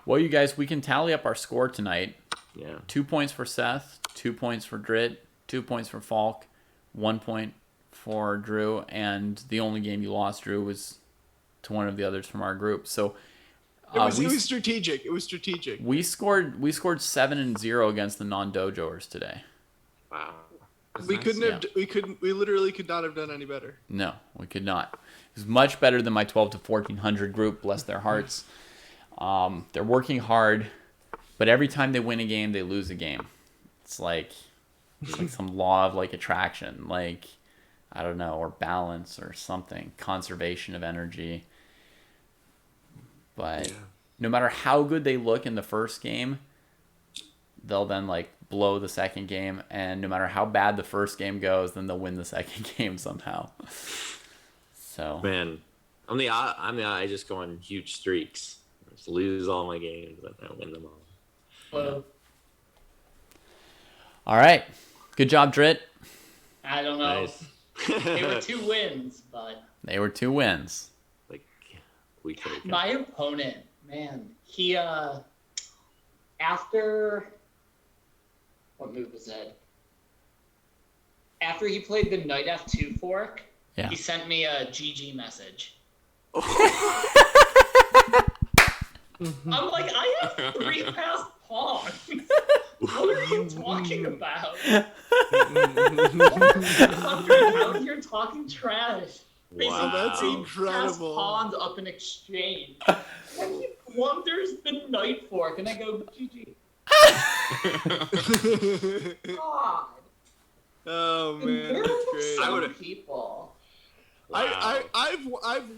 Well, you guys, we can tally up our score tonight. Yeah. 2 points for Seth, 2 points for Drit, 2 points for Falk, 1 point for Drew, and the only game you lost, Drew, was to one of the others from our group. So it was strategic. It was strategic. We scored 7-0 against the non-dojoers today. Wow. We literally could not have done any better. No, we could not. It was much better than my 12 to 1400 group, bless their hearts. They're working hard, but every time they win a game, they lose a game. It's like some law of like attraction, like, I don't know, or balance or something, conservation of energy. But no matter how good they look in the first game, they'll then like blow the second game, and no matter how bad the first game goes, then they'll win the second game somehow. So man, I just go on huge streaks. I just lose all my games and I win them all. Well, all right, good job, Drit. I don't know. Nice. They were 2 wins, but they were 2 wins. Like we could have. My opponent, man, he after what move was it? After he played the knight f2 fork, he sent me a GG message. I'm like, I have 3 passed pawns. What are you talking about? You're talking trash. Wow, that's Pass incredible. pawns up in exchange. And he blunders the knight fork, and I go, GG. God. Oh man, There that's were great. some people. Wow. I've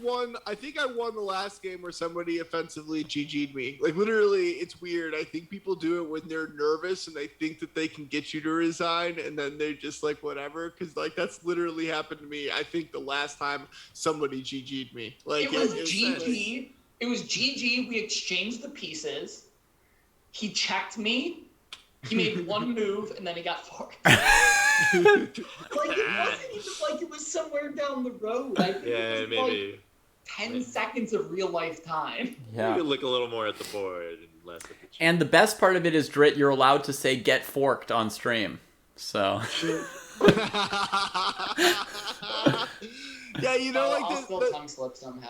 won. I think I won the last game where somebody offensively GG'd me. Like literally, it's weird. I think people do it when they're nervous and they think that they can get you to resign, and then they're just like whatever. Because like that's literally happened to me. I think the last time somebody GG'd me. Like It was GG. It was GG. We exchanged the pieces. He checked me. He made 1 move, and then he got forked. Like, it wasn't even like it was somewhere down the road. I think it was maybe. like 10 seconds of real life time. You could look a little more at the board and less at the chat. And the best part of it is, Drit, you're allowed to say "get forked" on stream. So. Yeah, you know, I'll like still tongue slip somehow.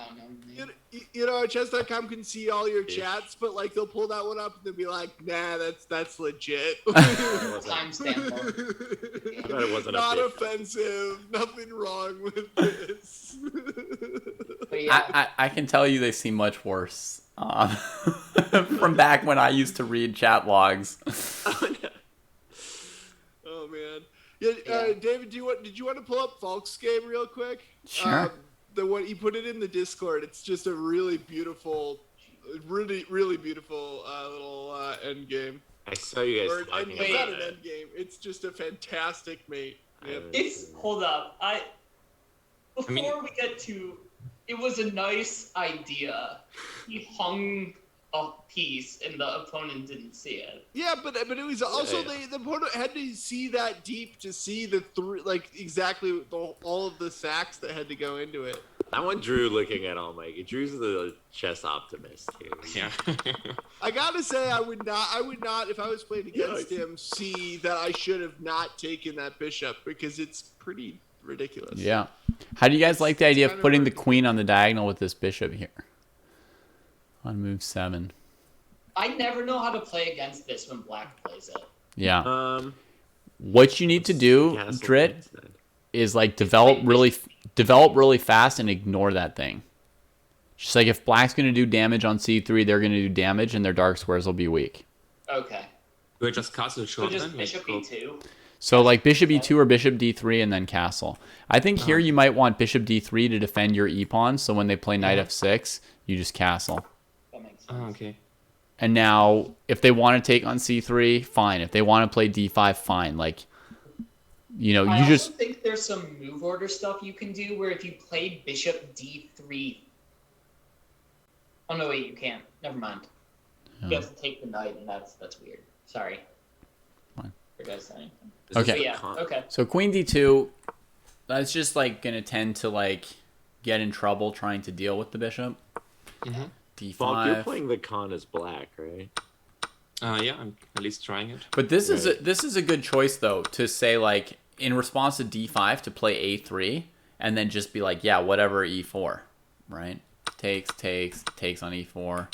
you know, chess.com can see all your chats, but like they'll pull that one up and they'll be like, "Nah, that's legit." Timestamp. I thought it wasn't Not a offensive. Nothing wrong with this. But yeah, I can tell you they seem much worse from back when I used to read chat logs. Oh man. Yeah, David, did you want to pull up Falk's game real quick? Sure. The one he put it in the Discord. It's just a really beautiful, really beautiful little end game. I saw you guys talking It's not about an it. end game. It's just a fantastic mate. Yep. it's hold up. Before we get to, it was a nice idea. He hung a piece and the opponent didn't see it. Yeah, but it was also Yeah. the opponent had to see that deep to see the exactly all of the sacks that had to go into it. I want Drew looking at all my. Drew's the chess optimist here. Yeah. I gotta say, I would not, if I was playing against him, see that I should have not taken that bishop because it's pretty ridiculous. Yeah. How do you guys like the idea of kind of putting the weird. queen on the diagonal with this bishop here? On move 7. I never know how to play against this when black plays it. Yeah. What you need to do, Castle Drit, instead. is like develop really fast and ignore that thing. Just like if black's going to do damage on c3, they're going to do damage and their dark squares will be weak. Okay. We're just castle So short just then. bishop Go- e2. So like bishop e2 or bishop d3 and then castle. I think here you might want bishop d3 to defend your e-pawn, so when they play knight f6, you just castle. That makes sense. Oh, okay. And now if they want to take on c3, fine. If they want to play d5, fine. Like, you know, I you also just... think there's some move order stuff you can do where if you played bishop d3. Oh no, wait, you can't. Never mind. You have to take the knight, and that's weird. Sorry. Fine. Forgot to say anything. Is this Okay. But a yeah, con- okay. So queen d2, that's just like going to tend to like get in trouble trying to deal with the bishop. Mhm. Falk, you're d5. playing the con as black, right? Yeah, I'm at least trying it. But this is Right. this is a good choice though, to say like in response to d5 to play a3 and then just be like, yeah, whatever, e4, right? Takes on e4,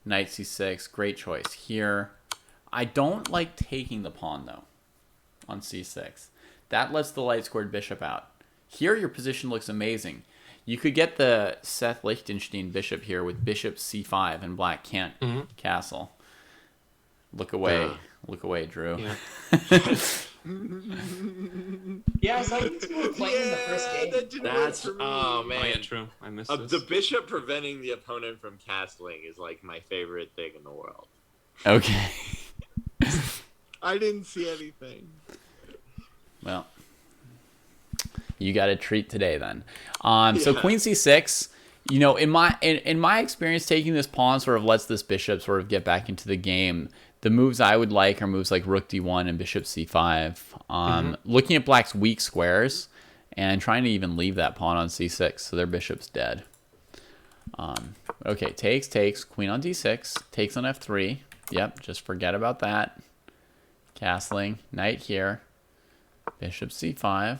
knight c6, great choice. Here, I don't like taking the pawn though on c6. That lets the light squared bishop out. Here your position looks amazing. You could get the Seth Lichtenstein bishop here with bishop c5 and black can't castle. Look away. Look away, Drew. Yeah. Yeah, I saw you two were playing in the first game. that didn't That's work for me. oh Oh, man. yeah, true. I missed The this. bishop preventing the opponent from castling is like my favorite thing in the world. Okay. I didn't see anything. Well, you got a treat today then. So Yeah. queen c6, you know, in my experience, taking this pawn sort of lets this bishop sort of get back into the game. The moves I would like are moves like rook d1 and bishop c5. Looking at black's weak squares and trying to even leave that pawn on c6, so their bishop's dead. Okay, takes, queen on d6, takes on f3. Yep, just forget about that. Castling, knight here, bishop c5.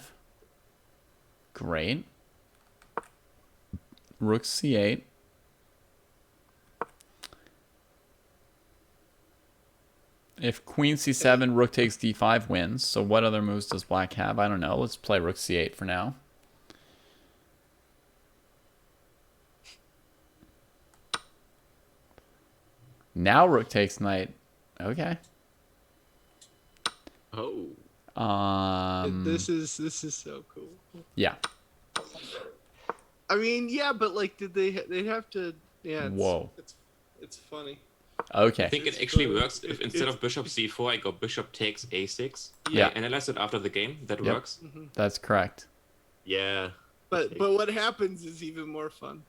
Great. Rook c8. If queen c7, rook takes d5 wins. So what other moves does black have? I don't know. Let's play rook c8 for now. Now rook takes knight. Okay. Oh. This is so cool. Yeah. I mean, yeah, but like, did they have to? Yeah. Whoa. It's funny. Okay. I think It's it actually fun. works if instead of bishop c4, I go bishop takes a6. Yeah. I analyzed it after the game. That Yep. works. That's correct. Yeah. But what happens is even more fun.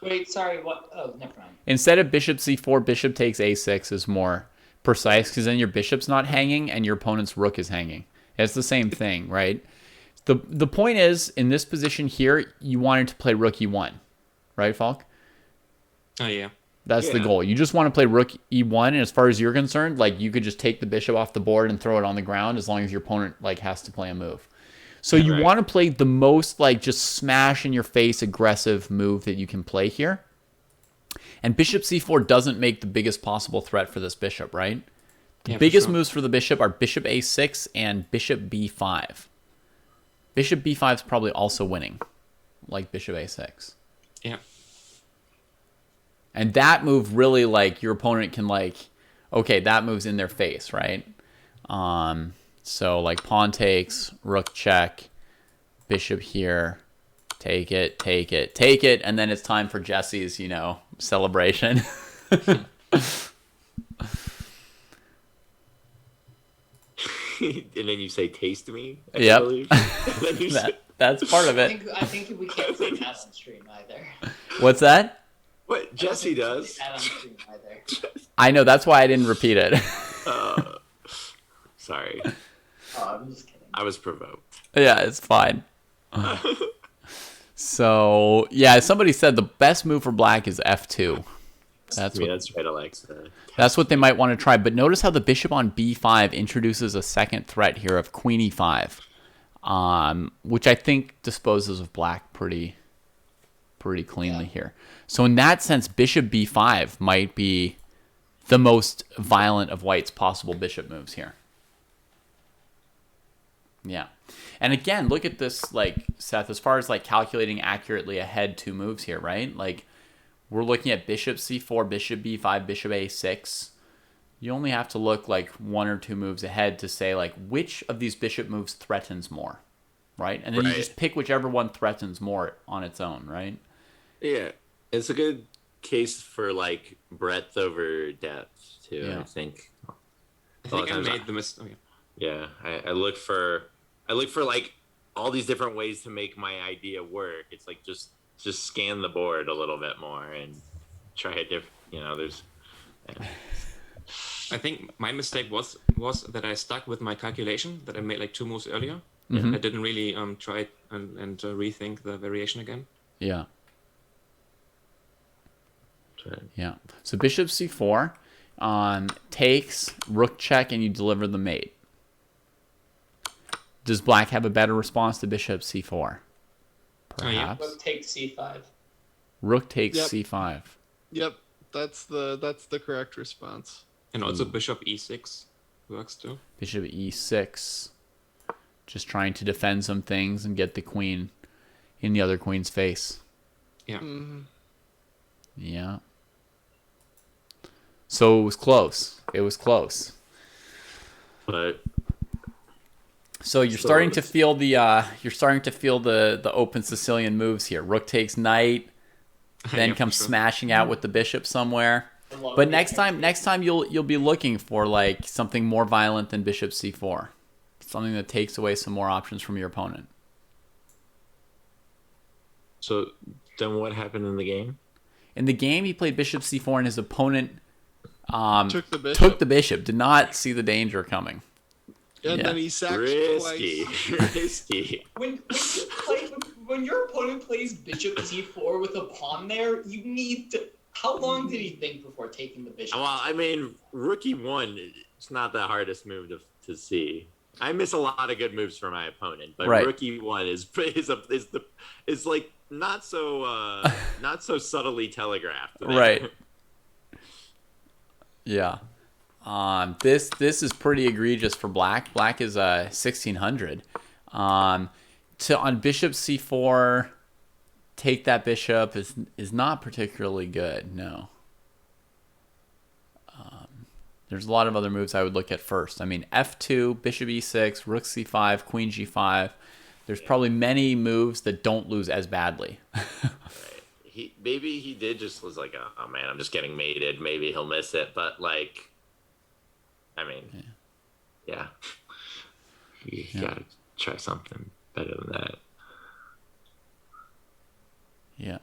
Wait, sorry, what? Oh, never mind. Instead of bishop c4, bishop takes a6 is more precise because then your bishop's not hanging and your opponent's rook is hanging. It's the same thing, right? The point is, in this position here, you wanted to play rook e1, right, Falk? Oh, yeah. That's the Yeah. goal. You just want to play rook e1, and as far as you're concerned, like you could just take the bishop off the board and throw it on the ground as long as your opponent like has to play a move. So you Right. want to play the most like just smash in your face aggressive move that you can play here. And bishop c4 doesn't make the biggest possible threat for this bishop, right? The Yeah, for biggest sure. moves for the bishop are bishop a6 and bishop b5. Bishop b5 is probably also winning, like bishop a6. Yeah. And that move really, like, your opponent can, like, okay, that move's in their face, right? So, like, pawn takes, rook check, bishop here, take it, and then it's time for Jesse's, you know, celebration. And then you say, "Taste me." I Yep. believe. And then you say, That's part of I it. think we can't say that on stream either. What's that? what Jesse does. That on stream either. I know, that's why I didn't repeat it. Sorry, Oh, I'm just kidding. I was provoked. Yeah, it's fine. So, yeah, somebody said the best move for black is f2. That's what That's right, Alexa. That's what they might want to try. But notice how the bishop on b5 introduces a second threat here of queen e5, which I think disposes of black pretty pretty cleanly here. So in that sense, bishop b5 might be the most violent of white's possible bishop moves here. Yeah. And again, look at this, like, Seth, as far as like calculating accurately ahead 2 moves here, right? Like, we're looking at bishop c4, bishop b5, bishop a6. You only have to look like 1 or 2 moves ahead to say, like, which of these bishop moves threatens more, right? And then you just pick whichever one threatens more on its own, right? Yeah, it's a good case for like breadth over depth too. Yeah. I think. I think I made the mistake. Okay. Yeah, I look for like all these different ways to make my idea work. It's like just scan the board a little bit more and try a different. You know, there's. Yeah. I think my mistake was that I stuck with my calculation that I made like 2 moves earlier. Mhm. I didn't really try it and rethink the variation again. Yeah. Right. Yeah. So bishop c4 takes, rook check, and you deliver the mate. Does black have a better response to bishop c4? Oh, yeah. Perhaps. Rook takes c5. Rook takes Yep. c5. Yep, that's the correct response. And also bishop e6 works too. Bishop e6. Just trying to defend some things and get the queen in the other queen's face. Yeah. Yeah. So it was close. It was close. But So you're starting to feel the open Sicilian moves here. Rook takes knight, then Yeah, for comes sure. smashing out with the bishop somewhere. I love But it. next time you'll be looking for like something more violent than bishop c4. Something that takes away some more options from your opponent. so then what happened in the game? In the game, he played bishop c4, and his opponent Took the bishop. took the bishop. Did not see the danger coming. And Yeah. then he sacked Risky, twice. risky. When your opponent plays bishop c4 with a pawn there, you need to. How long did he think before taking the bishop? Well, I mean, rook e1, it's not the hardest move to see. I miss a lot of good moves from my opponent, but Right. rook e1 is like not so subtly telegraphed. Right. Yeah. This is pretty egregious for black. Black is 1600. On bishop c4, take that bishop is not particularly good. No. There's a lot of other moves I would look at first. I mean, f2, bishop e6, rook c5, queen g5. There's probably many moves that don't lose as badly. Maybe he did just was like, oh man, I'm just getting mated. Maybe he'll miss it, but like, I mean, yeah. You gotta try something better than that. Yeah.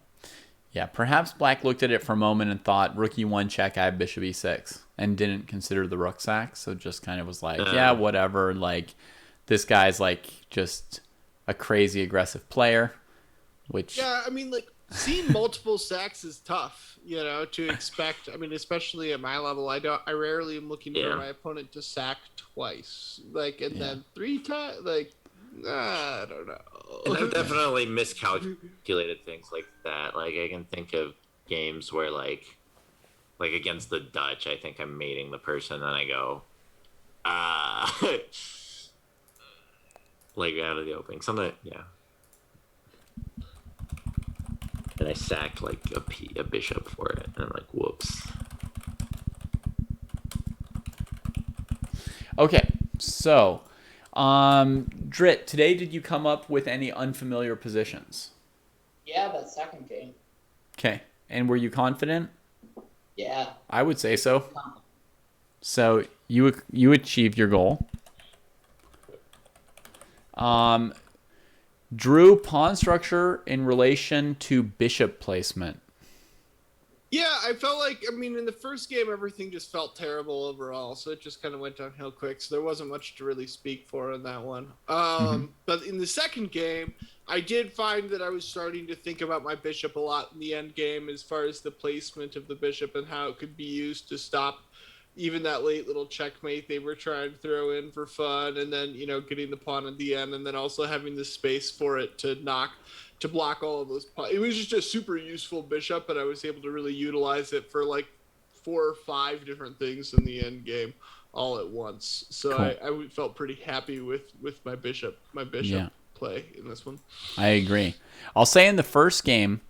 Yeah, perhaps black looked at it for a moment and thought, rook e1 check, I have bishop e6, and didn't consider the rook sack, so just kind of was like, yeah, whatever, like, this guy's, like, just a crazy aggressive player, which... Yeah, I mean, like, seeing multiple sacks is tough, you know, to expect. I mean, especially at my level, I rarely am looking for my opponent to sack twice, like, and then 3 times, like, I don't know. And I've definitely miscalculated things like that. Like, I can think of games where, like against the Dutch, I think I'm mating the person, and I go, like out of the opening. Something, yeah. And I sacked like a bishop for it, and I'm like, whoops. Okay, so, Drit, today did you come up with any unfamiliar positions? Yeah, that second game. Okay, and were you confident? Yeah. I would say so. So you achieved your goal. Drew, pawn structure in relation to bishop placement. Yeah, I felt like, I mean, in the first game, everything just felt terrible overall, so it just kind of went downhill quick, so there wasn't much to really speak for in that one. But in the second game, I did find that I was starting to think about my bishop a lot in the end game as far as the placement of the bishop and how it could be used to stop even that late little checkmate they were trying to throw in for fun, and then getting the pawn at the end, and then also having the space for it to block all of those. It was just a super useful bishop, and I was able to really utilize it for like 4 or 5 different things in the end game all at once. So Cool. I felt pretty happy with my bishop Yeah. play in this one. I agree. I'll say in the first game,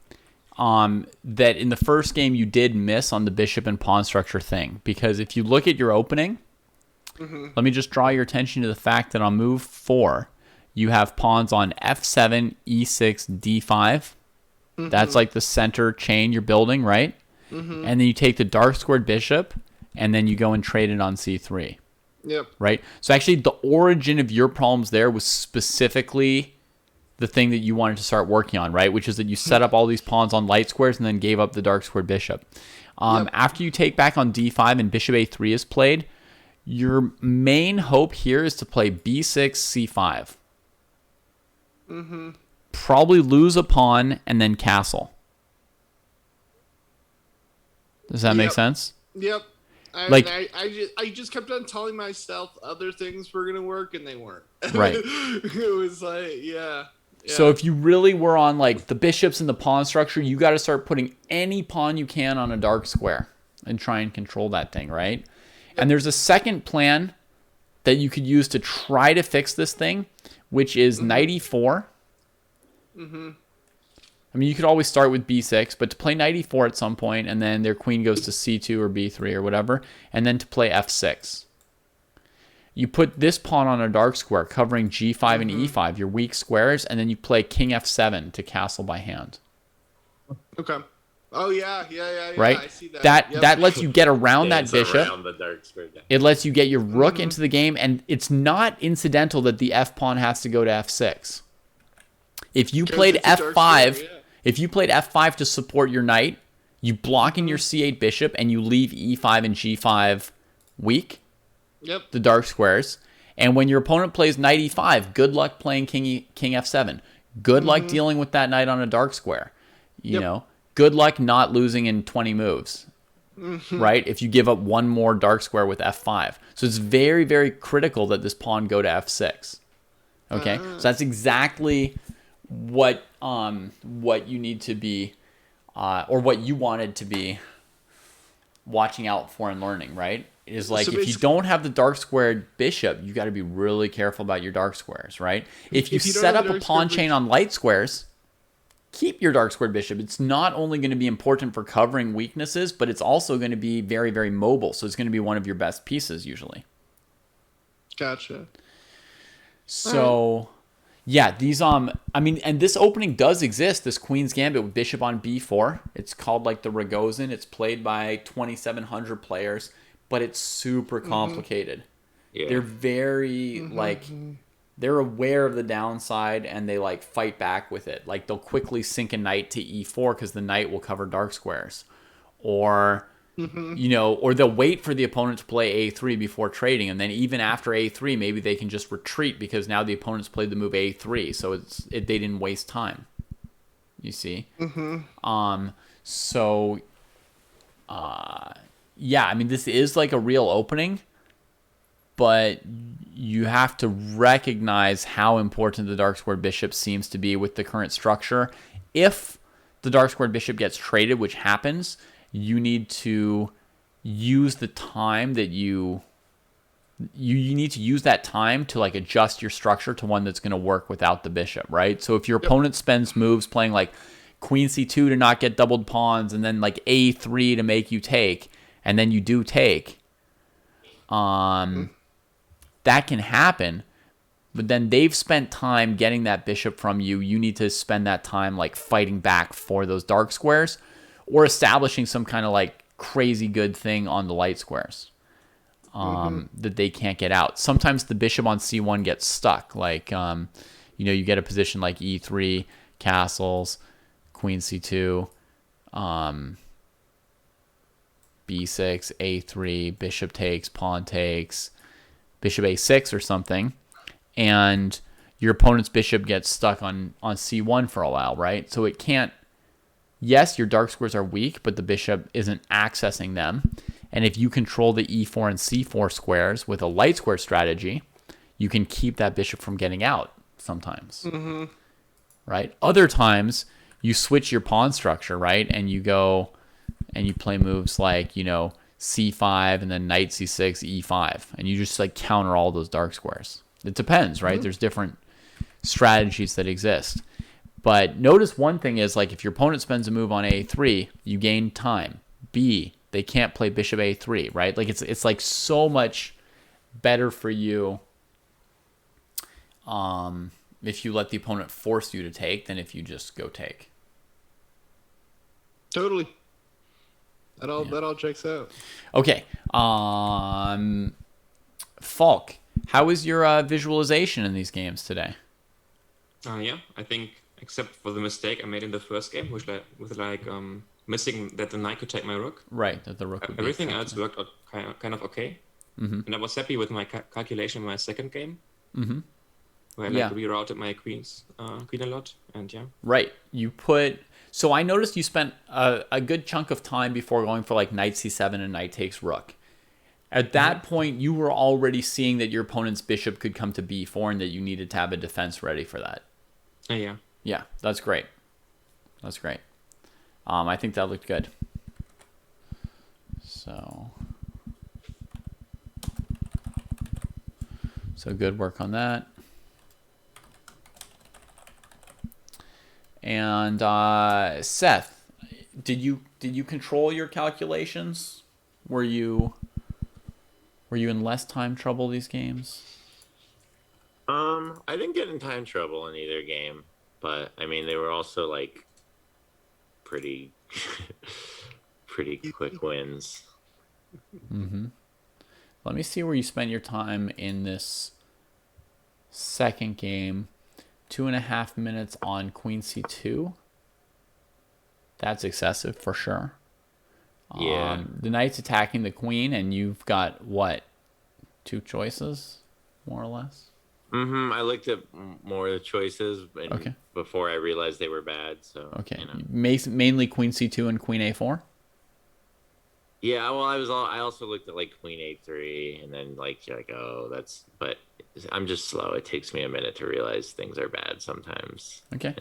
that in the first game you did miss on the bishop and pawn structure thing, because if you look at your opening, let me just draw your attention to the fact that on move 4, you have pawns on f7, e6, d5. That's like the center chain you're building, right? And then you take the dark squared bishop, and then you go and trade it on c3. Yep. Right? So actually the origin of your problems there was specifically the thing that you wanted to start working on, right? Which is that you set up all these pawns on light squares and then gave up the dark squared bishop. After you take back on d5 and bishop a3 is played, your main hope here is to play b6, c5. Probably lose a pawn and then castle. Does that make sense? Yep. Like- I just kept on telling myself other things were gonna work, and they weren't. Right. It was like, yeah. So if you really were on like the bishops and the pawn structure, you got to start putting any pawn you can on a dark square and try and control that thing, right? And there's a second plan that you could use to try to fix this thing, which is knight e4. I mean, you could always start with b6, but to play knight e4 at some point, and then their queen goes to c2 or b3 or whatever, and then to play f6. You put this pawn on a dark square, covering g5 and e5, your weak squares, and then you play king f7 to castle by hand. Okay. Oh yeah. Right? I see that. That Yep. that lets you get around that Dance bishop. around the dark square. Yeah. It lets you get your rook into the game, and it's not incidental that the f pawn has to go to f6. If you 'Cause played it's a dark f5, square, yeah. if you played f5 to support your knight, you block in your c8 bishop and you leave e5 and g5 weak, Yep. the dark squares. And when your opponent plays knight e5, good luck playing king f7. Good luck dealing with that knight on a dark square. You know, good luck not losing in 20 moves. Right? If you give up one more dark square with f5. So it's very, very critical that this pawn go to f6. Okay? So that's exactly what you need to be or what you wanted to be watching out for and learning, right? It is like, So if you basically- don't have the dark squared bishop, you got to be really careful about your dark squares, right? If you If you don't set have up the a dark pawn squared chain on light squares, keep your dark squared bishop. It's not only going to be important for covering weaknesses, but it's also going to be very, very mobile. So it's going to be one of your best pieces usually. Gotcha. So, yeah, these I mean, and this opening does exist. This Queen's Gambit with bishop on b4. It's called like the Ragozin. It's played by 2,700 players, but it's super complicated. Yeah. They're very like they're aware of the downside and they like fight back with it. Like they'll quickly sink a knight to e4 because the knight will cover dark squares, or you know, or they'll wait for the opponent to play a3 before trading, and then even after a3, maybe they can just retreat because now the opponent's played the move a3, so they didn't waste time. You see? So, yeah, I mean, this is like a real opening, but you have to recognize how important the dark squared bishop seems to be with the current structure. If the dark squared bishop gets traded, which happens, you need to use the time that you need to use that time to like adjust your structure to one that's going to work without the bishop, right? So if your opponent spends moves playing like queen c2 to not get doubled pawns, and then like a3 to make you take, and then you do take, that can happen. But then they've spent time getting that bishop from you. You need to spend that time like fighting back for those dark squares, or establishing some kind of like crazy good thing on the light squares that they can't get out. Sometimes the bishop on c1 gets stuck. Like, you know, you get a position like e3, castles, queen c2, b6, a3, bishop takes, pawn takes, bishop a6 or something, and your opponent's bishop gets stuck on c1 for a while, right? So it can't. Yes, your dark squares are weak, but the bishop isn't accessing them. And if you control the e4 and c4 squares with a light square strategy, you can keep that bishop from getting out sometimes. Right? Other times, you switch your pawn structure, right? And you go and you play moves like, c5 and then knight c6, e5. And you just like counter all those dark squares. It depends, right? There's different strategies that exist. But notice one thing is, like, if your opponent spends a move on a3, you gain time. B, they can't play bishop a3, right? Like, it's like so much better for you if you let the opponent force you to take than if you just go take. Totally. That all checks out. Okay. Falk, how is your visualization in these games today? Yeah, I think except for the mistake I made in the first game, with missing that the knight could take my rook. Right, that the rook would be Everything effective. else worked out kind of okay. And I was happy with my calculation in my second game. Where I rerouted my queen a lot, and yeah. Right. So I noticed you spent a good chunk of time before going for like knight c7 and knight takes rook. At that point, you were already seeing that your opponent's bishop could come to b4 and that you needed to have a defense ready for that. Yeah. Yeah, that's great. That's great. I think that looked good. So good work on that. And Seth, did you control your calculations? Were you in less time trouble these games? I didn't get in time trouble in either game, but I mean they were also like pretty quick wins. Let me see where you spent your time in this second game. 2.5 minutes on queen c2. That's excessive for sure. Yeah. The knight's attacking the queen, and you've got what? 2 choices, more or less. I looked at more of the choices Okay. before I realized they were bad. So Okay. Mainly queen c2 and queen a4. Yeah, well, I also looked at like queen a3, and then like oh, but I'm just slow. It takes me a minute to realize things are bad sometimes. Okay.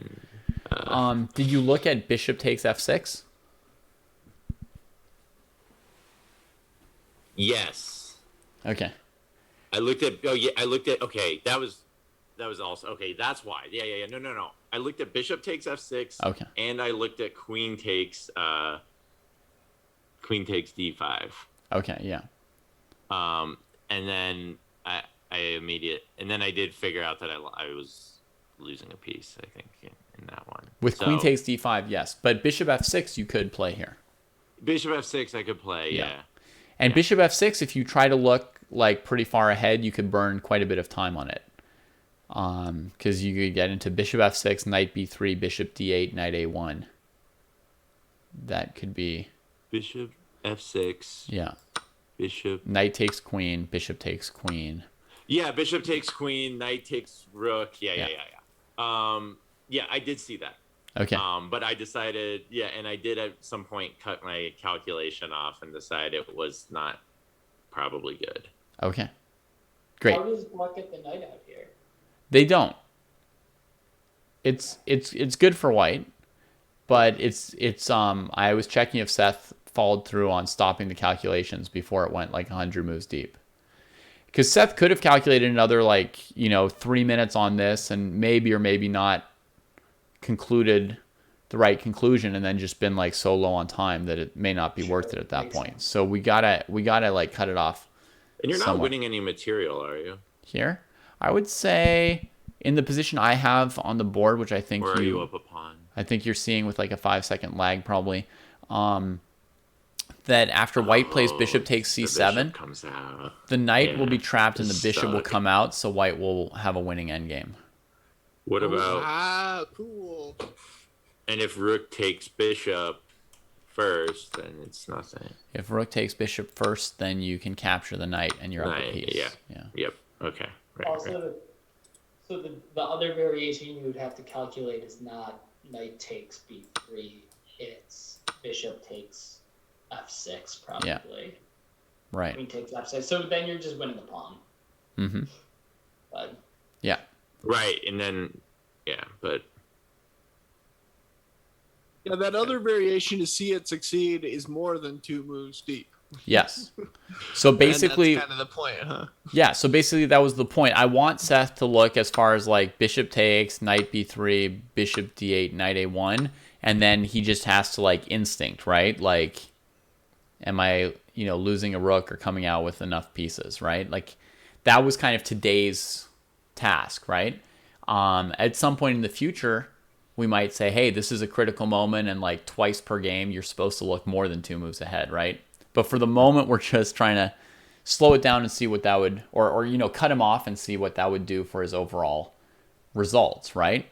And, did you look at bishop takes f6? Yes. Okay. I looked at okay, that was also okay, that's why. Yeah. No. I looked at bishop takes f6. Okay. And I looked at queen takes d5. Okay, yeah. And then I did figure out that I was losing a piece, I think, in that one. With queen takes d5, yes. But bishop f6 you could play here. Bishop f6 I could play, yeah. And bishop f6, if you try to look like pretty far ahead, you could burn quite a bit of time on it. Because you could get into bishop f6, knight b3, bishop d8, knight a1. That could be... Bishop f6. Yeah. Bishop. Knight takes queen, bishop takes queen. Yeah, bishop takes queen, knight takes rook. Yeah. Yeah, I did see that. Okay. But I decided, and I did at some point cut my calculation off and decide it was not probably good. Okay. Great. How does Black get the knight out here? They don't. It's good for white, but it's I was checking if Seth followed through on stopping the calculations before it went like 100 moves deep. Because Seth could have calculated another 3 minutes on this and maybe or maybe not concluded the right conclusion and then just been like so low on time that it may not be worth it at that point. So we gotta like cut it off. And you're not somewhat. winning any material, are you? Here, I would say in the position I have on the board, which I think or are you up a pawn? I think you're seeing with like a 5-second lag probably. That after white plays bishop takes c7, the bishop comes out. The knight will be trapped and the It's bishop will stuck. come out, so white will have a winning endgame. What about Ah, cool. and if rook takes bishop first, then it's nothing. If rook takes bishop first, then you can capture the knight and you're up a Knight, piece. yeah. Yep. Okay. Right. Also, so the other variation you would have to calculate is not knight takes b3, it's bishop takes f6 probably. Right. Queen takes F6. So then you're just winning the pawn. Mm-hmm. But Yeah. Right, and then but Yeah, that other variation to see it succeed is more than 2 moves deep. Yes. So basically, and that's kind of the point, huh? yeah. So basically, that was the point. I want Seth to look as far as like bishop takes, knight b3, bishop d8, knight a1, and then he just has to like instinct, right? Like, am I, losing a rook or coming out with enough pieces, right? Like, that was kind of today's task, right? At some point in the future, we might say, hey, this is a critical moment, and like twice per game, you're supposed to look more than 2 moves ahead, right? But for the moment, we're just trying to slow it down and see what that would, or cut him off and see what that would do for his overall results, right?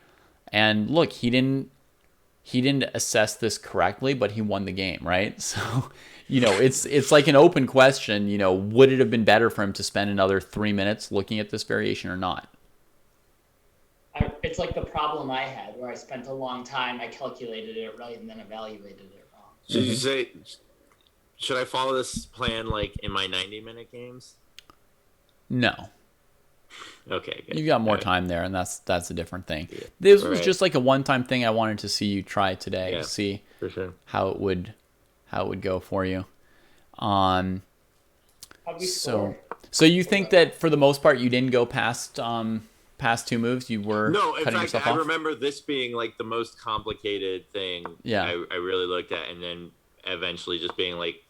And look, he didn't assess this correctly, but he won the game, right? So, it's like an open question, would it have been better for him to spend another 3 minutes looking at this variation or not? it's like the problem I had where I spent a long time, I calculated it right and then evaluated it wrong. Should you say, should I follow this plan like in my 90-minute games? No. Okay, good. You've got more All right. time there, and that's a different thing. Yeah. This was Right. just like a one-time thing I wanted to see you try today Yeah, to see for sure. how it would go for you. How'd we So score? you think that for the most part you didn't go past 2 moves? You were No, in cutting fact, yourself I off? remember this being like the most complicated thing Yeah. I really looked at, and then eventually just being like,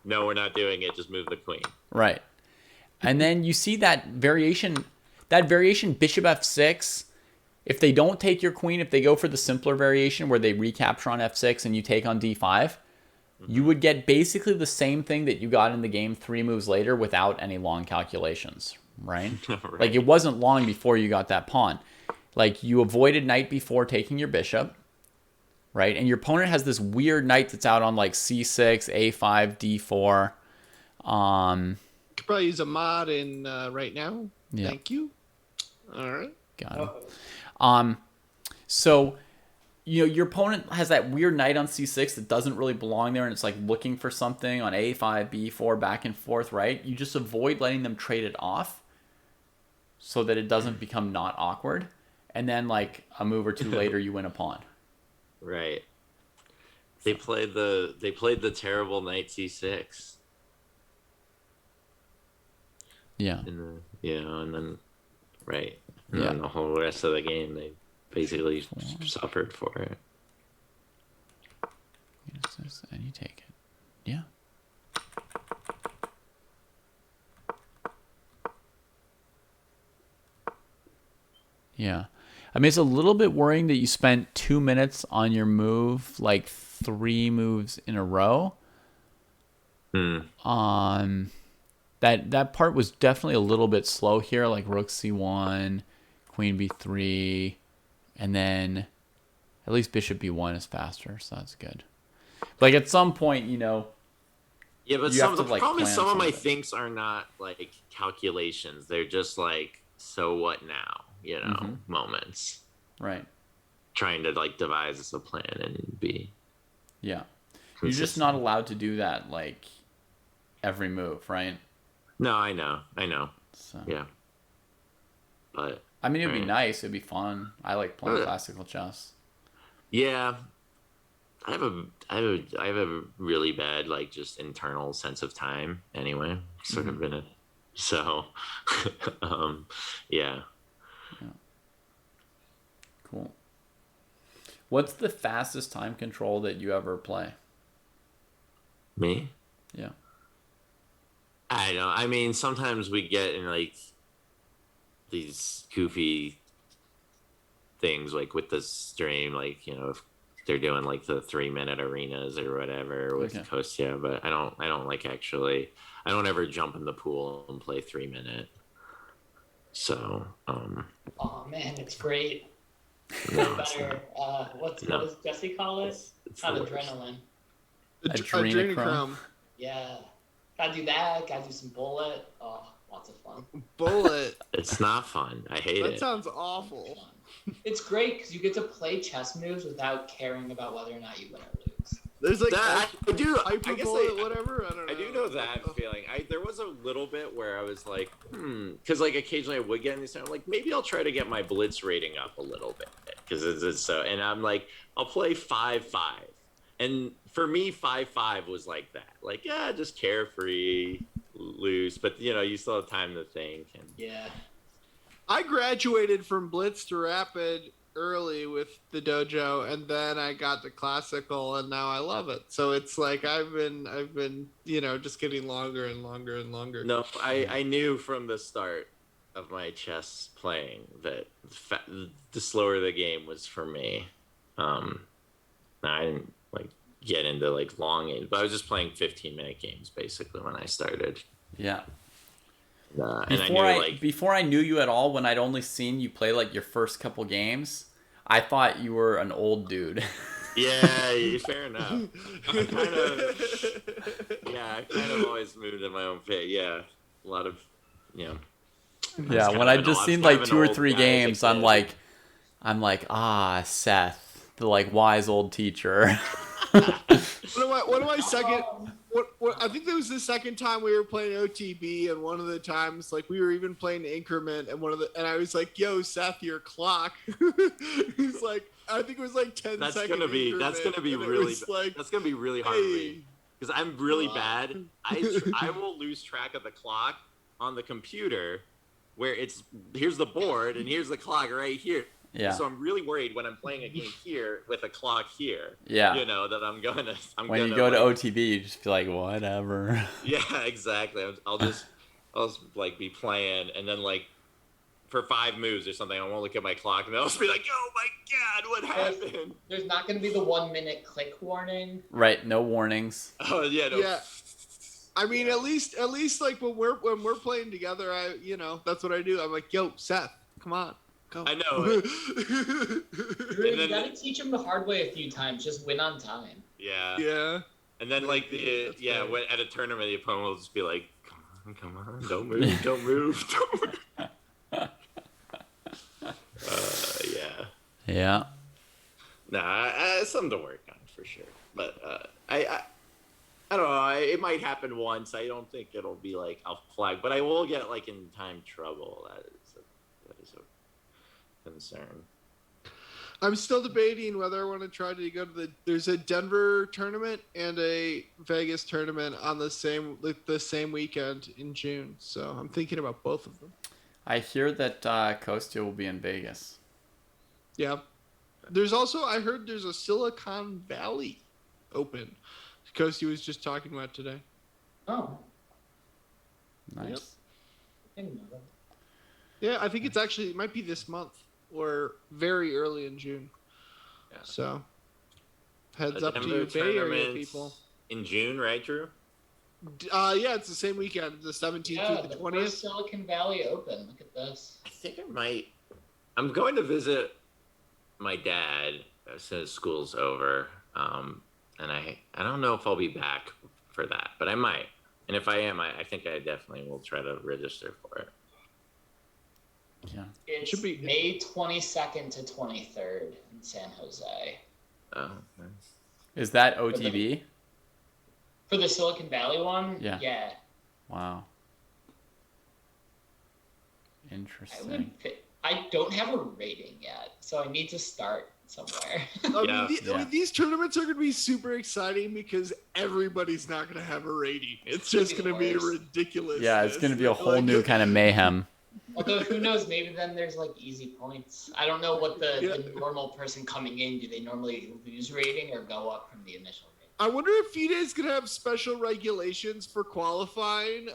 no, we're not doing it, just move the queen. Right. And then you see that variation bishop f6. If they don't take your queen, if they go for the simpler variation where they recapture on f6 and you take on d5, you would get basically the same thing that you got in the game 3 moves later without any long calculations, right? Right. Like it wasn't long before you got that pawn. Like you avoided knight before taking your bishop, right? And your opponent has this weird knight that's out on like c6, a5, d4. Could probably use a mod in right now. Yeah. Thank you. All right. Got it. So, your opponent has that weird knight on c6 that doesn't really belong there, and it's like looking for something on a5, b4, back and forth, right? You just avoid letting them trade it off so that it doesn't become not awkward. And then, like, a move or two later, you win a pawn. Right. They played the terrible knight c6 Yeah. in the and then right. And Yeah. then the whole rest of the game they basically suffered for it. And you take it. Yeah. Yeah. I mean, it's a little bit worrying that you spent 2 minutes on your move, like 3 moves in a row. That part was definitely a little bit slow here, like rook c1, queen b3, and then at least bishop b1 is faster, so that's good. Like at some point, Yeah, but You some have the to, like, problem is plan some of some my of it. thinks are not like calculations. They're just like, so what now? Moments. right? Trying to like devise a plan and be Yeah. You're just consistent. not allowed to do that like every move, right? No, I know. So Yeah. But I mean, it'd be Right. nice. It'd be fun. I like playing Yeah. classical chess. yeah, I have a really bad like just internal sense of time anyway. Sort of in it. So yeah. Cool. What's the fastest time control that you ever play? Me? Yeah. I know. I mean, sometimes we get in like these goofy things, like with the stream, like if they're doing like the 3-minute arenas or whatever with Okay. Kostya, but I don't like actually. I don't ever jump in the pool and play 3-minute. So, Oh man, it's great. no, it's Better. What No. does Jesse call it? it's Not the worst. adrenaline. Adrenochrome. Adrenochrome. Yeah. Gotta do that. Gotta do some bullet. Oh, lots of fun. Bullet. It's not fun. I hate That it. sounds awful. It's great because you get to play chess moves without caring about whether or not you win or lose. There's like That, I do. I guess hyperbole, whatever. I don't know. I do know that feeling. There was a little bit where I was like, because like occasionally I would get in these. I'm like, maybe I'll try to get my blitz rating up a little bit because it's so. And I'm like, I'll play 5-5, and for me 5-5 was like that. Like, yeah, just carefree, loose, but you still have time to think. And Yeah. I graduated from Blitz to Rapid early with the dojo, and then I got to Classical, and now I love it. So it's like I've been just getting longer and longer and longer. no, I knew from the start of my chess playing that the slower the game was for me. I didn't like get into like long games, but I was just playing 15-minute games basically when I started. Yeah. And I knew Before I knew you at all, when I'd only seen you play like your first couple games, I thought you were an old dude. Yeah, fair enough. I kind of always moved at my own pace. Yeah, a lot of, Yeah, when I just seen like 2 or 3 games, I'm like, Seth, the like wise old teacher. One of my second. What I think that was the second time we were playing OTB, and one of the times like we were even playing Increment, and I was like, "Yo, Seth, your clock." He's like, I think it was like 10 that's seconds. That's gonna be really hard to read because I'm really bad. I will lose track of the clock on the computer, where here's the board and here's the clock right here. Yeah. So I'm really worried when I'm playing a game here with a clock here. Yeah. That I'm gonna. When you go to OTB, you just feel like whatever. Yeah, exactly. I'll just like be playing, and then like for 5 moves or something, I won't look at my clock, and I'll just be like, "Oh my god, what happened?" There's not going to be the 1-minute click warning. Right. No warnings. Oh yeah. No. Yeah. I mean, at least like when we're playing together, that's what I do. I'm like, "Yo, Seth, come on." Go. I know. Drew, you gotta teach him the hard way a few times. Just win on time. Yeah. Yeah. And then like when at a tournament, the opponent will just be like, "Come on, don't move, don't move, don't move." Yeah. Yeah. Nah, something to work on for sure. But I don't know. It might happen once. I don't think it'll be like a flag, but I will get like in time trouble. That is a concern. I'm still debating whether I want to try to go to there's a Denver tournament and a Vegas tournament on the same weekend in June. So I'm thinking about both of them. I hear that Kostya will be in Vegas. Yeah. There's also, I heard there's a Silicon Valley Open. Kostya was just talking about today. Oh. Nice. I didn't know that. Yeah, I think it might be this month or very early in June. Yeah. So, heads up to Denver you, Bay Area tournament people. In June, right, Drew? Yeah, it's the same weekend, the 17th through the 20th. First Silicon Valley Open. Look at this. I think I might. I'm going to visit my dad as soon as school's over, and I don't know if I'll be back for that, but I might. And if I am, I think I definitely will try to register for it. Yeah. It should be May 22nd to 23rd in San Jose. Oh, nice. Is that OTB? For the Silicon Valley one? Yeah. Yeah. Wow. Interesting. I don't have a rating yet, so I need to start somewhere. I mean, these tournaments are going to be super exciting because everybody's not going to have a rating. It's just going to be ridiculous. Yeah, it's going to be a whole new kind of mayhem. Although, who knows? Maybe then there's like easy points. I don't know what the normal person coming in, do they normally lose rating or go up from the initial rating? I wonder if FIDE is going to have special regulations for qualifying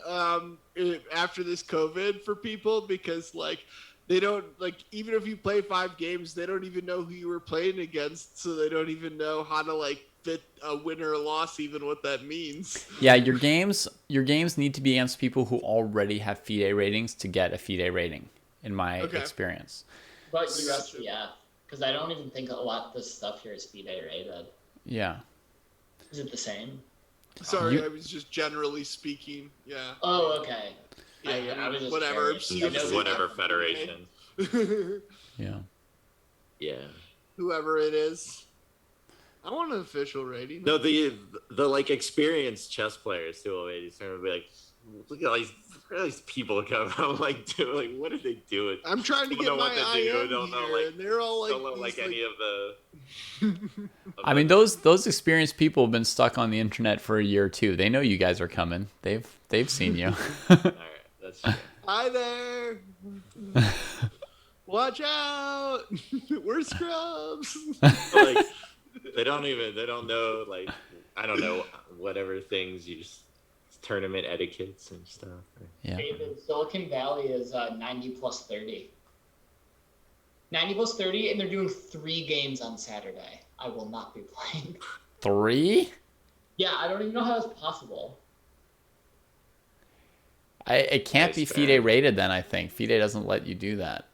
after this COVID for people, because like they don't, like, even if you play 5 games, they don't even know who you were playing against, so they don't even know how to like fit a win or a loss, even what that means. Yeah, your games need to be against people who already have FIDE ratings to get a FIDE rating, in my experience. But USPF, because I don't even think a lot of this stuff here is FIDE rated. Yeah. Is it the same? Sorry, I was just generally speaking. Yeah. Oh, okay. Yeah, I was just whatever. curious. Whatever federation. Yeah. Yeah. Whoever it is. I want an official rating. No, the like experienced chess players too will be like, look at all these people come out like what are they doing? I'm trying to get my IM Don't know here, and they're all like, don't know like any of the. I mean, those experienced people have been stuck on the internet for a year or two. They know you guys are coming. They've seen you. All right, that's true. Hi there. Watch out. We're scrubs. Like they don't know, like, I don't know, whatever things you just tournament etiquettes and stuff. Yeah. David, Silicon Valley is 90 plus 30. 90 plus 30, and they're doing 3 games on Saturday. I will not be playing. 3? Yeah, I don't even know how that's possible. It can't be Nice, FIDE man. rated then, I think. FIDE doesn't let you do that.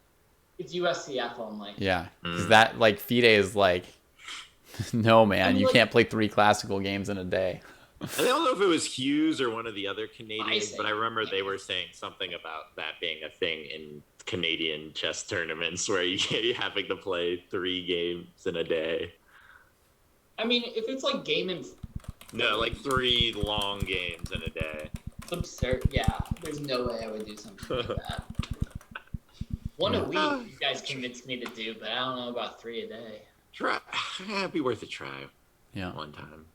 It's USCF only. Yeah. Because that, like, FIDE is like, no, man, I mean, you like- can't play 3 classical games in a day. I don't know if it was Hughes or one of the other Canadians, say but I remember they were saying something about that being a thing in Canadian chess tournaments where you're having to play 3 games in a day. I mean, if it's like game and No, like 3 long games in a day. it's absurd, yeah, there's no way I would do something like that. One a week, you guys convinced me to do, but I don't know about 3 a day. Try, it'd be worth a try Yeah. one time.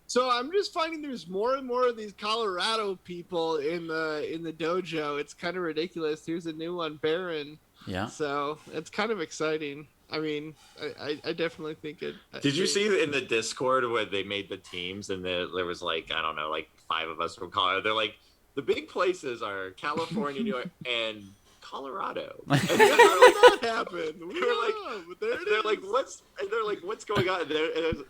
So I'm just finding there's more and more of these Colorado people in the dojo. It's kind of ridiculous. Here's a new one, Baron. Yeah. So it's kind of exciting. I mean, I definitely think it. Did you see in the Discord when they made the teams and there was like, I don't know, like 5 of us from Colorado? They're like, the big places are California, New York, and Colorado. And How did that happen? We They're like- don't know, but there it they're is. like, what's going on?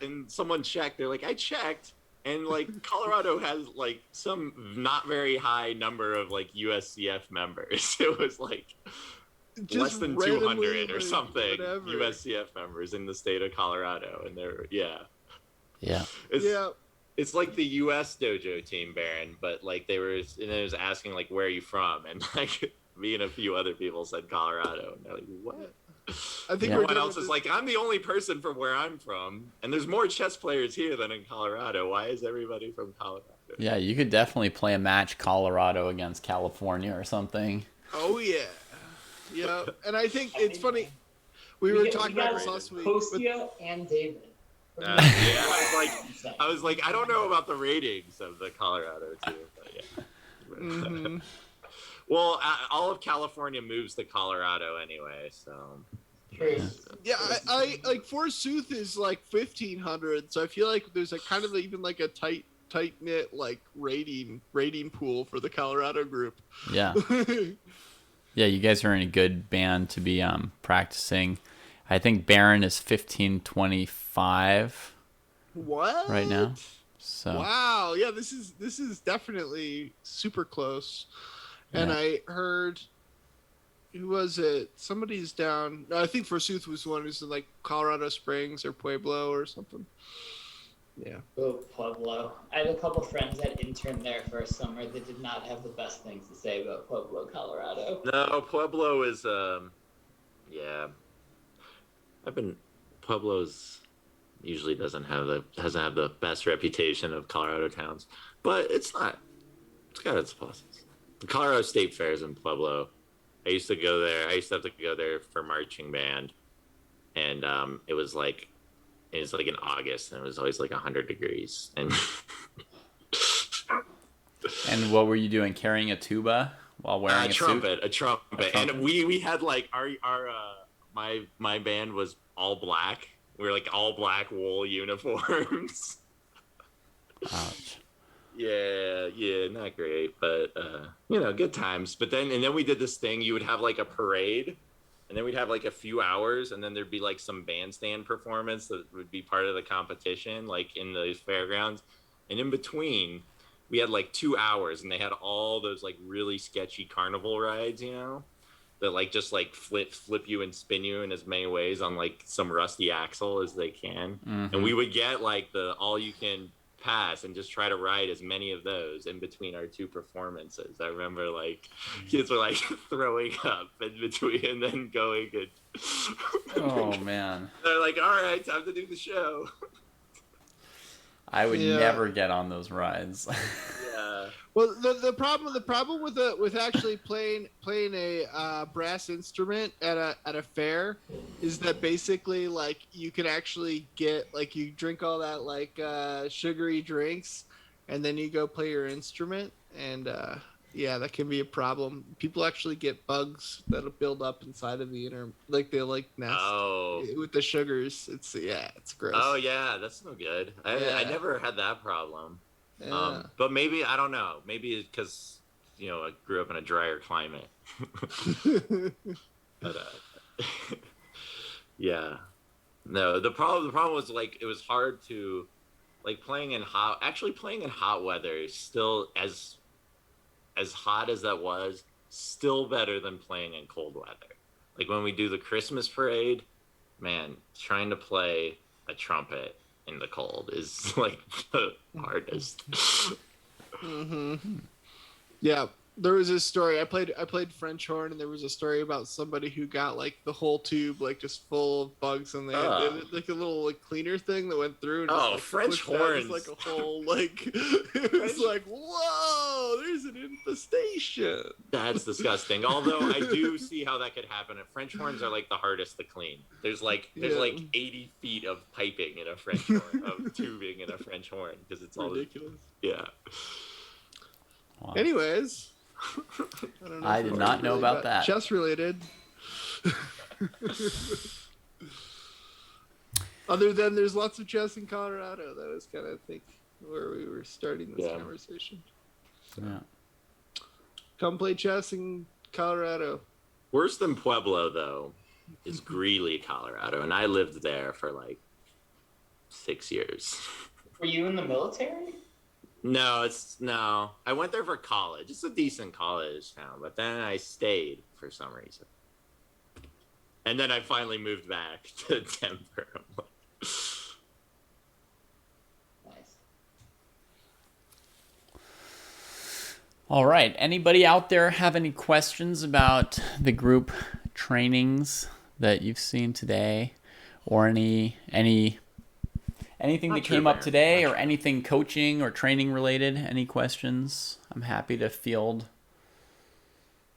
And someone checked. They're like, I checked, and like Colorado has like some not very high number of like USCF members. It was like Just less than randomly, 200 or like, something whatever. USCF members in the state of Colorado, and they're Yeah. Yeah. It's like the U.S. dojo team, Baron, but like they were, and it was asking like, where are you from? And like me and a few other people said Colorado, and they're like, what? I think Yeah. we're Everyone done else with is this. like, I'm the only person from where I'm from, and there's more chess players here than in Colorado. Why is everybody from Colorado? Yeah, you could definitely play a match Colorado against California or something. Oh yeah. Yeah, and I think it's funny. We were talking about this last week. but- Kostia and David. Yeah, I was like, I don't know about the ratings of the Colorado too, but yeah. Mhm. Well, all of California moves to Colorado anyway, so. Yeah, I like Forsooth is like 1,500, so I feel like there's a kind of even like a tight knit like rating pool for the Colorado group. Yeah. Yeah, you guys are in a good band to be practicing. I think Baron is 1525 What? right now. So Wow, yeah, this is definitely super close. And Yeah. I heard, who was it? Somebody's down. No, I think Forsooth was the one who's in like Colorado Springs or Pueblo or something. Yeah. Oh, Pueblo. I had a couple friends that interned there for a summer that did not have the best things to say about Pueblo, Colorado. No, Pueblo is, yeah. Pueblo's usually doesn't have the best reputation of Colorado towns, but it's got its pluses. The Colorado State Fair is in Pueblo. I used to go there. I used to have to go there for marching band, and it was like in August, and it was always like 100 degrees. And and what were you doing? Carrying a tuba while wearing a suit? a trumpet, and we had like our my band was all black. We were like all black wool uniforms. Ouch. Yeah, not great, but good times. But then we did this thing. You would have like a parade, and then we'd have like a few hours, and then there'd be like some bandstand performance that would be part of the competition, like in the fairgrounds. And in between, we had like 2 hours, and they had all those like really sketchy carnival rides, that like just like flip you and spin you in as many ways on like some rusty axle as they can. Mhm. And we would get like the all you can pass and just try to ride as many of those in between our 2 performances. I remember like kids were like throwing up in between and then going and Oh man, They're like, all right, time to do the show. I would Yeah. never get on those rides. Yeah. Well, the problem with actually playing a brass instrument at a fair is that basically like you can actually get like you drink all that like sugary drinks, and then you go play your instrument, and yeah, that can be a problem. People actually get bugs that'll build up inside of the inner like they like nest Oh. with the sugars. It's gross. Oh yeah, that's no good. I Yeah. never had that problem. Yeah. But maybe I don't know. Maybe it's because I grew up in a drier climate. But yeah, no. The problem was like it was hard to like playing in hot weather is still as hot as that was, still better than playing in cold weather. Like when we do the Christmas parade, man, trying to play a trumpet in the cold is like the hardest. Yeah, there was this story. I played French horn, and there was a story about somebody who got like the whole tube like just full of bugs, and they had like a little like cleaner thing that went through. And just, like, French pushed out horns! just, like a whole like it was like whoa, there's an infestation. That's disgusting. Although I do see how that could happen. And French horns are like the hardest to clean. There's like 80 feet of piping in a French horn, of tubing in a French horn because it's all Ridiculous. Yeah. Wow. Anyways, I don't know. I if did it's not know really about that. Chess related. Other than there's lots of chess in Colorado. That was kind of, I think, where we were starting this conversation. Yeah. Come play chess in Colorado. Worse than Pueblo though is Greeley, Colorado, and I lived there for like 6 years. Were you in the military? No. I went there for college. It's a decent college town, but then I stayed for some reason. And then I finally moved back to Denver. I'm like, Nice. All right. Anybody out there have any questions about the group trainings that you've seen today, or anything Not that true, came up Baron. today, Not or anything coaching or training related? Any questions? I'm happy to field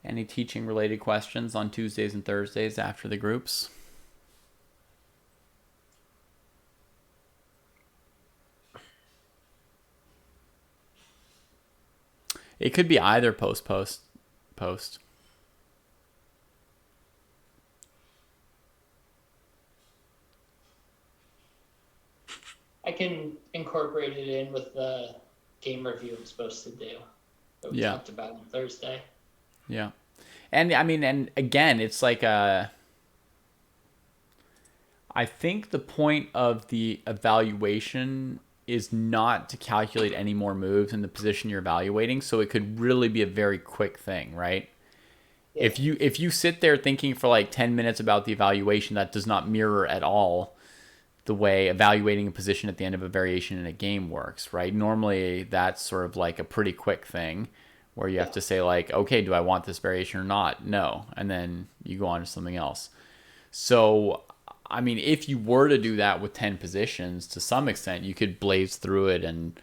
any teaching related questions on Tuesdays and Thursdays after the groups. It could be either post. I can incorporate it in with the game review I'm supposed to do that we Yeah. talked about on Thursday. Yeah. And I mean, and again, it's like I think the point of the evaluation is not to calculate any more moves in the position you're evaluating, so it could really be a very quick thing, right? Yeah. If you sit there thinking for like 10 minutes about the evaluation, that does not mirror at all the way evaluating a position at the end of a variation in a game works, right? Normally that's sort of like a pretty quick thing where you have to say like, okay, do I want this variation or not? No. And then you go on to something else. So, I mean, if you were to do that with 10 positions, to some extent, you could blaze through it in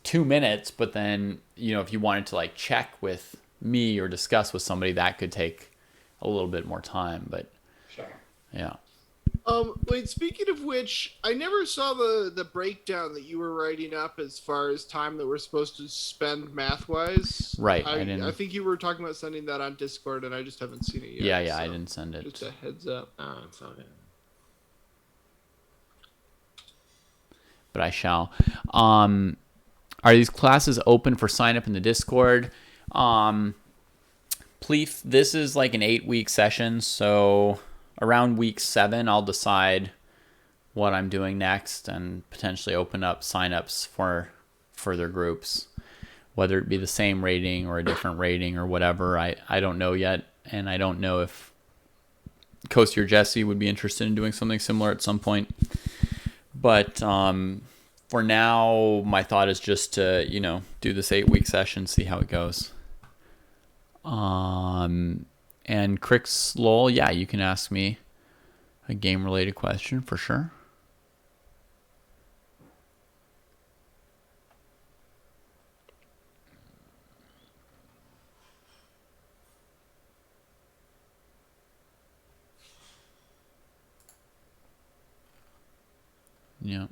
2 minutes, but then, if you wanted to like check with me or discuss with somebody, that could take a little bit more time, but Sure. yeah. Wait, speaking of which, I never saw the breakdown that you were writing up as far as time that we're supposed to spend math-wise. Right, I think you were talking about sending that on Discord, and I just haven't seen it yet. Yeah, I so didn't send it. Just a heads up. oh, it's all good. But I shall. Are these classes open for sign up in the Discord? Please, this is like an 8-week session, so around week 7, I'll decide what I'm doing next and potentially open up signups for further groups, whether it be the same rating or a different rating or whatever. I don't know yet, and I don't know if Coasty or Jesse would be interested in doing something similar at some point. But for now, my thought is just to, do this 8-week session, see how it goes. And Crix Lowell, yeah, you can ask me a game-related question for sure. Yeah.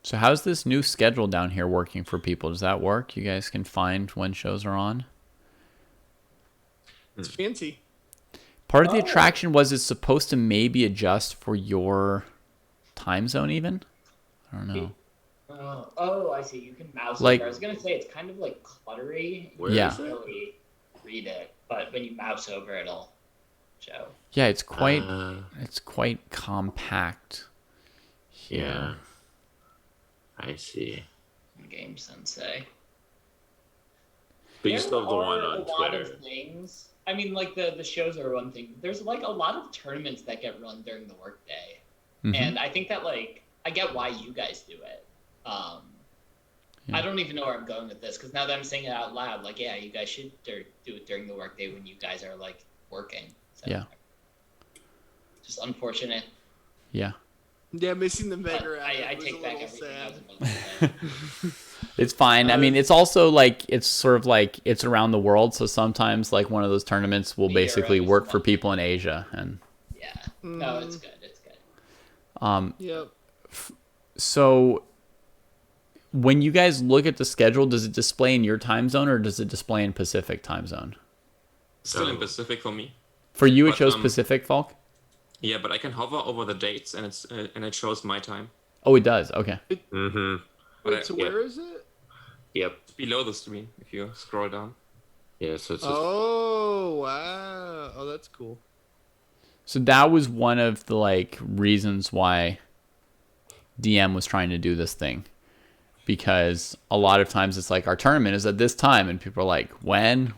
So how's this new schedule down here working for people? Does that work? You guys can find when shows are on? It's fancy. Part of the attraction was it's supposed to maybe adjust for your time zone even? I don't know. Oh, I see. You can mouse Like- over. I was gonna say it's kind of like cluttery. Where Yeah. is You it? can't really read it, but when you mouse over, it'll show. Yeah, it's quite Uh, compact. yeah. I see. Game Sensei. But you still have the There one are on a lot Twitter. of things. I mean, like the shows are one thing. There's like a lot of tournaments that get run during the workday, Mhm. and I think that like I get why you guys do it. Yeah. I don't even know where I'm going with this because now that I'm saying it out loud, like yeah, you guys should do it during the workday when you guys are like working. So, Yeah. Just unfortunate. Yeah. Yeah, missing the But Mega I was take a back little everything. sad. I was about to say. It's fine. I mean, it's also like it's sort of like it's around the world, so sometimes like one of those tournaments will The basically Euros work and for whatnot. people in Asia and Yeah. No, it's good. It's good. Yep. so when you guys look at the schedule, does it display in your time zone or does it display in Pacific time zone? Still in Oh. Pacific for me. For you, it But, shows Pacific, Falk? Yeah, but I can hover over the dates and it shows my time. Oh, it does. Okay. Mm-hmm. But Wait, so yeah. where is it? Yep. It's below the screen if you scroll down. Yeah, so it's just Oh, wow. Oh, that's cool. So that was one of the like reasons why DM was trying to do this thing. Because a lot of times it's like our tournament is at this time and people are like, when?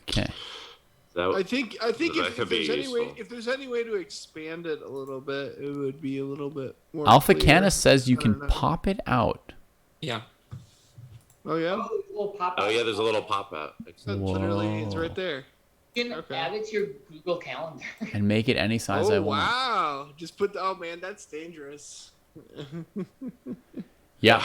Okay. that. I think that if could be there's any way useful. if there's any way to expand it a little bit, it would be a little bit more. Alpha clear. Canis says you I can don't know. pop it out. Yeah. Oh yeah, Oh, there's a little pop. Oh yeah, there's a little pop out. that's literally it's Whoa. right there. You can Okay. add it to your Google Calendar. And make it any size I Oh want. wow! Just put the. Oh man, that's dangerous. Yeah.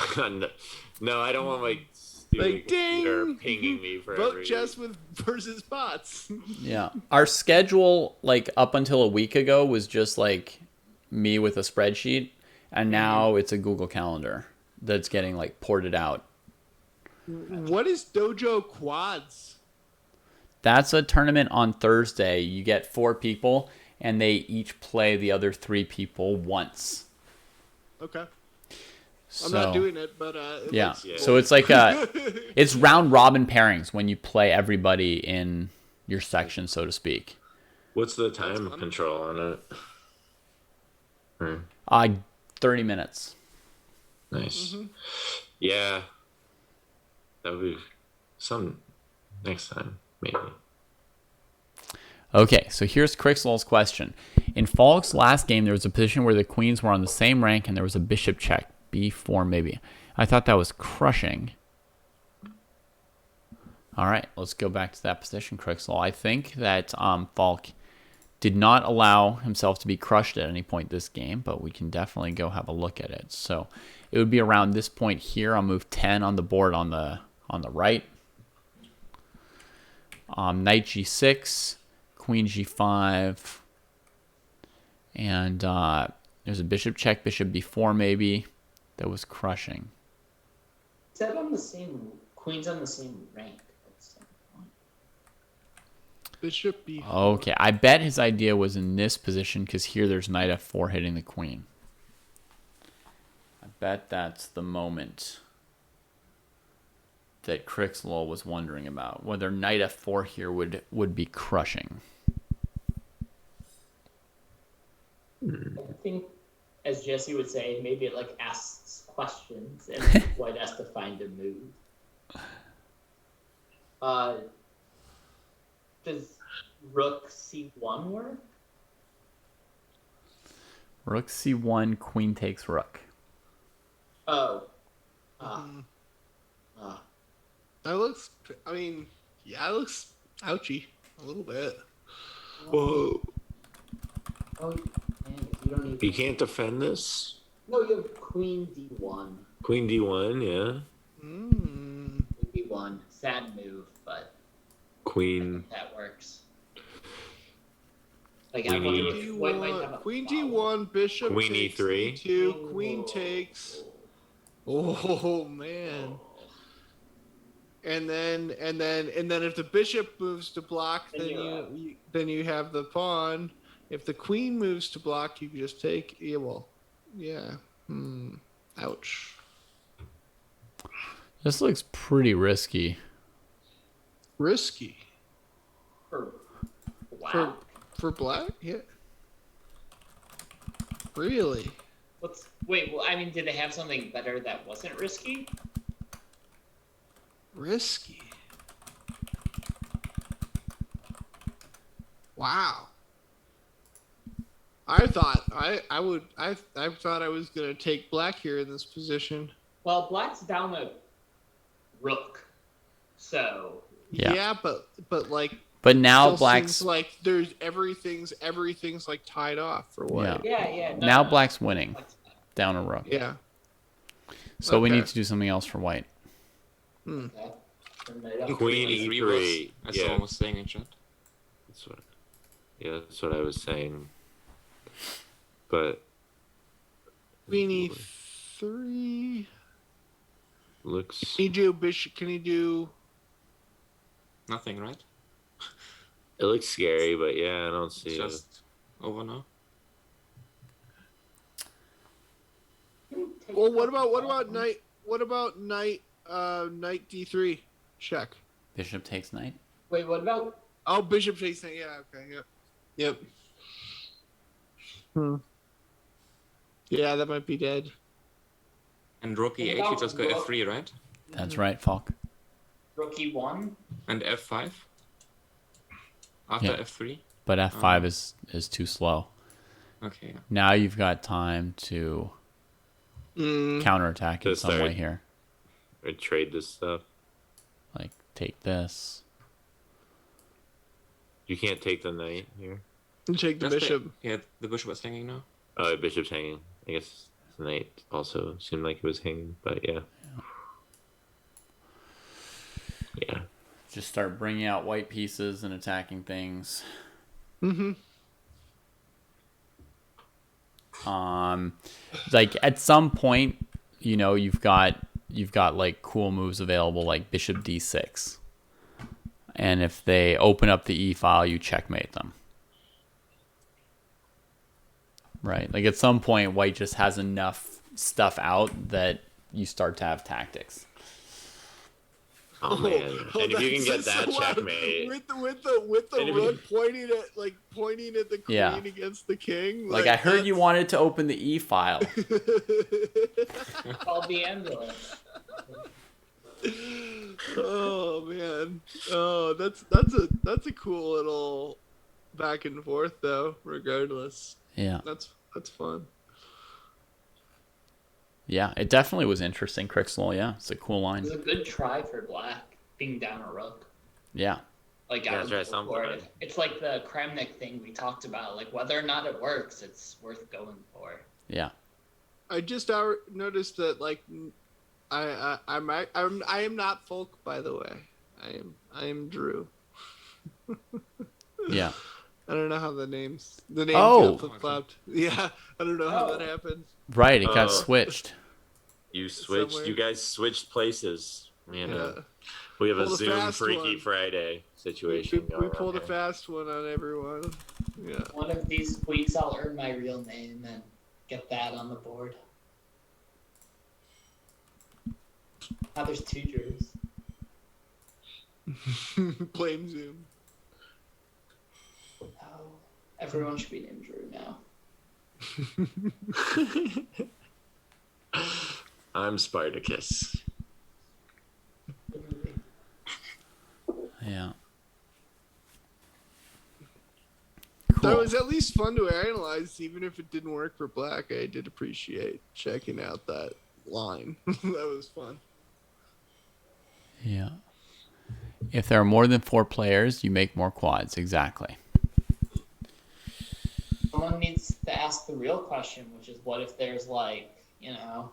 No, I don't want my stupid Like, computer ding! pinging me for Vote every. chess with versus bots. Yeah. Our schedule, like up until a week ago, was just like me with a spreadsheet. And now it's a Google Calendar that's getting like ported out. What is Dojo Quads? That's a tournament on Thursday. You get 4 people, and they each play the other 3 people once. Okay, So, I'm not doing it, but it Yeah. looks Yeah. So it's like it's round robin pairings when you play everybody in your section, so to speak. What's the time fun. control on it? 30 minutes. Nice. Mm-hmm. Yeah. That would be some next time, maybe. Okay, so here's Crixl's question. In Falk's last game, there was a position where the queens were on the same rank and there was a bishop check. B4 maybe. I thought that was crushing. All right, let's go back to that position, Crixl. I think that Falk did not allow himself to be crushed at any point this game, but we can definitely go have a look at it. So it would be around this point here. I'll move 10 on the board on the right. Knight g6, queen g5, and there's a bishop check, bishop b4 maybe. That was crushing. Is that on the same queens on the same rank? Bishop B. Okay, I bet his idea was in this position because here there's knight f4 hitting the queen. I bet that's the moment that Crixl was wondering about, whether knight f4 here would be crushing. I think, as Jesse would say, maybe it like asks questions and White has to find a move. Does Rook C1 work? Rook c1, queen takes rook. Oh. Mm. That looks. I mean, yeah, it looks ouchy a little bit. Whoa. Oh, man, you don't even. You can't defend this? No, you have Queen D1. Queen D1, yeah. Mm. D1. Sad move, but Queen. that works. Like, Queen I wonder if White might have D1, a Queen follow. D1, Bishop Queen takes E3. E2, Queen takes. Oh man. And then if the bishop moves to block, Then then you have the pawn. If the queen moves to block, you can just take. Yeah, well, yeah. Ouch. This looks pretty risky. Risky Wow. for black. Yeah. Really. Wait, well, I mean, did they have something better that wasn't risky? Risky. Wow. I thought I thought I was gonna take black here in this position. Well, black's down a rook, so Yeah. But like But now still black's seems like there's everything's like tied off for white. yeah. now black's winning down a rook. Yeah. So we Okay. need to do something else for white. Hmm. Queen E3 E3. was, I Yeah. saw was saying in chat. That's what I was saying. But Queen E3. looks. Can you do bishop? Can you do? Nothing, right? It looks scary, but yeah, I don't It's see it. just over now. Well, what about knight? What about knight? Knight D3. Check. Bishop takes knight. Wait, what about? Oh, bishop takes knight. Yeah. Okay. Yep. Yeah, that might be dead. And rook E8, you just go F3, right? That's right, Falk. Rook E1? And F5? After Yeah. F3? But F5 is too slow. Okay. Now you've got time to counterattack in To some way start. here. Or trade this stuff. Like take this. You can't take the knight here. Take the Just bishop. Yeah, the bishop is hanging now. Oh, the bishop's hanging. I guess the knight also seemed like it was hanging, but yeah. Yeah. Just start bringing out white pieces and attacking things. Mm-hmm. Like at some point, you know, you've got like cool moves available like bishop d6. And if they open up the e file, you checkmate them. Right? Like at some point white just has enough stuff out that you start to have tactics. Oh man! And if you can get that checkmate, with the And if rook pointing at the queen Yeah. against the king. Like I heard you wanted to open the e file. Call the ambulance. Oh man! Oh, that's a cool little back and forth though. Regardless, Yeah. that's fun. Yeah, it definitely was interesting, Crixel. Yeah, it's a cool It line. was a good try for black, being down a rook. Yeah. Like, Yeah, I would try go something, for right? it. It's like the Kramnik thing we talked about. Like, whether or not it works, it's worth going for. Yeah. I just noticed that like I am not Folk, by the way. I am Drew. Yeah. I don't know how the names Oh. got flip-flopped. Yeah, I don't know how that happened. Right, it got Oh. switched. you switched. Somewhere. You guys switched places. Man, Yeah. we have a Pulled a Zoom fast Freaky one. Friday We, situation we going pulled a on here. fast one on everyone. Yeah. One of these weeks, I'll earn my real name and get that on the board. Now there's two Drews. Blame Zoom. Oh, everyone should be named Drew now. I'm Spartacus. Good movie. Yeah. That Cool. was at least fun to analyze, even if it didn't work for black. I did appreciate checking out that line. That was fun. Yeah. If there are more than 4 players, you make more quads. Exactly. Someone needs to ask the real question, which is, what if there's like, two Yeah, or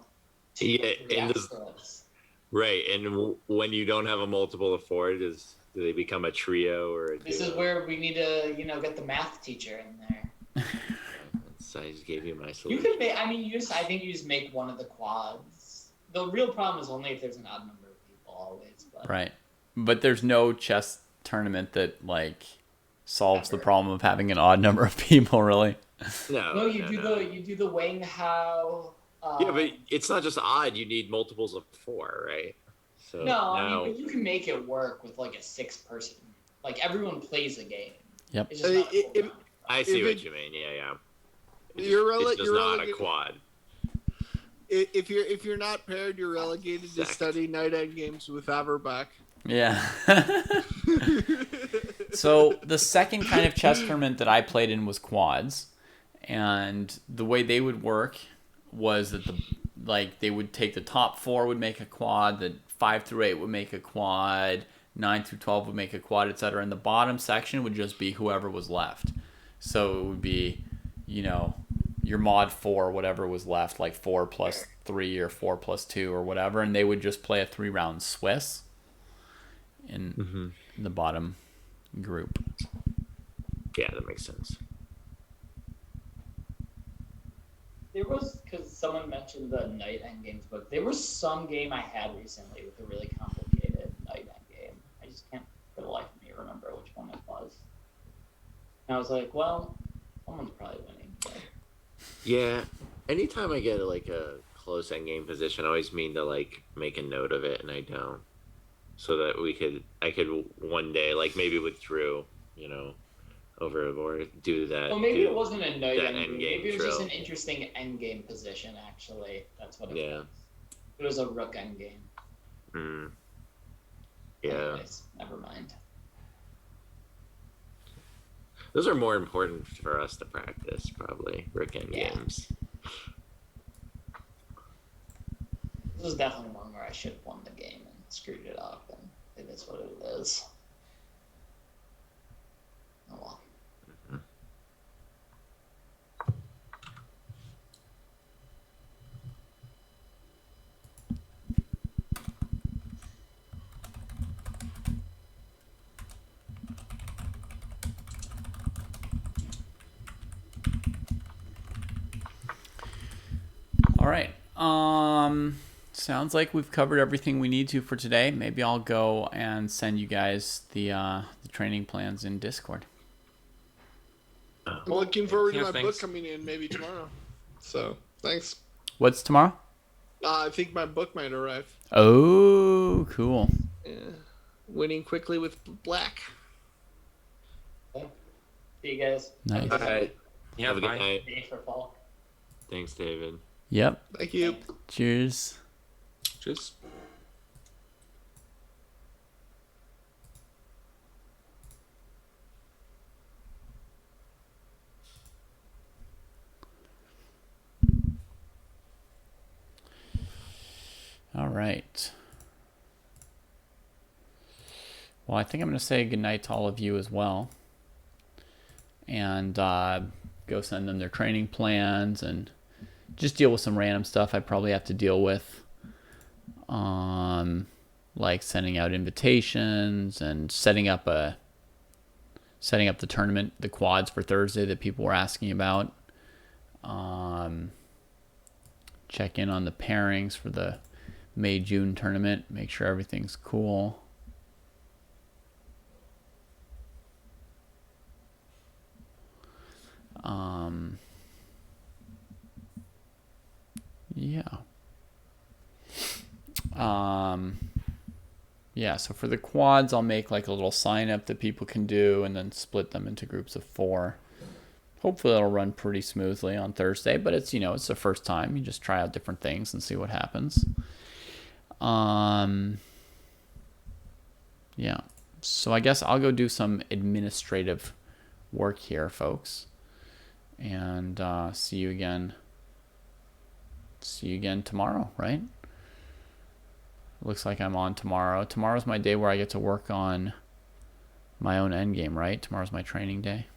three and this- extras? Right, and when you don't have a multiple of 4, do they become a trio or a This duo? is where we need to, get the math teacher in there. I just gave you my You solution. could make. I think you just make one of the quads. The real problem is only if there's an odd number of people always. But Right. But there's no chess tournament that like solves the problem of having an odd number of people, really. No, you do the Wang Hao. Yeah, but it's not just odd. You need multiples of 4, right? So No, I mean, but you can make it work with like a 6-person. Like everyone plays a game. Yep. It's just not a full round. I see If what it- you mean. Yeah. You're It's just not a quad. If you're not paired, you're relegated to Exact. study night end games with Averbach. Yeah. So the second kind of chess tournament that I played in was quads, and the way they would work was that they would take the top 4 would make a quad, the 5 through 8 would make a quad, 9 through 12 would make a quad, etc. And the bottom section would just be whoever was left. So it would be, your mod 4, whatever was left, like 4 plus 3 or 4 plus 2 or whatever, and they would just play a 3-round Swiss in the bottom group. Yeah, that makes sense. There was, because someone mentioned the night end games book. There was some game I had recently with a really complicated night end game. I just can't, for the life of me, remember which one it was. And I was like, well, someone's probably winning. But... Yeah, anytime I get like a close endgame position, I always mean to like make a note of it, and I don't. So that I could one day, like maybe with Drew, over or do that. Well, maybe do it wasn't a night that end game. endgame Maybe it was just drill. an interesting end game position, actually. That's what it Yeah. was. It was a rook end game. Mm. Yeah, Anyways, never mind. those are more important for us to practice, probably rook end Yeah. games. This is definitely one where I should have won the game and screwed it up, and it is what it is. Oh well. All right. Sounds like we've covered everything we need to for today. Maybe I'll go and send you guys the training plans in Discord. I'm looking forward to Yeah, my thanks. book coming in maybe tomorrow. So thanks. What's tomorrow? I think my book might arrive. Oh, cool. Yeah. Winning quickly with black. See you guys. Nice. All right. Yeah, Have a good bye. night. Day for fall. Thanks, David. Yep. Thank you. Cheers. Tschüss. All right. Well, I think I'm going to say goodnight to all of you as well. And go send them their training plans and just deal with some random stuff I probably have to deal with. Like sending out invitations and setting up the tournament, the quads for Thursday that people were asking about. Check in on the pairings for the May-June tournament. Make sure everything's cool. Yeah, so for the quads, I'll make like a little sign up that people can do and then split them into groups of 4. Hopefully it'll run pretty smoothly on Thursday, but it's, it's the first time. You just try out different things and see what happens. Yeah, so I guess I'll go do some administrative work here, folks. And see you again tomorrow, right? Looks like I'm on tomorrow. Tomorrow's my day where I get to work on my own endgame, right? Tomorrow's my training day.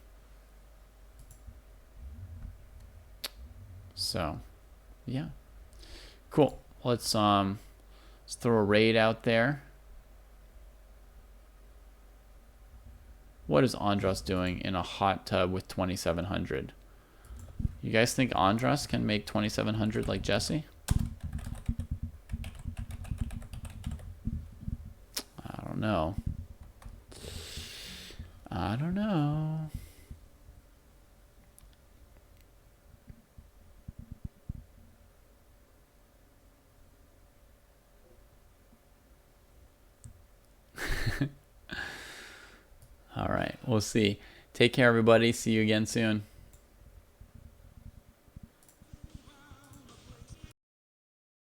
So, yeah. Cool. Let's throw a raid out there. What is Andras doing in a hot tub with 2700? You guys think Andras can make 2700 like Jesse? I don't know. I don't know. All right, we'll see. Take care, everybody. See you again soon.